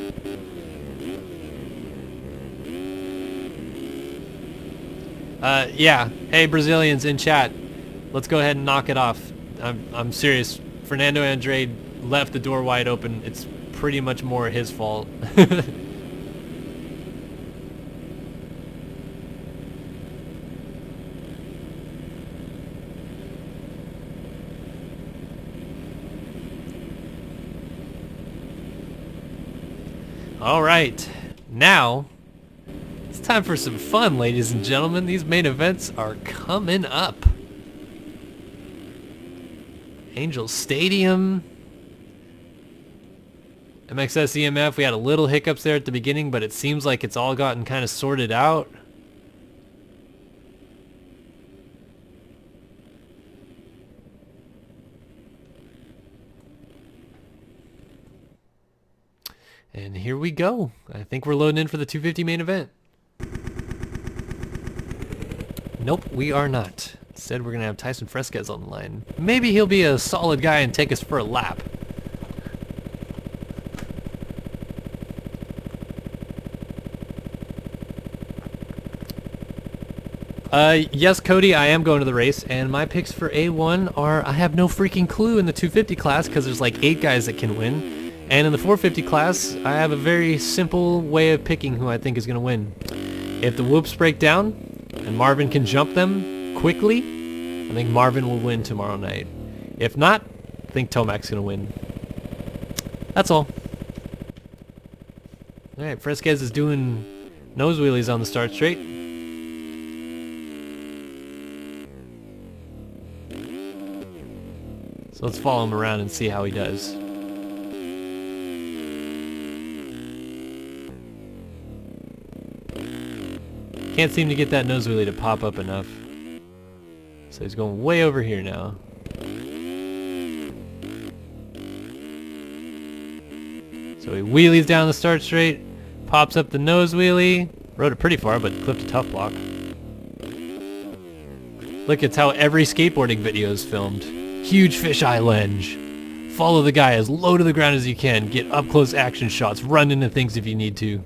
S1: Yeah. Hey, Brazilians in chat, let's go ahead and knock it off. I'm serious. Fernando Andrade left the door wide open. It's pretty much more his fault. All right, now it's time for some fun, ladies and gentlemen. These main events are coming up. Angel Stadium, MXSEMF. We had a little hiccups there at the beginning, but it seems like it's all gotten kind of sorted out. And here we go. I think we're loading in for the 250 main event. Nope, we are not. Instead, we're going to have Tyson Fresquez on the line. Maybe he'll be a solid guy and take us for a lap. Yes, Cody, I am going to the race, and my picks for A1 are, I have no freaking clue in the 250 class because there's like 8 guys that can win. And in the 450 class, I have a very simple way of picking who I think is going to win. If the whoops break down and Marvin can jump them quickly, I think Marvin will win tomorrow night. If not, I think Tomac's going to win. That's all. All right, Fresquez is doing nose wheelies on the start straight. So let's follow him around and see how he does. Can't seem to get that nose wheelie to pop up enough. So he's going way over here now. So he wheelies down the start straight, pops up the nose wheelie, rode it pretty far, but clipped a tough block. Look, it's how every skateboarding video is filmed. Huge fisheye lens. Follow the guy as low to the ground as you can. Get up close action shots. Run into things if you need to.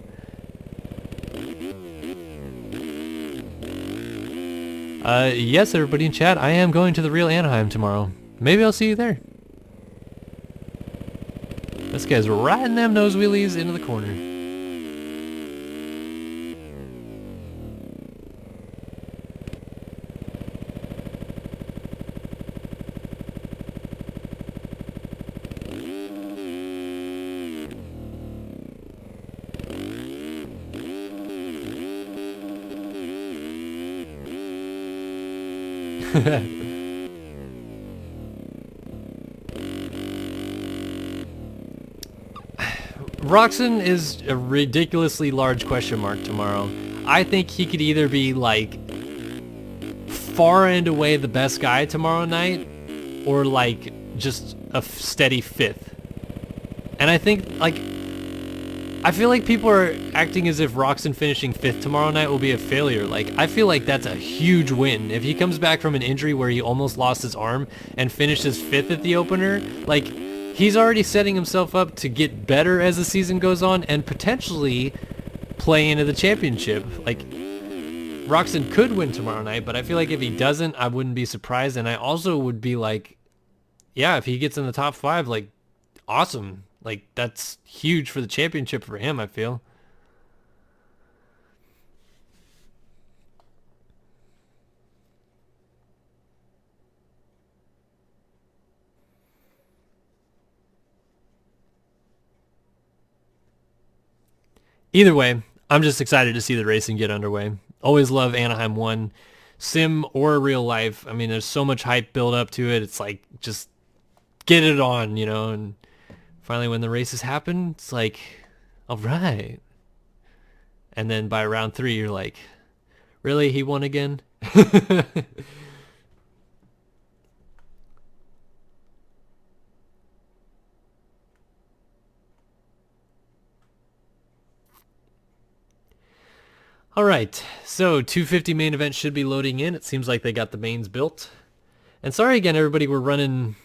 S1: Yes, everybody in chat, I am going to the real Anaheim tomorrow. Maybe I'll see you there. This guy's riding them nose wheelies into the corner. Roczen is a ridiculously large question mark tomorrow. I think he could either be like far and away the best guy tomorrow night, or like just a steady fifth. And I think like I feel like people are acting as if Roczen finishing fifth tomorrow night will be a failure. Like, I feel like that's a huge win. If he comes back from an injury where he almost lost his arm and finishes fifth at the opener, like, he's already setting himself up to get better as the season goes on and potentially play into the championship. Like, Roczen could win tomorrow night, but I feel like if he doesn't, I wouldn't be surprised. And I also would be like, yeah, if he gets in the top 5, like, awesome. Like, that's huge for the championship for him, I feel. Either way, I'm just excited to see the racing get underway. Always love Anaheim 1, sim or real life. I mean, there's so much hype build up to it. It's like, just get it on, you know, and finally when the races happen, it's like, all right. And then by round 3, you're like, really? He won again? All right, so 250 main event should be loading in. It seems like they got the mains built. And sorry again, everybody, we're running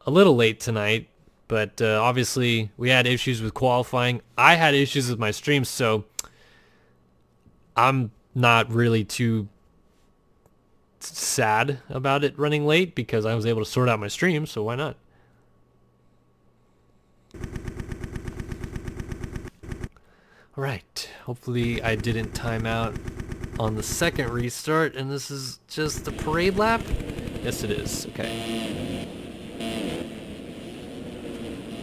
S1: a little late tonight, but obviously we had issues with qualifying. I had issues with my streams, so I'm not really too sad about it running late because I was able to sort out my stream, so why not? All right, hopefully I didn't time out on the second restart, and this is just the parade lap? Yes, it is. Okay.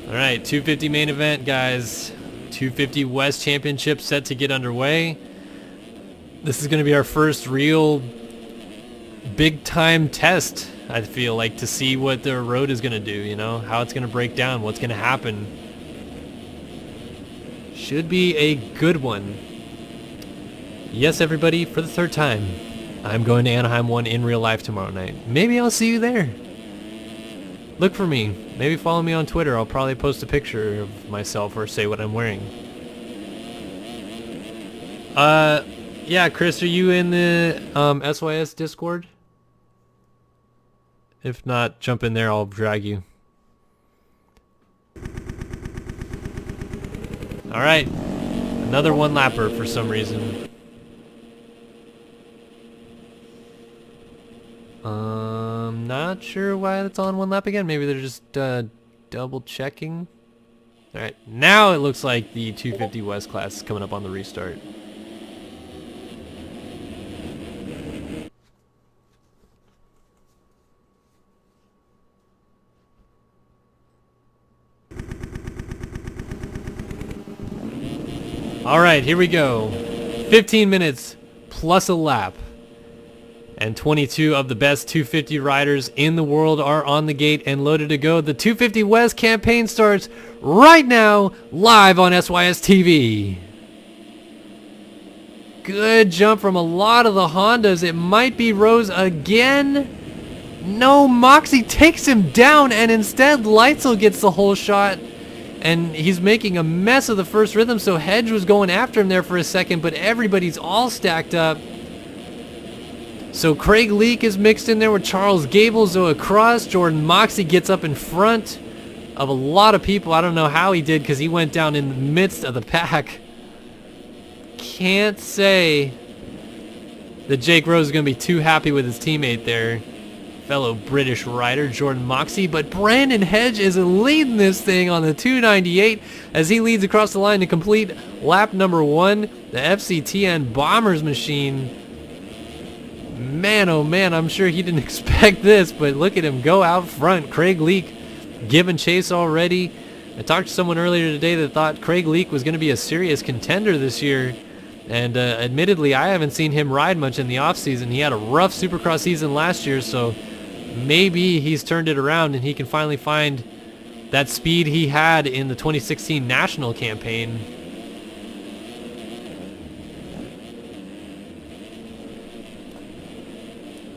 S1: All right, 250 main event, guys. 250 West Championship set to get underway. This is going to be our first real big-time test, I feel like, to see what the road is going to do, you know, how it's going to break down, what's going to happen. Should be a good one. Yes, everybody, for the third time, I'm going to Anaheim 1 in real life tomorrow night. Maybe I'll see you there. Look for me. Maybe follow me on Twitter. I'll probably post a picture of myself or say what I'm wearing. Yeah, Chris, are you in the SYS Discord? If not, jump in there. I'll drag you. All right, another one-lapper for some reason. Not sure why that's on one lap again. Maybe they're just double checking. All right, now it looks like the 250 West class is coming up on the restart. All right, here we go. 15 minutes plus a lap. And 22 of the best 250 riders in the world are on the gate and loaded to go. The 250 West campaign starts right now, live on SYS TV. Good jump from a lot of the Hondas. It might be Rose again. No, Moxie takes him down, and instead Leitzel gets the whole shot. and he's making a mess of the first rhythm, so Hedge was going after him there for a second, but everybody's all stacked up. So Craig Leak is mixed in there with Charles Gable, Zoe Cross. Jordan Moxey gets up in front of a lot of people. I don't know how he did because he went down in the midst of the pack. Can't say that Jake Rose is going to be too happy with his teammate there, fellow British rider Jordan Moxey, but Brandon Hedge is leading this thing on the 298 as he leads across the line to complete lap number 1. The FCTN Bombers machine, man oh man, I'm sure he didn't expect this, but look at him go out front. Craig Leak giving chase already. I talked to someone earlier today that thought Craig Leak was going to be a serious contender this year. And admittedly, I haven't seen him ride much in the offseason. He had a rough Supercross season last year, so maybe he's turned it around and he can finally find that speed he had in the 2016 national campaign.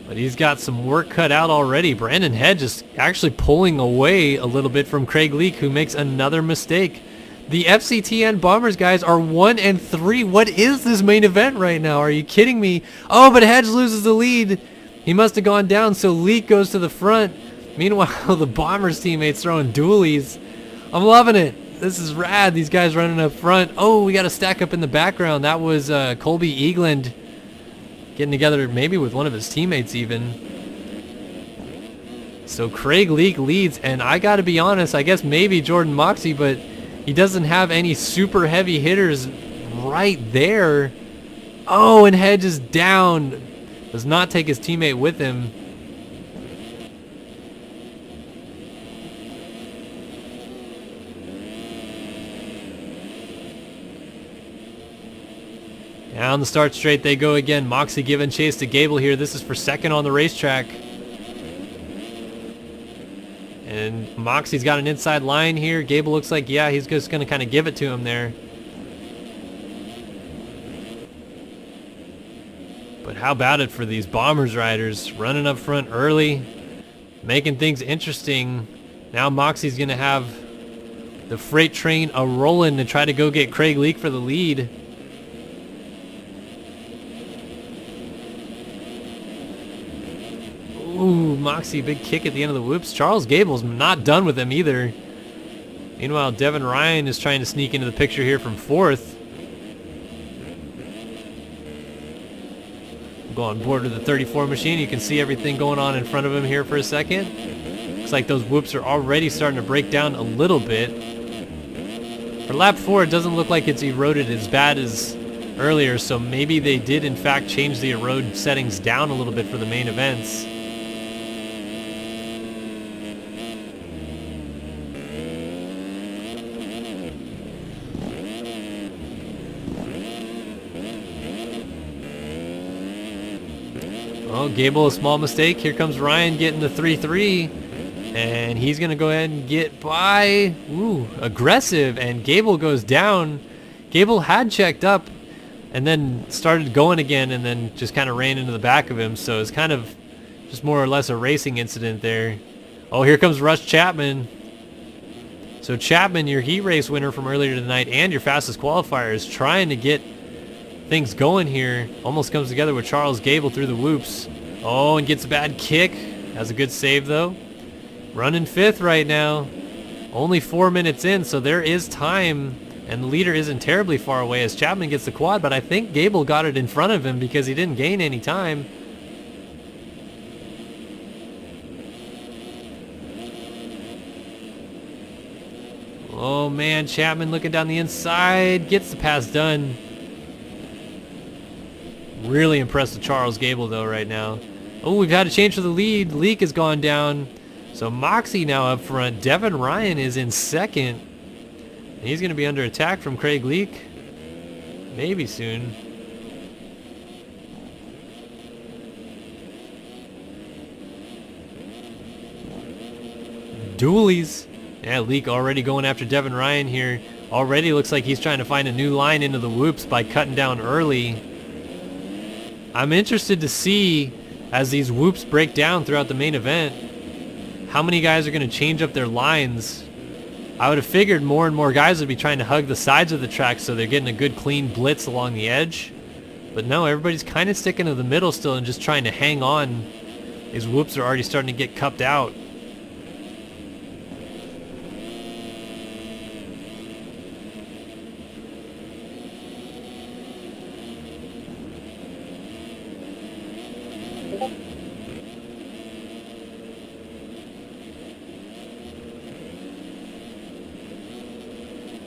S1: But he's got some work cut out already. Brandon Hedge is actually pulling away a little bit from Craig Leak, who makes another mistake. The FCTN Bombers guys are 1 and 3. What is this main event right now? Are you kidding me? Oh, but Hedge loses the lead. He must have gone down, so Leak goes to the front. Meanwhile, the Bombers teammates throwing dualies. I'm loving it. This is rad. These guys running up front. Oh, we got a stack up in the background. That was Colby Eagland getting together maybe with one of his teammates even. So Craig Leak leads, and I got to be honest, I guess maybe Jordan Moxey, but he doesn't have any super heavy hitters right there. Oh, and Hedge is down. Does not take his teammate with him. Down the start straight they go again. Moxey giving chase to Gable here. This is for second on the racetrack. And Moxey's got an inside line here. Gable looks like, yeah, he's just going to kind of give it to him there. But how about it for these Bombers riders? Running up front early, making things interesting. Now Moxey's going to have the freight train a-rolling to try to go get Craig Leak for the lead. Ooh, Moxey, big kick at the end of the whoops. Charles Gable's not done with him either. Meanwhile, Devin Ryan is trying to sneak into the picture here from fourth. Go on board with the 34 machine. You can see everything going on in front of him here for a second. Looks like those whoops are already starting to break down a little bit. For lap 4, it doesn't look like it's eroded as bad as earlier, so maybe they did in fact change the erode settings down a little bit for the main events. Oh, Gable, a small mistake. Here comes Ryan getting the 3-3. And he's going to go ahead and get by. Ooh, aggressive. And Gable goes down. Gable had checked up and then started going again and then just kind of ran into the back of him. So it's kind of just more or less a racing incident there. Oh, here comes Russ Chapman. So Chapman, your heat race winner from earlier tonight and your fastest qualifier, is trying to get things going here. Almost comes together with Charles Gable through the whoops. Oh, and gets a bad kick. Has a good save though. Running fifth right now. Only 4 minutes in, so there is time. And the leader isn't terribly far away as Chapman gets the quad, but I think Gable got it in front of him because he didn't gain any time. Oh man, Chapman looking down the inside. Gets the pass done. Really impressed with Charles Gable though right now. Oh, we've had a change for the lead. Leak has gone down. So Moxey now up front. Devin Ryan is in second. He's going to be under attack from Craig Leak. Maybe soon. Dualies. Yeah, Leak already going after Devin Ryan here. Already looks like he's trying to find a new line into the whoops by cutting down early. I'm interested to see, as these whoops break down throughout the main event, how many guys are going to change up their lines. I would have figured more and more guys would be trying to hug the sides of the track so they're getting a good clean blitz along the edge. But no, everybody's kind of sticking to the middle still and just trying to hang on. These whoops are already starting to get cupped out.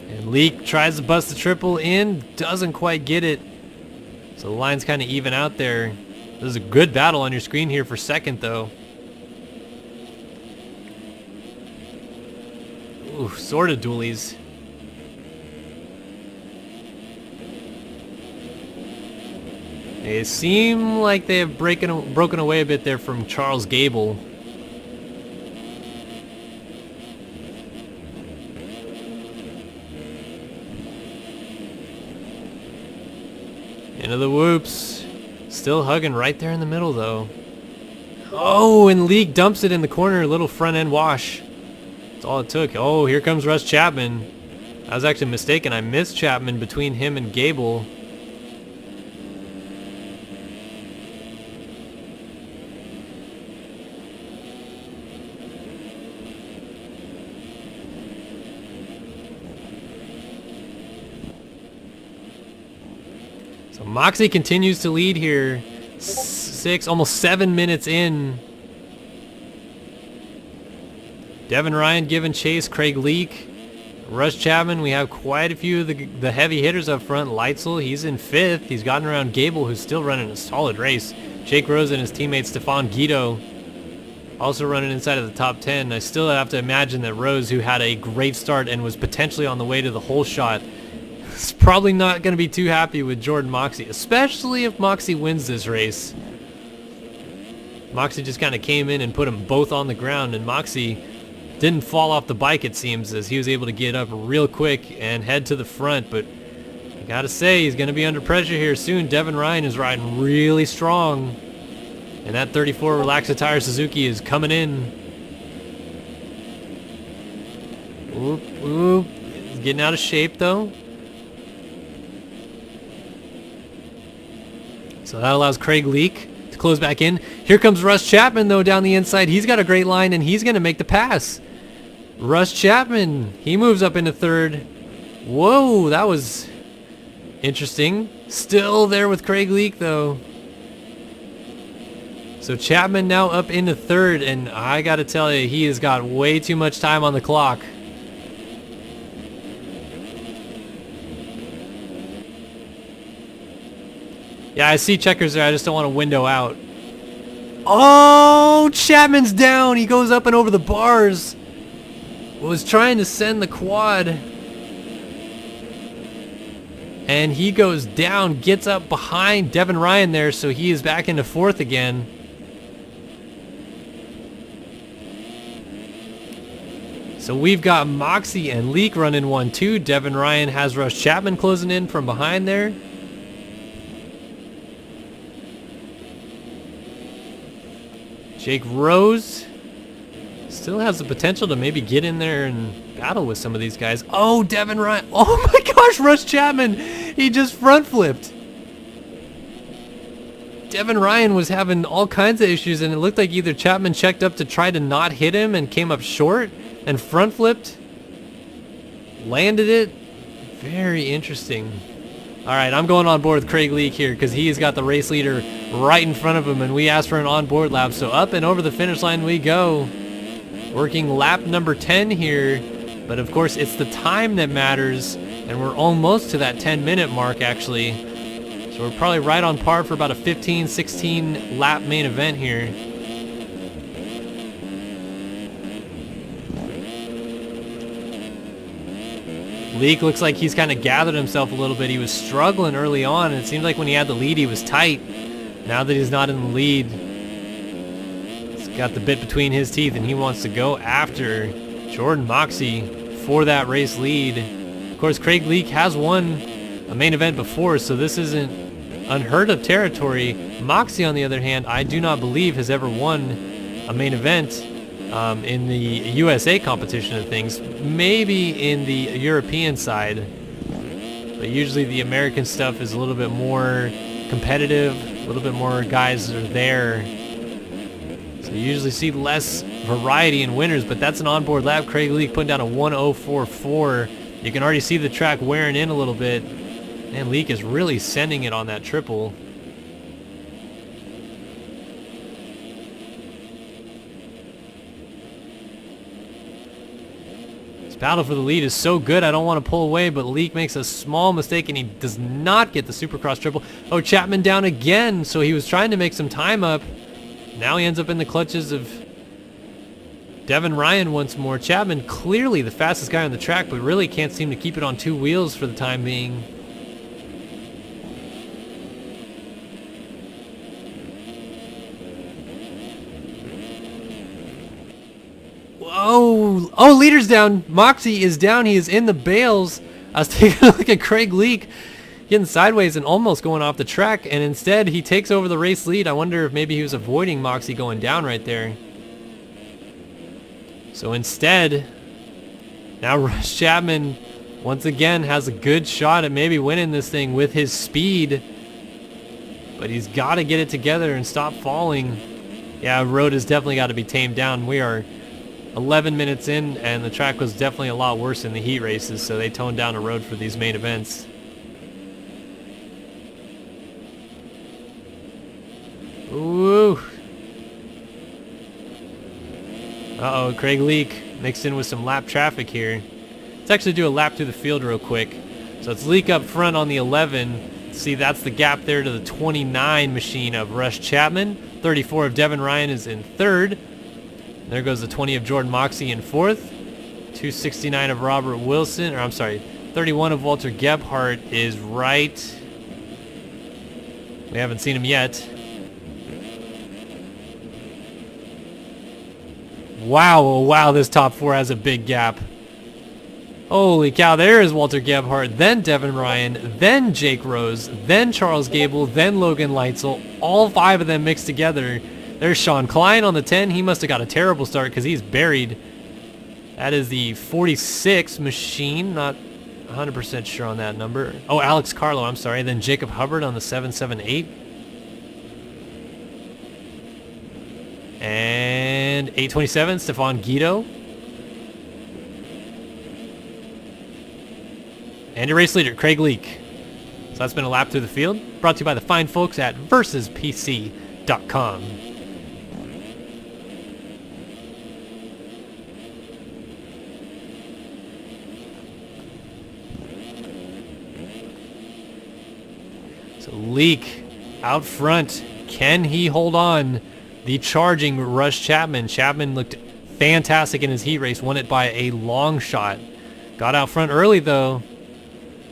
S1: And Leak tries to bust the triple in, doesn't quite get it. So the line's kind of even out there. This is a good battle on your screen here for second, though. Ooh, sort of dualies. They seem like they have broken away a bit there from Charles Gable. Into the whoops. Still hugging right there in the middle, though. Oh, and Leak dumps it in the corner. Little front end wash. That's all it took. Oh, here comes Russ Chapman. I was actually mistaken. I missed Chapman between him and Gable. So Moxie continues to lead here. 6, almost 7 minutes in. Devin Ryan giving chase. Craig Leak. Russ Chapman. We have quite a few of the heavy hitters up front. Leitzel, he's in 5th. He's gotten around Gable, who's still running a solid race. Jake Rose and his teammate Stefan Guido also running inside of the top 10. I still have to imagine that Rose, who had a great start and was potentially on the way to the whole shot, is probably not going to be too happy with Jordan Moxie, especially if Moxie wins this race. Moxie just kind of came in and put them both on the ground, and Moxie didn't fall off the bike, it seems, as he was able to get up real quick and head to the front. But I gotta say, he's going to be under pressure here soon. Devin Ryan is riding really strong, and that 34 Relaxa Tire Suzuki is coming in. Oop, oop. He's getting out of shape, though. So that allows Craig Leak to close back in. Here comes Russ Chapman, though, down the inside. He's got a great line, and he's going to make the pass. Russ Chapman, he moves up into 3rd. Whoa, that was interesting. Still there with Craig Leak, though. So Chapman now up into 3rd, and I got to tell you, he has got way too much time on the clock. Yeah, I see checkers there. I just don't want to window out. Oh, Chapman's down. He goes up and over the bars. Was trying to send the quad. And he goes down, gets up behind Devin Ryan there, so he is back into 4th again. So we've got Moxie and Leak running 1-2. Devin Ryan has Russ Chapman closing in from behind there. Jake Rose still has the potential to maybe get in there and battle with some of these guys. Oh, Devin Ryan. Oh my gosh, Russ Chapman. He just front flipped. Devin Ryan was having all kinds of issues, and it looked like either Chapman checked up to try to not hit him and came up short and front flipped. Landed it. Very interesting. All right, I'm going on board with Craig Leak here because he has got the race leader right in front of him, and we asked for an on-board lap. So up and over the finish line we go. Working lap number 10 here, but of course it's the time that matters, and we're almost to that 10-minute mark actually. So we're probably right on par for about a 15, 16 lap main event here. Leak looks like he's kind of gathered himself a little bit. He was struggling early on, and it seemed like when he had the lead he was tight. Now that he's not in the lead, he's got the bit between his teeth, and he wants to go after Jordan Moxie for that race lead. Of course, Craig Leak has won a main event before, so this isn't unheard of territory. Moxie, on the other hand, I do not believe has ever won a main event. in the USA competition of things, maybe in the European side, but usually the American stuff is a little bit more competitive, a little bit more guys are there, so you usually see less variety in winners. But that's an onboard lap. Craig Leak putting down a 1:04.4. You can already see the track wearing in a little bit, and Leak is really sending it on that triple. Battle for the lead is so good, I don't want to pull away, but Leak makes a small mistake and he does not get the Supercross triple. Oh, Chapman down again, so he was trying to make some time up. Now he ends up in the clutches of Devin Ryan once more. Chapman clearly the fastest guy on the track, but really can't seem to keep it on two wheels for the time being. Oh, leader's down. Moxie is down. He is in the bales. I was taking a look at Craig Leak getting sideways and almost going off the track, and instead he takes over the race lead. I wonder if maybe he was avoiding Moxie going down right there. So instead, now Rush Chapman once again has a good shot at maybe winning this thing with his speed, but he's got to get it together and stop falling. Yeah, road has definitely got to be tamed down. We are 11 minutes in, and the track was definitely a lot worse in the heat races, so they toned down the road for these main events. Ooh. Uh-oh, Craig Leak mixed in with some lap traffic here. Let's actually do a lap through the field real quick. So it's Leak up front on the 11. See, that's the gap there to the 29 machine of Rush Chapman. 34 of Devin Ryan is in third. There goes the 20 of Jordan Moxie in fourth. 269 of Robert Wilson, or I'm sorry, 31 of Walter Gebhardt is right. We haven't seen him yet. Wow, oh wow, this top four has a big gap. Holy cow, there is Walter Gebhardt, then Devin Ryan, then Jake Rose, then Charles Gable, then Logan Leitzel. All five of them mixed together. There's Sean Klein on the 10. He must have got a terrible start because he's buried. That is the 46 machine. Not 100% sure on that number. Oh, Alex Carlo, I'm sorry. Then Jacob Hubbard on the 778. And 827, Stefan Guido. And your race leader, Craig Leak. So that's been a lap through the field. Brought to you by the fine folks at versuspc.com. So Leak out front. Can he hold on? The charging Rush Chapman. Chapman looked fantastic in his heat race. Won it by a long shot. Got out front early though.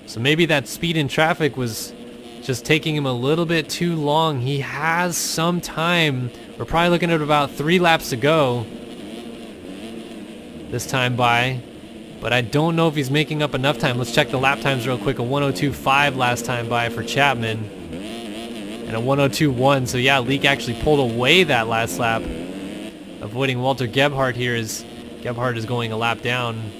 S1: So maybe that speed in traffic was just taking him a little bit too long. He has some time. We're probably looking at about 3 laps to go this time by. But I don't know if he's making up enough time. Let's check the lap times real quick. A 1:02.5 last time by for Chapman. And a 1:02.1. So yeah, Leak actually pulled away that last lap. Avoiding Walter Gebhardt here as Gebhardt is going a lap down.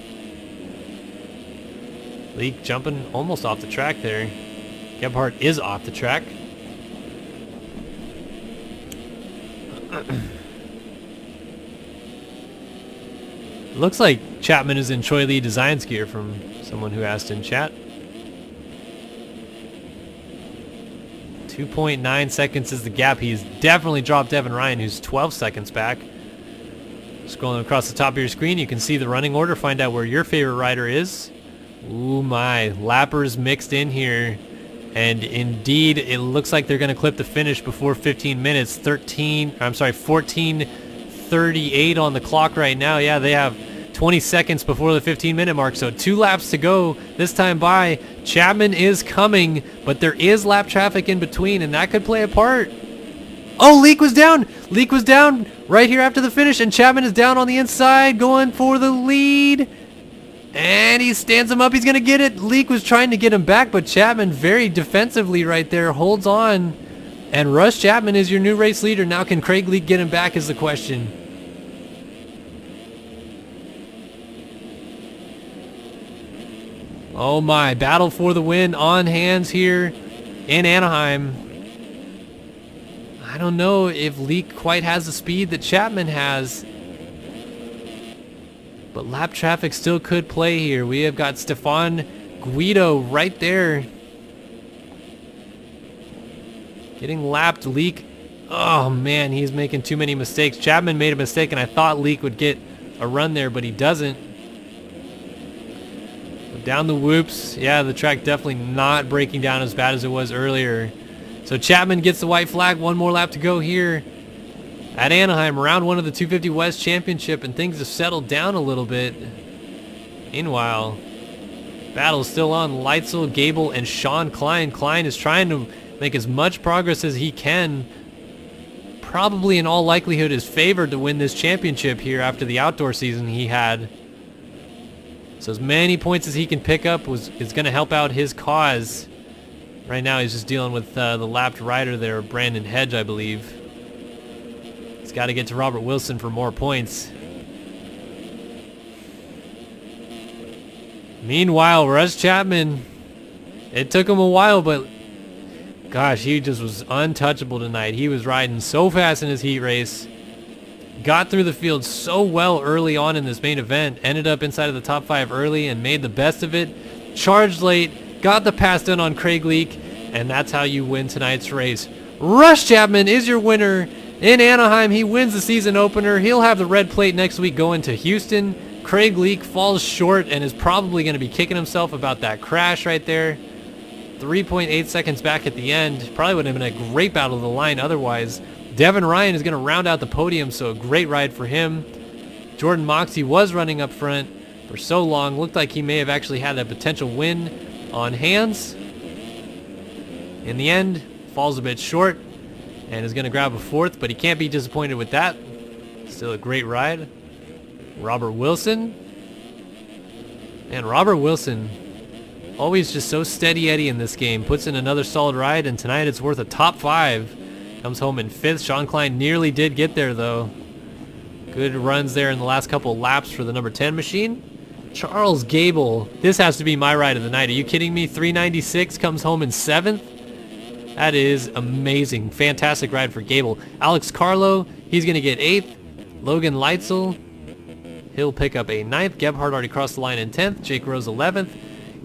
S1: Leak jumping almost off the track there. Gebhardt is off the track. Looks like Chapman is in Choi Lee Designs gear from someone who asked in chat. 2.9 seconds is the gap. He's definitely dropped Devin Ryan, who's 12 seconds back. Scrolling across the top of your screen, you can see the running order. Find out where your favorite rider is. Ooh my, lappers mixed in here. And indeed, it looks like they're going to clip the finish before 15 minutes. 14:38 on the clock right now. Yeah, they have 20 seconds before the 15-minute mark. So 2 laps to go this time by. Chapman is coming, but there is lap traffic in between, and that could play a part. Oh, Leak was down. Leak was down right here after the finish, and Chapman is down on the inside going for the lead. And he stands him up. He's going to get it. Leak was trying to get him back, but Chapman very defensively right there holds on. And Rush Chapman is your new race leader. Now can Craig Leak get him back is the question. Oh my, battle for the win on hands here in Anaheim. I don't know if Leak quite has the speed that Chapman has. But lap traffic still could play here. We have got Stefan Guido right there. Getting lapped. Leak. Oh man, he's making too many mistakes. Chapman made a mistake and I thought Leak would get a run there, but he doesn't. Down the whoops. Yeah, the track definitely not breaking down as bad as it was earlier. So Chapman gets the white flag. One more lap to go here at Anaheim, round one of the 250 West Championship, and things have settled down a little bit. Meanwhile, battle's still on. Leitzel, Gable, and Sean Klein. Klein is trying to make as much progress as he can. Probably in all likelihood is favored to win this championship here after the outdoor season he had. So as many points as he can pick up is going to help out his cause. Right now he's just dealing with the lapped rider there, Brandon Hedge, I believe. He's got to get to Robert Wilson for more points. Meanwhile, Russ Chapman, it took him a while, but gosh, he just was untouchable tonight. He was riding so fast in his heat race. Got through the field so well early on in this main event. Ended up inside of the top 5 early and made the best of it. Charged late, got the pass done on Craig Leak, and that's how you win tonight's race. Russ Chapman is your winner in Anaheim. He wins the season opener. He'll have the red plate next week going to Houston. Craig Leak falls short and is probably going to be kicking himself about that crash right there. 3.8 seconds back at the end. Probably would have been a great battle of the line otherwise. Devin Ryan is going to round out the podium, so a great ride for him. Jordan Moxey was running up front for so long. Looked like he may have actually had a potential win on hands. In the end, falls a bit short and is going to grab a 4th, but he can't be disappointed with that. Still a great ride. Robert Wilson. And Robert Wilson, always just so steady Eddie in this game. Puts in another solid ride, and tonight it's worth a top 5. Comes home in 5th. Sean Klein nearly did get there, though. Good runs there in the last couple laps for the number 10 machine. Charles Gable. This has to be my ride of the night. Are you kidding me? 396 comes home in 7th. That is amazing. Fantastic ride for Gable. Alex Carlo, he's going to get 8th. Logan Leitzel, he'll pick up a 9th. Gebhardt already crossed the line in 10th. Jake Rose 11th.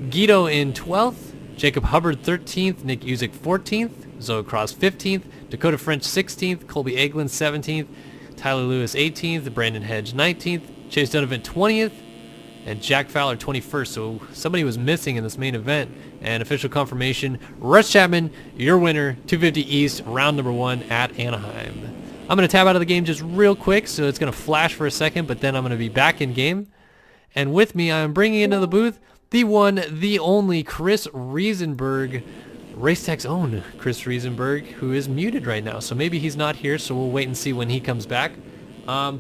S1: Guido in 12th. Jacob Hubbard 13th. Nick Usyk 14th. Zoe Cross 15th. Dakota French 16th, Colby Eglin 17th, Tyler Lewis 18th, Brandon Hedge 19th, Chase Donovan 20th, and Jack Fowler 21st. So somebody was missing in this main event. And official confirmation, Russ Chapman, your winner, 250 East, round number 1 at Anaheim. I'm going to tab out of the game just real quick, so it's going to flash for a second, but then I'm going to be back in game. And with me, I'm bringing into the booth the one, the only Chris Riesenberg, Racetech's own Chris Riesenberg, who is muted right now, so maybe he's not here, so we'll wait and see when he comes back.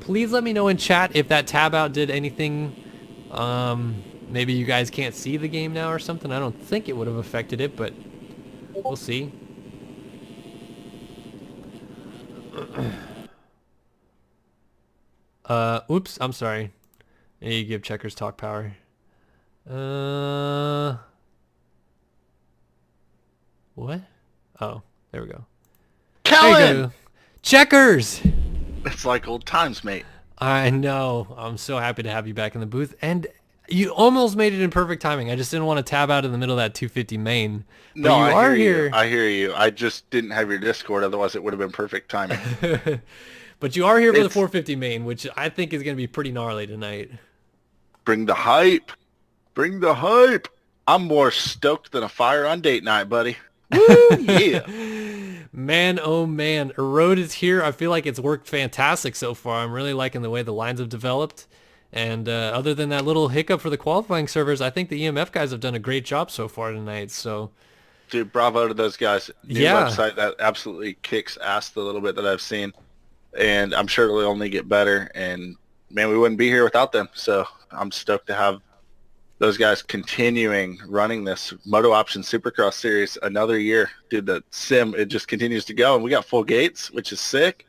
S1: Please let me know in chat if that tab out did anything. Maybe you guys can't see the game now or something. I don't think it would have affected it, but we'll see. Oops, I'm sorry. You give checkers talk power. What? Oh, there we go.
S2: Kellen!
S1: There you go. Checkers!
S2: It's like old times, mate.
S1: I know. I'm so happy to have you back in the booth. And you almost made it in perfect timing. I just didn't want to tab out in the middle of that 250 main. But
S2: No,
S1: you
S2: I
S1: are
S2: hear
S1: here.
S2: you. I hear you. I just didn't have your Discord, otherwise it would have been perfect timing.
S1: But you are here for the 450 main, which I think is going to be pretty gnarly tonight.
S2: Bring the hype. Bring the hype. I'm more stoked than a fire on date night, buddy. Woo, yeah.
S1: Man, oh man. Erode is here. I feel like it's worked fantastic so far. I'm really liking the way the lines have developed. And other than that little hiccup for the qualifying servers, I think the EMF guys have done a great job so far tonight. So,
S2: Dude, bravo to those guys. New
S1: Yeah.
S2: website that absolutely kicks ass the little bit that I've seen. And I'm sure it'll only get better. And, man, we wouldn't be here without them. So I'm stoked to have those guys continuing running this MotoOption Supercross series another year. Dude, the sim, it just continues to go. And we got full gates, which is sick.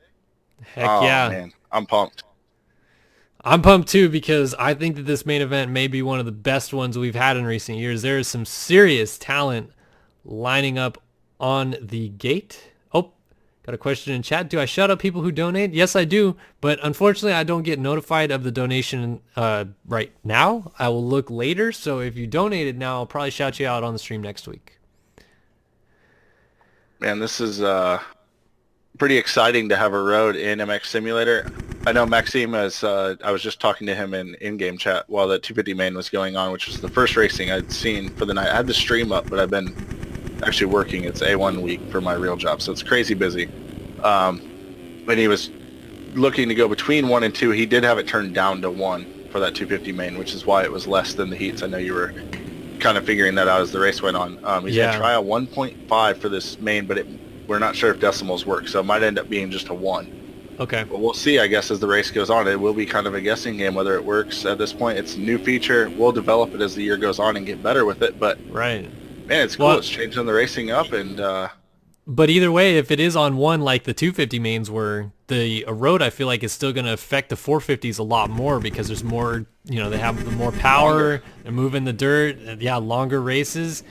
S1: heck
S2: Oh,
S1: yeah.
S2: man, I'm pumped.
S1: I'm pumped too because I think that this main event may be one of the best ones we've had in recent years. There is some serious talent lining up on the gate. Oh, got a question in chat. Do I shout out people who donate? Yes, I do. But unfortunately, I don't get notified of the donation right now. I will look later. So if you donated now, I'll probably shout you out on the stream next week.
S2: Man, this is pretty exciting to have a road in MX Simulator. I know Maxime, as I was just talking to him in-game chat while the 250 main was going on, which was the first racing I'd seen for the night. I had the stream up, but I've been actually working. It's A1 week for my real job, so it's crazy busy. When he was looking to go between 1 and 2, he did have it turned down to 1 for that 250 main, which is why it was less than the heats. I know you were kind of figuring that out as the race went on. He's going to try a 1.5 for this main, but we're not sure if decimals work, so it might end up being just a 1.
S1: Okay.
S2: But we'll see, I guess, as the race goes on. It will be kind of a guessing game whether it works at this point. It's a new feature. We'll develop it as the year goes on and get better with it. But,
S1: right.
S2: Man, it's cool. Well, it's changing the racing up.
S1: But either way, if it is on 1 like the 250 mains were, the road I feel like is still going to affect the 450s a lot more because there's more, they have the more power. They're moving the dirt. Yeah, longer races.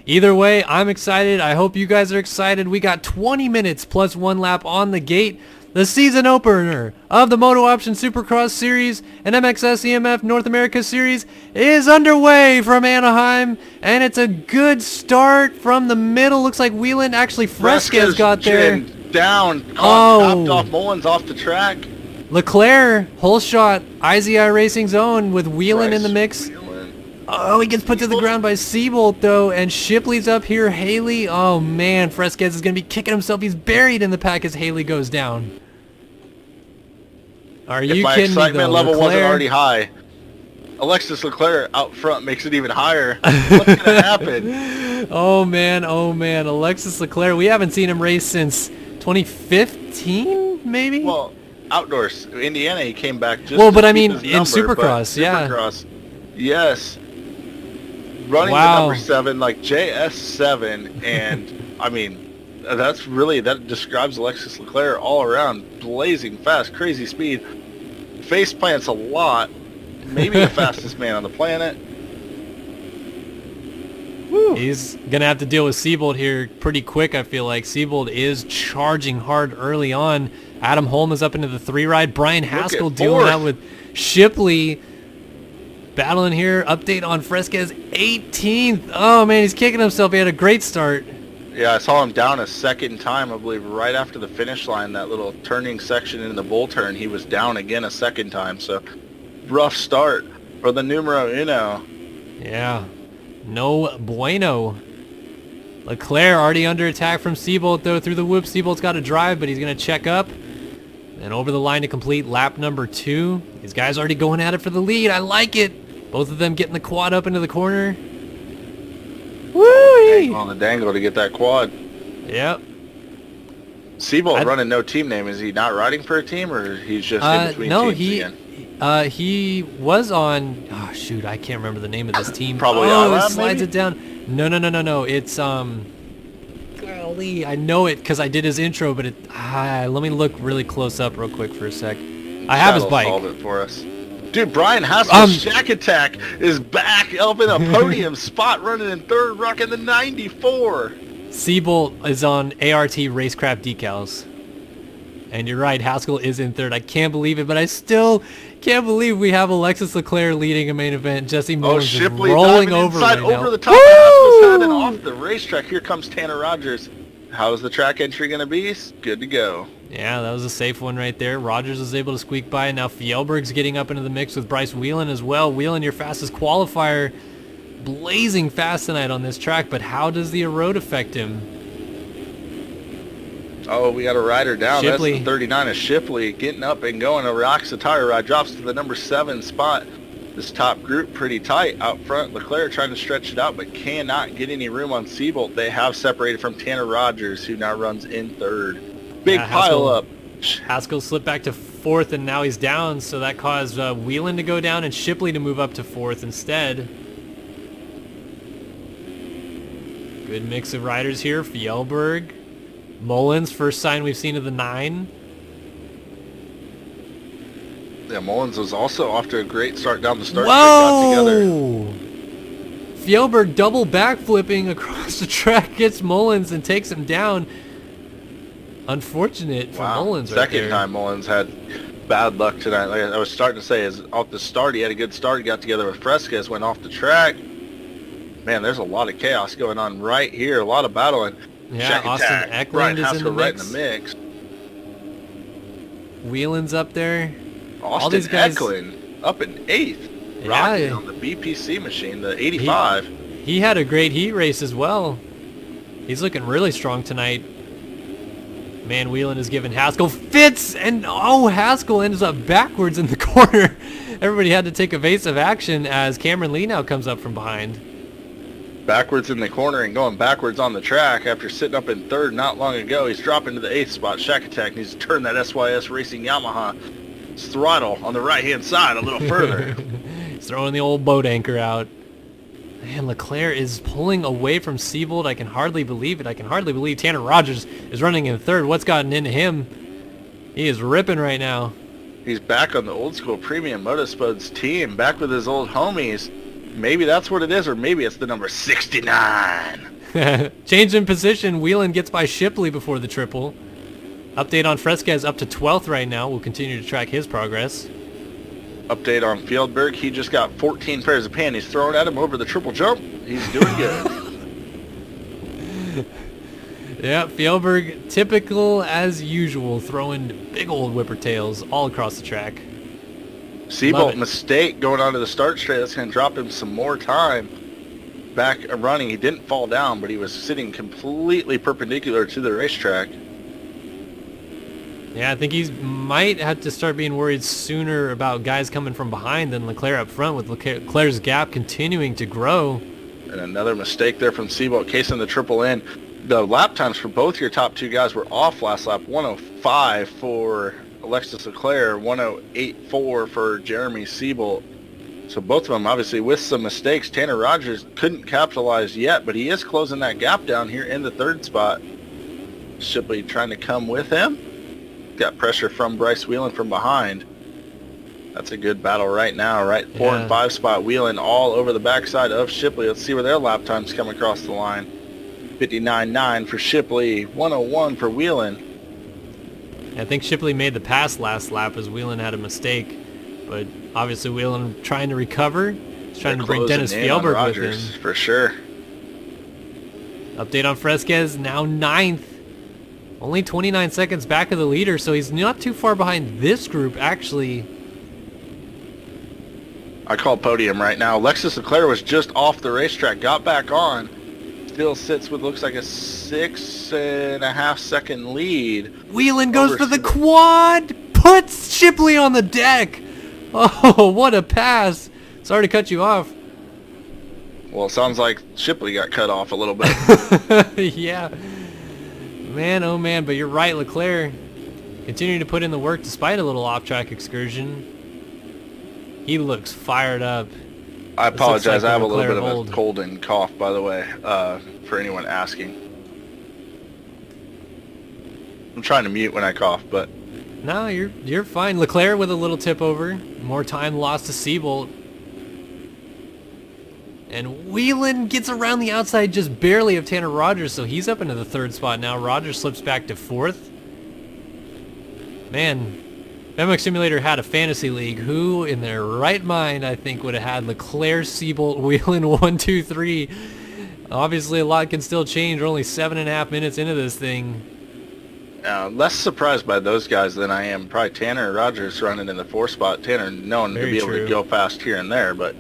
S1: Either way, I'm excited. I hope you guys are excited. We got 20 minutes plus 1 lap on the gate. The season opener of the MotoOption Supercross Series and MXSEMF North America Series is underway from Anaheim, and it's a good start from the middle. Looks like Whelan, actually Fresquez got there.
S2: Down, topped off Mullins off the track.
S1: Leclerc, whole shot, IZI Racing's own with Whelan in the mix. Oh, he gets put to the ground by Seabolt, though, and Shipley's up here. Haley, oh, man, Fresquez is going to be kicking himself. He's buried in the pack as Haley goes down. Are you kidding me, though? If my excitement level wasn't
S2: already high, Alexis Leclerc out front makes it even higher. What's going to happen?
S1: Oh, man, Alexis Leclerc. We haven't seen him race since 2015, maybe?
S2: Well, outdoors. Indiana, he came back just
S1: well, but I mean, in Supercross, yeah.
S2: Supercross, yes. Running the number 7, like JS7, and I mean, that describes Alexis Leclerc all around. Blazing fast, crazy speed. Face plants a lot. Maybe the fastest man on the planet.
S1: Woo. He's going to have to deal with Seabolt here pretty quick, I feel like. Seabolt is charging hard early on. Adam Holm is up into the 3 ride. Brian Haskell dealing out with Shipley. Battling here. Update on Fresquez, 18th. Oh, man, he's kicking himself. He had a great start.
S2: Yeah, I saw him down a second time, I believe, right after the finish line, that little turning section in the bull turn. He was down again a second time, so rough start for the numero uno.
S1: Yeah, no bueno. Leclerc already under attack from Seabolt, though, through the whoop. Seabolt's got to drive, but he's going to check up. And over the line to complete lap number 2. These guys already going at it for the lead. I like it. Both of them getting the quad up into the corner. Woo!
S2: On the dangle to get that quad.
S1: Yep.
S2: Seabolt running no team name. Is he not riding for a team, or he's just in between teams again?
S1: He was on. Oh shoot, I can't remember the name of this team.
S2: Probably
S1: it slides it down. No. It's golly, I know it because I did his intro, but let me look really close up real quick for a sec. I have his bike.
S2: Solve it for us. Dude, Brian Haskell's Shack Attack is back up in a podium spot, running in 3rd, rocking the 94.
S1: Seabolt is on ART Racecraft decals. And you're right, Haskell is in 3rd. I can't believe it, but I still can't believe we have Alexis Leclerc leading a main event. Jesse Mullins is rolling over right now.
S2: Over the top of Haskell's head and off the racetrack. Here comes Tanner Rogers. How's the track entry going to be? Good to go.
S1: Yeah, that was a safe one right there. Rogers is able to squeak by, and now Fjellberg's getting up into the mix with Bryce Whelan as well. Whelan, your fastest qualifier, blazing fast tonight on this track, but how does the erode affect him?
S2: Oh, we got a rider down.
S1: Shipley.
S2: That's the 39 of Shipley getting up and going. Rocks the tire rod, drops to the number 7 spot. This top group pretty tight out front. Leclerc trying to stretch it out, but cannot get any room on Seabolt. They have separated from Tanner Rogers, who now runs in 3rd. Big pile up.
S1: Haskell slipped back to 4th, and now he's down, so that caused Whelan to go down and Shipley to move up to 4th instead. Good mix of riders here. Fjellberg. Mullins, first sign we've seen of the 9.
S2: Yeah, Mullins was also off to a great start down the start straight, got together.
S1: Whoa! Fjellberg double backflipping across the track, gets Mullins and takes him down. Unfortunate for Mullins right there.
S2: Second time Mullins had bad luck tonight. Like I was starting to say, is off the start, he had a good start. He got together with Fresquez, went off the track. Man, there's a lot of chaos going on right here. A lot of battling.
S1: Yeah, Austin Eklund is in the mix.
S2: Right in the mix.
S1: Whelan's up there.
S2: Austin
S1: all these guys
S2: Eklund up in 8th.
S1: Yeah,
S2: rocking on the BPC machine, the 85.
S1: He had a great heat race as well. He's looking really strong tonight. Man, Whelan is giving Haskell fits, and oh, Haskell ends up backwards in the corner. Everybody had to take evasive action as Cameron Lee now comes up from behind.
S2: Backwards in the corner and going backwards on the track after sitting up in 3rd not long ago. He's dropping to the 8th spot. Shack Attack needs to turn that SYS Racing Yamaha throttle on the right-hand side a little further.
S1: He's throwing the old boat anchor out. Man, Leclerc is pulling away from Siebold. I can hardly believe it. I can hardly believe Tanner Rogers is running in 3rd. What's gotten into him? He is ripping right now.
S2: He's back on the old school Premium Motorsports team, back with his old homies. Maybe that's what it is, or maybe it's the number 69.
S1: Change in position. Whelan gets by Shipley before the triple. Update on Fresquez up to 12th right now. We'll continue to track his progress.
S2: Update on Fjellberg. He just got 14 pairs of panties thrown at him over the triple jump. He's doing good.
S1: Yeah, Fjellberg, typical as usual, throwing big old whipper tails all across the track.
S2: Siebold mistake going onto the start straight. That's going to drop him some more time. Back running. He didn't fall down, but he was sitting completely perpendicular to the racetrack.
S1: Yeah, I think he might have to start being worried sooner about guys coming from behind than Leclerc up front, with Leclerc's gap continuing to grow.
S2: And another mistake there from Siebold, casing the triple in. The lap times for both your top 2 guys were off last lap. 105 for Alexis Leclerc, 108.4 for Jeremy Siebold. So both of them obviously with some mistakes. Tanner Rogers couldn't capitalize yet, but he is closing that gap down here in the 3rd spot. Shipley trying to come with him. Got pressure from Bryce Whelan from behind. That's a good battle right now, right? 4 and 5 spot. Whelan all over the backside of Shipley. Let's see where their lap times come across the line. 59.9 for Shipley, 101 for Whelan.
S1: I think Shipley made the pass last lap as Whelan had a mistake, but obviously Whelan trying to recover. He's trying to bring Dennis Fjellberg with him.
S2: For sure.
S1: Update on Fresquez, now 9th. Only 29 seconds back of the leader, so he's not too far behind this group, actually.
S2: I call podium right now. Alexis Leclerc was just off the racetrack, got back on. Still sits with, looks like a 6.5 second lead.
S1: Whelan goes for the quad, puts Shipley on the deck. Oh, what a pass. Sorry to cut you off.
S2: Well, it sounds like Shipley got cut off a little bit.
S1: Yeah. Man, oh man, but you're right, Leclerc continuing to put in the work despite a little off-track excursion. He looks fired up.
S2: I apologize, I have a little bit of a cold and cough, by the way, for anyone asking. I'm trying to mute when I cough, but...
S1: No, you're fine. Leclerc with a little tip over. More time lost to Siebold. And Whelan gets around the outside just barely of Tanner Rogers, so he's up into the 3rd spot now. Rogers slips back to 4th. Man, MX Simulator had a fantasy league. Who in their right mind, I think, would have had Leclerc, Siebold, Whelan 1, 2, 3. Obviously, a lot can still change. We're only 7.5 minutes into this thing.
S2: Less surprised by those guys than I am. Probably Tanner Rogers running in the 4th spot. Tanner known to be able to go fast here and there, but...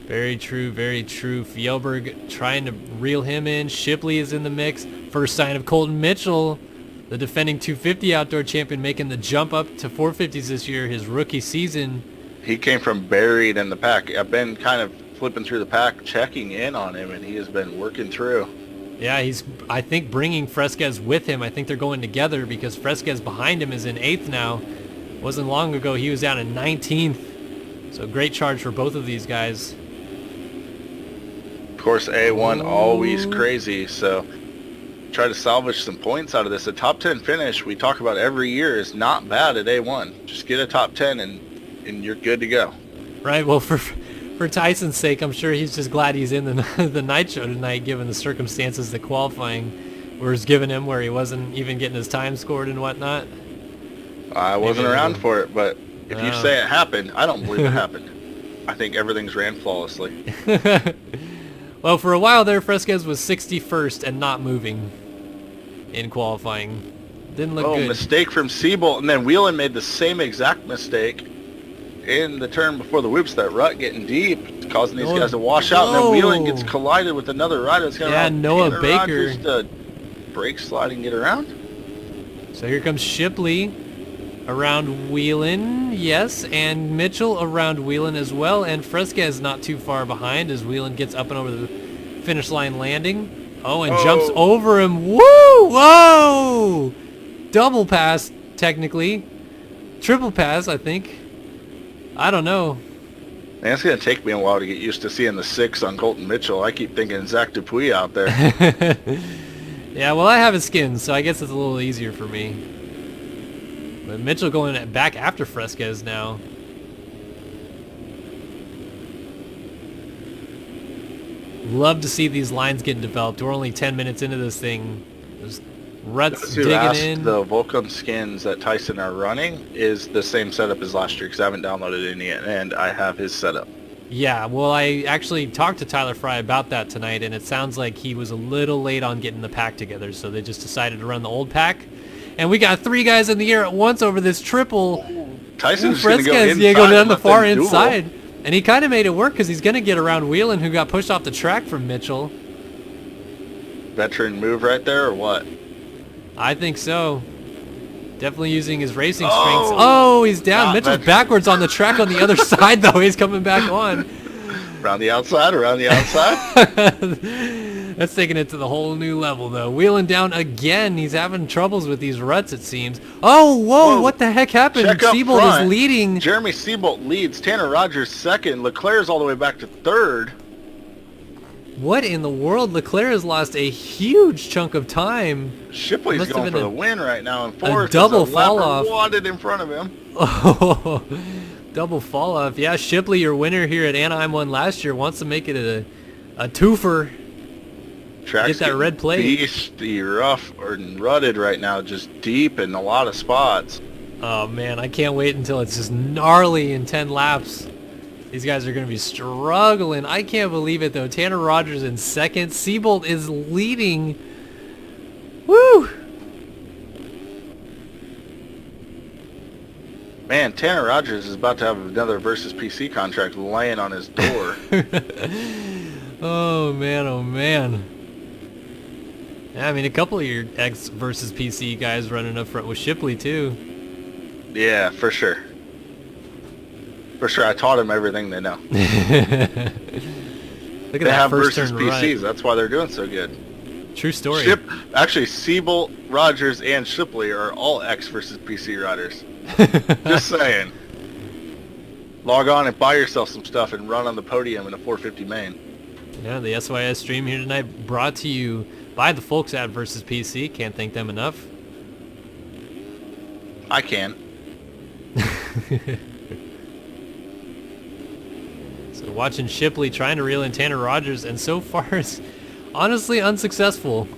S1: Very true, very true. Fjellberg trying to reel him in. Shipley is in the mix. First sign of Colton Mitchell, the defending 250 outdoor champion, making the jump up to 450s this year, his rookie season.
S2: He came from buried in the pack. I've been kind of flipping through the pack, checking in on him, and he has been working through.
S1: Yeah, he's, I think, bringing Fresquez with him. I think they're going together because Fresquez behind him is in 8th now. Wasn't long ago he was down in 19th. So great charge for both of these guys.
S2: Of course, A1 always crazy, so try to salvage some points out of this. A top 10 finish we talk about every year is not bad at A1. Just get a top 10 and you're good to go.
S1: Right. Well, for Tyson's sake, I'm sure he's just glad he's in the night show tonight, given the circumstances that qualifying was given him, where he wasn't even getting his time scored and whatnot.
S2: I wasn't around for it, but if you say it happened, I don't believe it happened. I think everything's ran flawlessly.
S1: Well, for a while there, Fresquez was 61st and not moving in qualifying. Didn't look good.
S2: Mistake from Seabolt, and then Whelan made the same exact mistake in the turn before the whoops. That rut getting deep, causing these guys to wash out, and then Whelan gets collided with another rider. It's gonna
S1: Noah Baker.
S2: Rogers to brake slide and get around.
S1: So here comes Shipley around Whelan, yes, and Mitchell around Whelan as well, and Fresquez not too far behind as Whelan gets up and over the finish line landing. Oh, and jumps over him. Woo! Whoa! Double pass, technically. Triple pass, I think. I don't know.
S2: Man, it's going to take me a while to get used to seeing the 6 on Colton Mitchell. I keep thinking Zach Dupuis out there.
S1: Yeah, well, I have his skin, so I guess it's a little easier for me. But Mitchell going back after Fresquez now. Love to see these lines getting developed. We're only 10 minutes into this thing. There's ruts digging in.
S2: The Volcom skins that Tyson are running is the same setup as last year, because I haven't downloaded any yet, and I have his setup.
S1: Yeah, well, I actually talked to Tyler Fry about that tonight, and it sounds like he was a little late on getting the pack together, so they just decided to run the old pack. And we got 3 guys in the air at once over this triple.
S2: Tyson's going to go inside.
S1: Yeah, go down the far inside. And he kind of made it work because he's going to get around Whelan, who got pushed off the track from Mitchell.
S2: Veteran move right there, or what?
S1: I think so. Definitely using his racing strengths. Oh, he's down. Mitchell's backwards on the track on the other side, though. He's coming back on.
S2: Around the outside, around the outside.
S1: That's taking it to the whole new level, though. Wheeling down again. He's having troubles with these ruts, it seems. Oh, whoa, what the heck happened? Seabolt is leading.
S2: Jeremy Seabolt leads. Tanner Rogers second. Leclerc's all the way back to third.
S1: What in the world? Leclerc has lost a huge chunk of time.
S2: Shipley's going for the win right now in fourth.
S1: A double fall off.
S2: Wadded in front of him.
S1: Oh, double fall off. Yeah, Shipley, your winner here at Anaheim, won last year, wants to make it a twofer.
S2: Track's
S1: get that red plate.
S2: Beasty rough or rutted right now, just deep in a lot of spots.
S1: Oh man, I can't wait until it's just gnarly in 10 laps. These guys are going to be struggling. I can't believe it though. Tanner Rogers in second. Seabolt is leading. Woo!
S2: Man, Tanner Rogers is about to have another versus PC contract laying on his door.
S1: Oh man, oh man. Yeah, I mean, a couple of your X versus PC guys running up front with Shipley, too.
S2: Yeah, for sure. For sure, I taught them everything they know.
S1: Look at
S2: they
S1: that
S2: have
S1: first
S2: versus
S1: turn
S2: PCs.
S1: right.
S2: That's why they're doing so good.
S1: True story.
S2: Actually, Seabolt, Rogers, and Shipley are all X versus PC riders. Just saying. Log on and buy yourself some stuff and run on the podium in a 450 main.
S1: Yeah, the SYS stream here tonight brought to you by the folks at Versus PC. Can't thank them enough.
S2: I can.
S1: So watching Shipley trying to reel in Tanner Rogers, and so far it's honestly unsuccessful.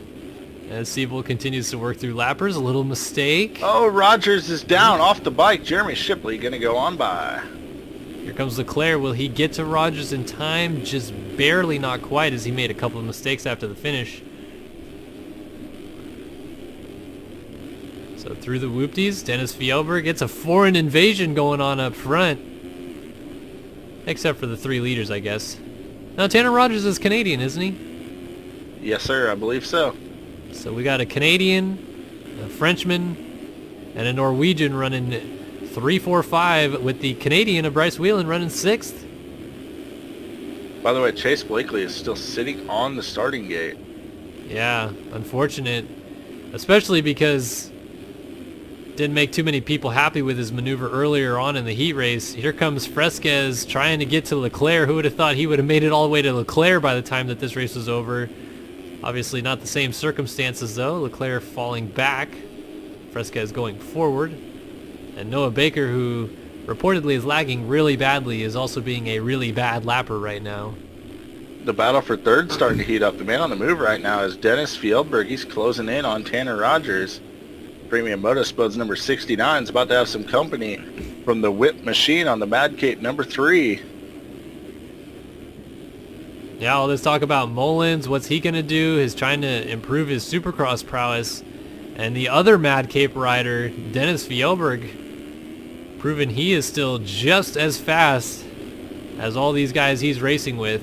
S1: As Seabolt continues to work through lappers, a little mistake.
S2: Oh, Rogers is down off the bike. Jeremy Shipley going to go on by.
S1: Here comes Leclerc. Will he get to Rogers in time? Just barely, not quite, as he made a couple of mistakes after the finish. So through the whoopties, Dennis Fjellberg gets a foreign invasion going on up front. Except for the 3 leaders, I guess. Now, Tanner Rogers is Canadian, isn't he?
S2: Yes, sir. I believe so.
S1: So we got a Canadian, a Frenchman, and a Norwegian running 3-4-5, with the Canadian of Bryce Whelan running 6th.
S2: By the way, Chase Blakely is still sitting on the starting gate.
S1: Yeah, unfortunate. Especially because didn't make too many people happy with his maneuver earlier on in the heat race. Here comes Fresquez trying to get to Leclerc. Who would have thought he would have made it all the way to Leclerc by the time that this race was over? Obviously not the same circumstances though. Leclerc falling back. Fresquez going forward. And Noah Baker, who reportedly is lagging really badly, is also being a really bad lapper right now.
S2: The battle for third starting to heat up. The man on the move right now is Dennis Fjellberg. He's closing in on Tanner Rogers. Premium Motorsports number 69 is about to have some company from the whip machine on the Mad Cape number 3.
S1: Yeah, all this talk about Mullins, what's he going to do? He's trying to improve his Supercross prowess. And the other Mad Cape rider, Dennis Fjellberg, proving he is still just as fast as all these guys he's racing with.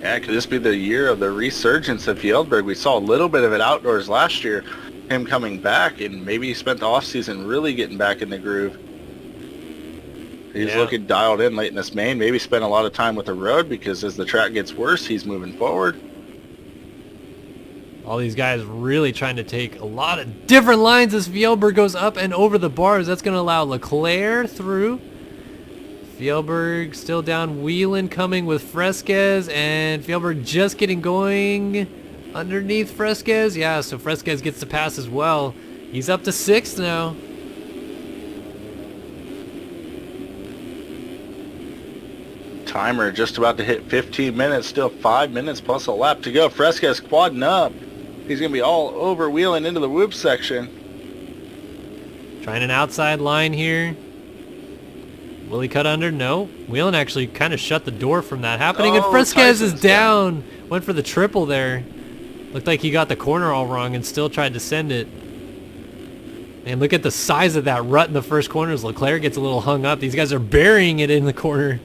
S2: Yeah, could this be the year of the resurgence of Fjellberg? We saw a little bit of it outdoors last year, him coming back, and maybe he spent the offseason really getting back in the groove. He's looking dialed in late in this main. Maybe spent a lot of time with the road because as the track gets worse, he's moving forward.
S1: All these guys really trying to take a lot of different lines as Fjellberg goes up and over the bars. That's going to allow Leclerc through. Fjellberg still down. Whelan coming with Fresquez, and Fjellberg just getting going underneath Fresquez. Yeah, so Fresquez gets the pass as well. He's up to 6th now.
S2: Timer just about to hit 15 minutes. Still 5 minutes plus a lap to go. Fresquez quadding up. He's going to be all over Whelan into the whoop section.
S1: Trying an outside line here. Will he cut under? No. Whelan actually kind of shut the door from that happening, and Fresquez is down. Went for the triple there. Looked like he got the corner all wrong and still tried to send it. And look at the size of that rut in the first corner as Leclerc gets a little hung up. These guys are burying it in the corner.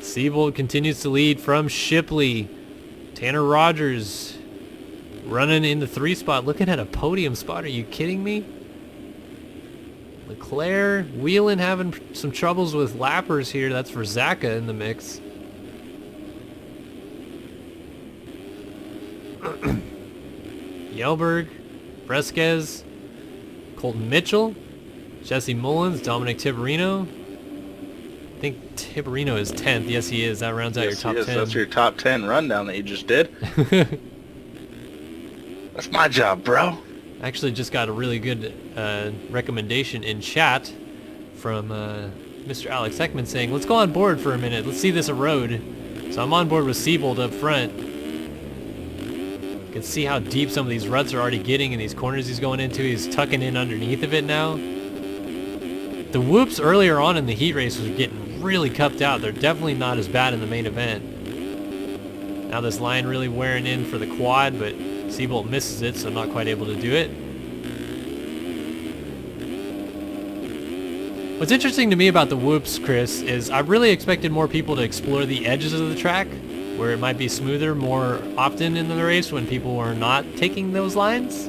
S1: Siebold continues to lead from Shipley. Tanner Rogers running in the 3 spot, looking at a podium spot. Are you kidding me? Leclerc, Whelan having some troubles with lappers here. That's for Zaka in the mix. Fjellberg, Fresquez, Colton Mitchell, Jesse Mullins, Dominic Tiberino. I think Tiberino is 10th. Yes, he is. That rounds out your top 10.
S2: That's your top 10 rundown that you just did. That's my job, bro.
S1: I actually just got a really good recommendation in chat from Mr. Alex Heckman saying, let's go on board for a minute. Let's see this erode. So I'm on board with Siebold up front. You can see how deep some of these ruts are already getting in these corners he's going into. He's tucking in underneath of it now. The whoops earlier on in the heat race was getting really cupped out. They're definitely not as bad in the main event. Now this line really wearing in for the quad, but Siebold misses it, so not quite able to do it. What's interesting to me about the whoops, Chris, is I really expected more people to explore the edges of the track, where it might be smoother more often in the race when people were not taking those lines.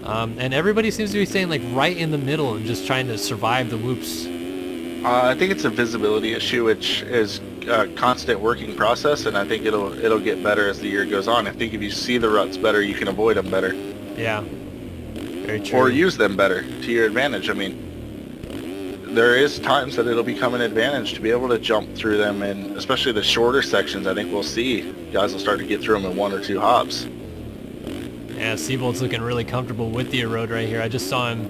S1: And everybody seems to be staying like right in the middle and just trying to survive the whoops.
S2: I think it's a visibility issue, which is a constant working process, and I think it'll get better as the year goes on. I think if you see the ruts better, you can avoid them better.
S1: Yeah, very true.
S2: Or use them better to your advantage. I mean, there is times that it'll become an advantage to be able to jump through them, and especially the shorter sections, I think we'll see guys will start to get through them in 1 or 2 hops.
S1: Yeah, Siebold's looking really comfortable with the erode right here. I just saw him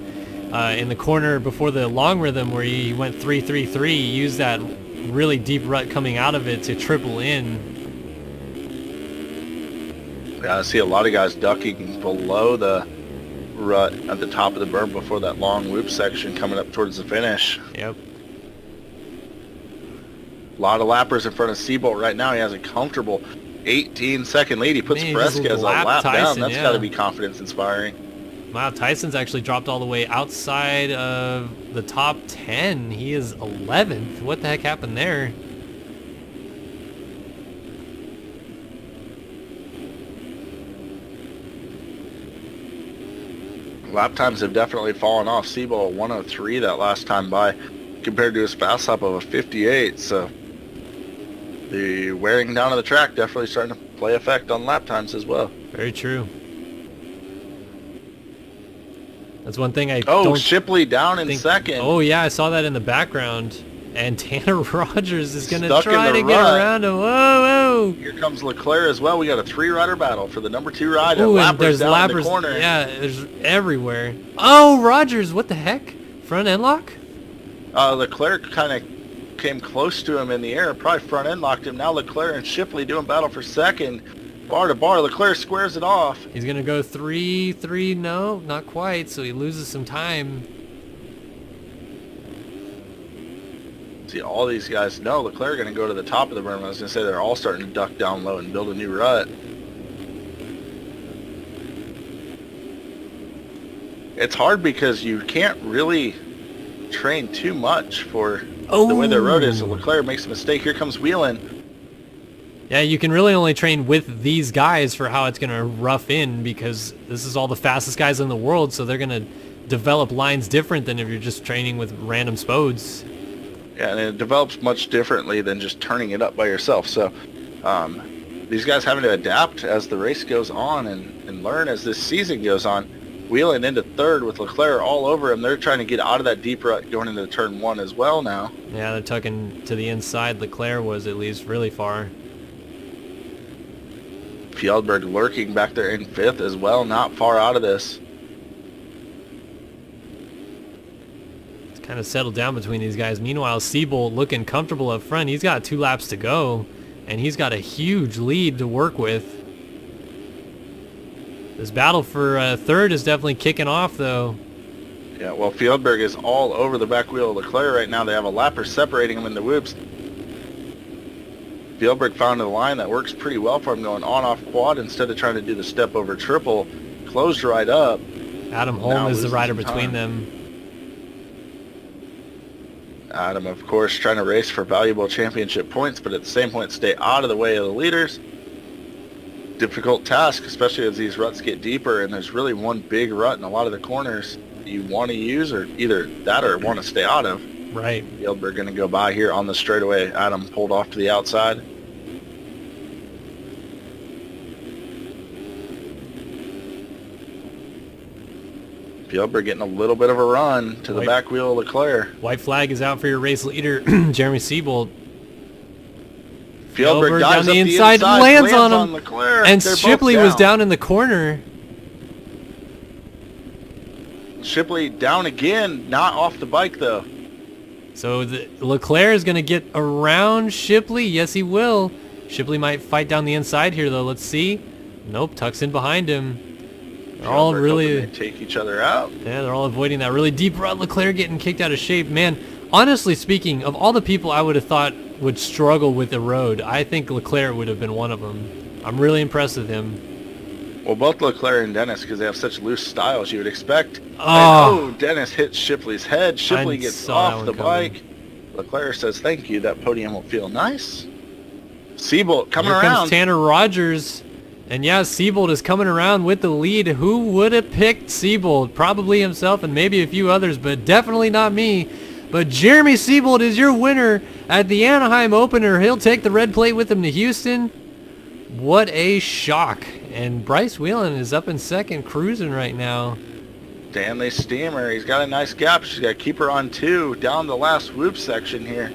S1: in the corner before the long rhythm where he went 3-3-3. He used that really deep rut coming out of it to triple in.
S2: Yeah, I see a lot of guys ducking below the rut at the top of the berm before that long whoop section coming up towards the finish.
S1: Yep.
S2: A lot of lappers in front of Siebold right now. He has a comfortable 18-second lead. He puts Fresquez a lap down. That's got to be confidence inspiring.
S1: Wow, Tyson's actually dropped all the way outside of the top 10. He is 11th. What the heck happened there?
S2: Lap times have definitely fallen off. Siebold 103 that last time by compared to his fast lap of a 58. So the wearing down of the track definitely starting to play effect on lap times as well.
S1: Very true. That's one thing I
S2: don't... Shipley down in second.
S1: Oh, yeah, I saw that in the background. And Tanner Rogers is going to
S2: Stuck in
S1: try
S2: the
S1: to get
S2: rut.
S1: around him. Whoa, whoa.
S2: Here comes Leclerc as well. We got a 3-rider battle for the number 2 ride.
S1: Ooh, and
S2: Lappers
S1: there's
S2: down in the
S1: lappers.
S2: corner.
S1: Yeah, there's everywhere. Oh, Rogers, what the heck? Front end lock?
S2: Leclerc kind of came close to him in the air. Probably front end locked him. Now Leclerc and Shipley doing battle for second. Bar to bar. Leclerc squares it off.
S1: He's going to go 3-3. No, not quite. So he loses some time.
S2: See, all these guys know Leclerc going to go to the top of the berm. I was going to say they're all starting to duck down low and build a new rut. It's hard because you can't really train too much for the way their road is. So Leclerc makes a mistake. Here comes Whelan.
S1: Yeah, you can really only train with these guys for how it's going to rough in, because this is all the fastest guys in the world, so they're going to develop lines different than if you're just training with random spodes.
S2: Yeah, and it develops much differently than just turning it up by yourself. So these guys having to adapt as the race goes on and learn as this season goes on. Wheeling into third with Leclerc all over him. They're trying to get out of that deep rut going into turn 1 as well now.
S1: Yeah, they're tucking to the inside. Leclerc was at least really far.
S2: Fjellberg lurking back there in 5th as well, not far out of this.
S1: It's kind of settled down between these guys. Meanwhile, Siebold looking comfortable up front. He's got 2 laps to go, and he's got a huge lead to work with. This battle for third is definitely kicking off, though.
S2: Yeah, well, Fjellberg is all over the back wheel of Leclerc right now. They have a lapper separating them in the whoops. Fjellberg found a line that works pretty well for him, going on-off quad instead of trying to do the step over triple. Closed right up.
S1: Adam Holm is the rider between them.
S2: Adam, of course, trying to race for valuable championship points, but at the same point stay out of the way of the leaders. Difficult task, especially as these ruts get deeper, and there's really one big rut in a lot of the corners you want to use, or either that or want to stay out of.
S1: Right.
S2: Fjellberg going to go by here on the straightaway. Adam pulled off to the outside. Fjellberg getting a little bit of a run to the back wheel of Leclerc.
S1: White flag is out for your race leader, Jeremy Siebold.
S2: Fjellberg
S1: down the inside, lands on him,
S2: Leclerc.
S1: And Shipley was down in the corner.
S2: Shipley down again, not off the bike though.
S1: So Leclerc is going to get around Shipley. Yes, he will. Shipley might fight down the inside here, though. Let's see. Nope, tucks in behind him. They're all really
S2: take each other out.
S1: Yeah, they're all avoiding that really deep rut. Leclerc getting kicked out of shape. Man, honestly speaking, of all the people I would have thought would struggle with the road, I think Leclerc would have been one of them. I'm really impressed with him.
S2: Well, both Leclerc and Dennis, because they have such loose styles, you would expect.
S1: Oh,
S2: Dennis hits Shipley's head. Shipley gets off the bike. Leclerc says, thank you. That podium will feel nice. Siebold coming around.
S1: Here comes Tanner Rogers. And yeah, Siebold is coming around with the lead. Who would have picked Siebold? Probably himself and maybe a few others, but definitely not me. But Jeremy Siebold is your winner at the Anaheim opener. He'll take the red plate with him to Houston. What a shock. And Bryce Whelan is up in second, cruising right now.
S2: Stanley Steamer, he's got a nice gap. She's got to keep her on 2 down the last whoop section here.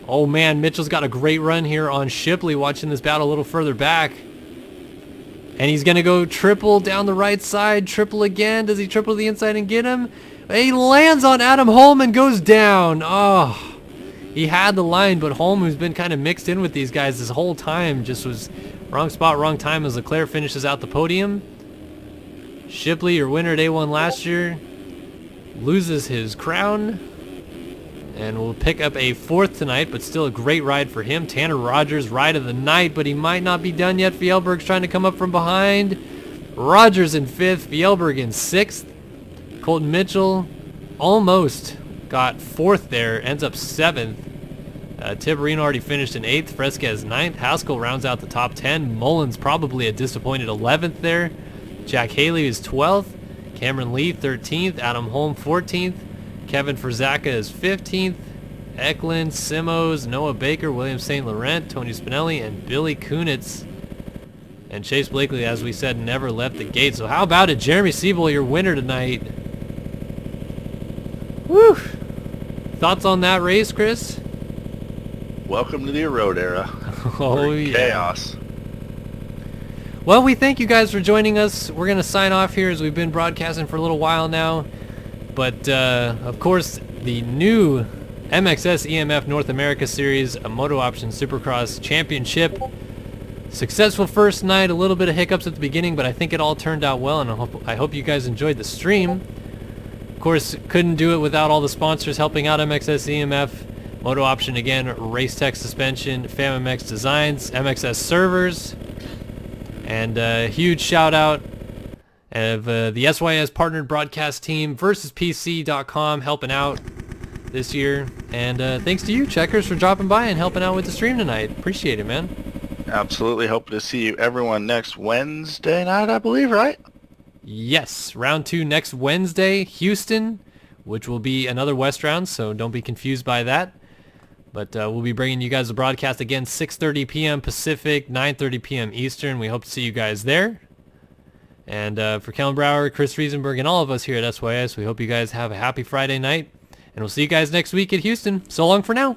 S1: Oh man, Mitchell's got a great run here on Shipley, watching this battle a little further back. And he's going to go triple down the right side, triple again. Does he triple to the inside and get him? He lands on Adam Holm and goes down. Oh, he had the line, but Holm, who's been kind of mixed in with these guys this whole time, just was wrong spot, wrong time as Leclerc finishes out the podium. Shipley, your winner at A1 last year, loses his crown. And we'll pick up a 4th tonight, but still a great ride for him. Tanner Rogers, ride of the night, but he might not be done yet. Fjellberg's trying to come up from behind. Rogers in 5th, Fjellberg in 6th. Colton Mitchell almost got 4th there, ends up 7th. Tiberino already finished in 8th, Fresquez 9th. Haskell rounds out the top 10. Mullins probably a disappointed 11th there. Jack Haley is 12th. Cameron Lee 13th. Adam Holm 14th. Kevin Ferzaka is 15th. Eklund, Simos, Noah Baker, William St. Laurent, Tony Spinelli, and Billy Kunitz. And Chase Blakely, as we said, never left the gate. So how about it? Jeremy Siebold, your winner tonight. Woo! Thoughts on that race, Chris?
S2: Welcome to the road era.
S1: Oh, yeah.
S2: Chaos.
S1: Well, we thank you guys for joining us. We're going to sign off here as we've been broadcasting for a little while now. But, of course, the new MXSEMF North America Series, a MotoOption Supercross Championship. Successful first night, a little bit of hiccups at the beginning, but I think it all turned out well, and I hope you guys enjoyed the stream. Of course, couldn't do it without all the sponsors helping out MXSEMF. MotoOption again, Race Tech Suspension, FamMX Designs, MXS Servers, and a huge shout out of the SYS partnered broadcast team, versuspc.com, helping out this year. And thanks to you, Checkers, for dropping by and helping out with the stream tonight. Appreciate it, man.
S2: Absolutely. Hope to see you everyone next Wednesday night, I believe, right?
S1: Yes, round 2 next Wednesday, Houston, which will be another West round, so don't be confused by that. But we'll be bringing you guys the broadcast again, 6:30 p.m. Pacific, 9:30 p.m. Eastern. We hope to see you guys there. And for Kellen Brauer, Chris Riesenberg, and all of us here at SYS, we hope you guys have a happy Friday night. And we'll see you guys next week at Houston. So long for now.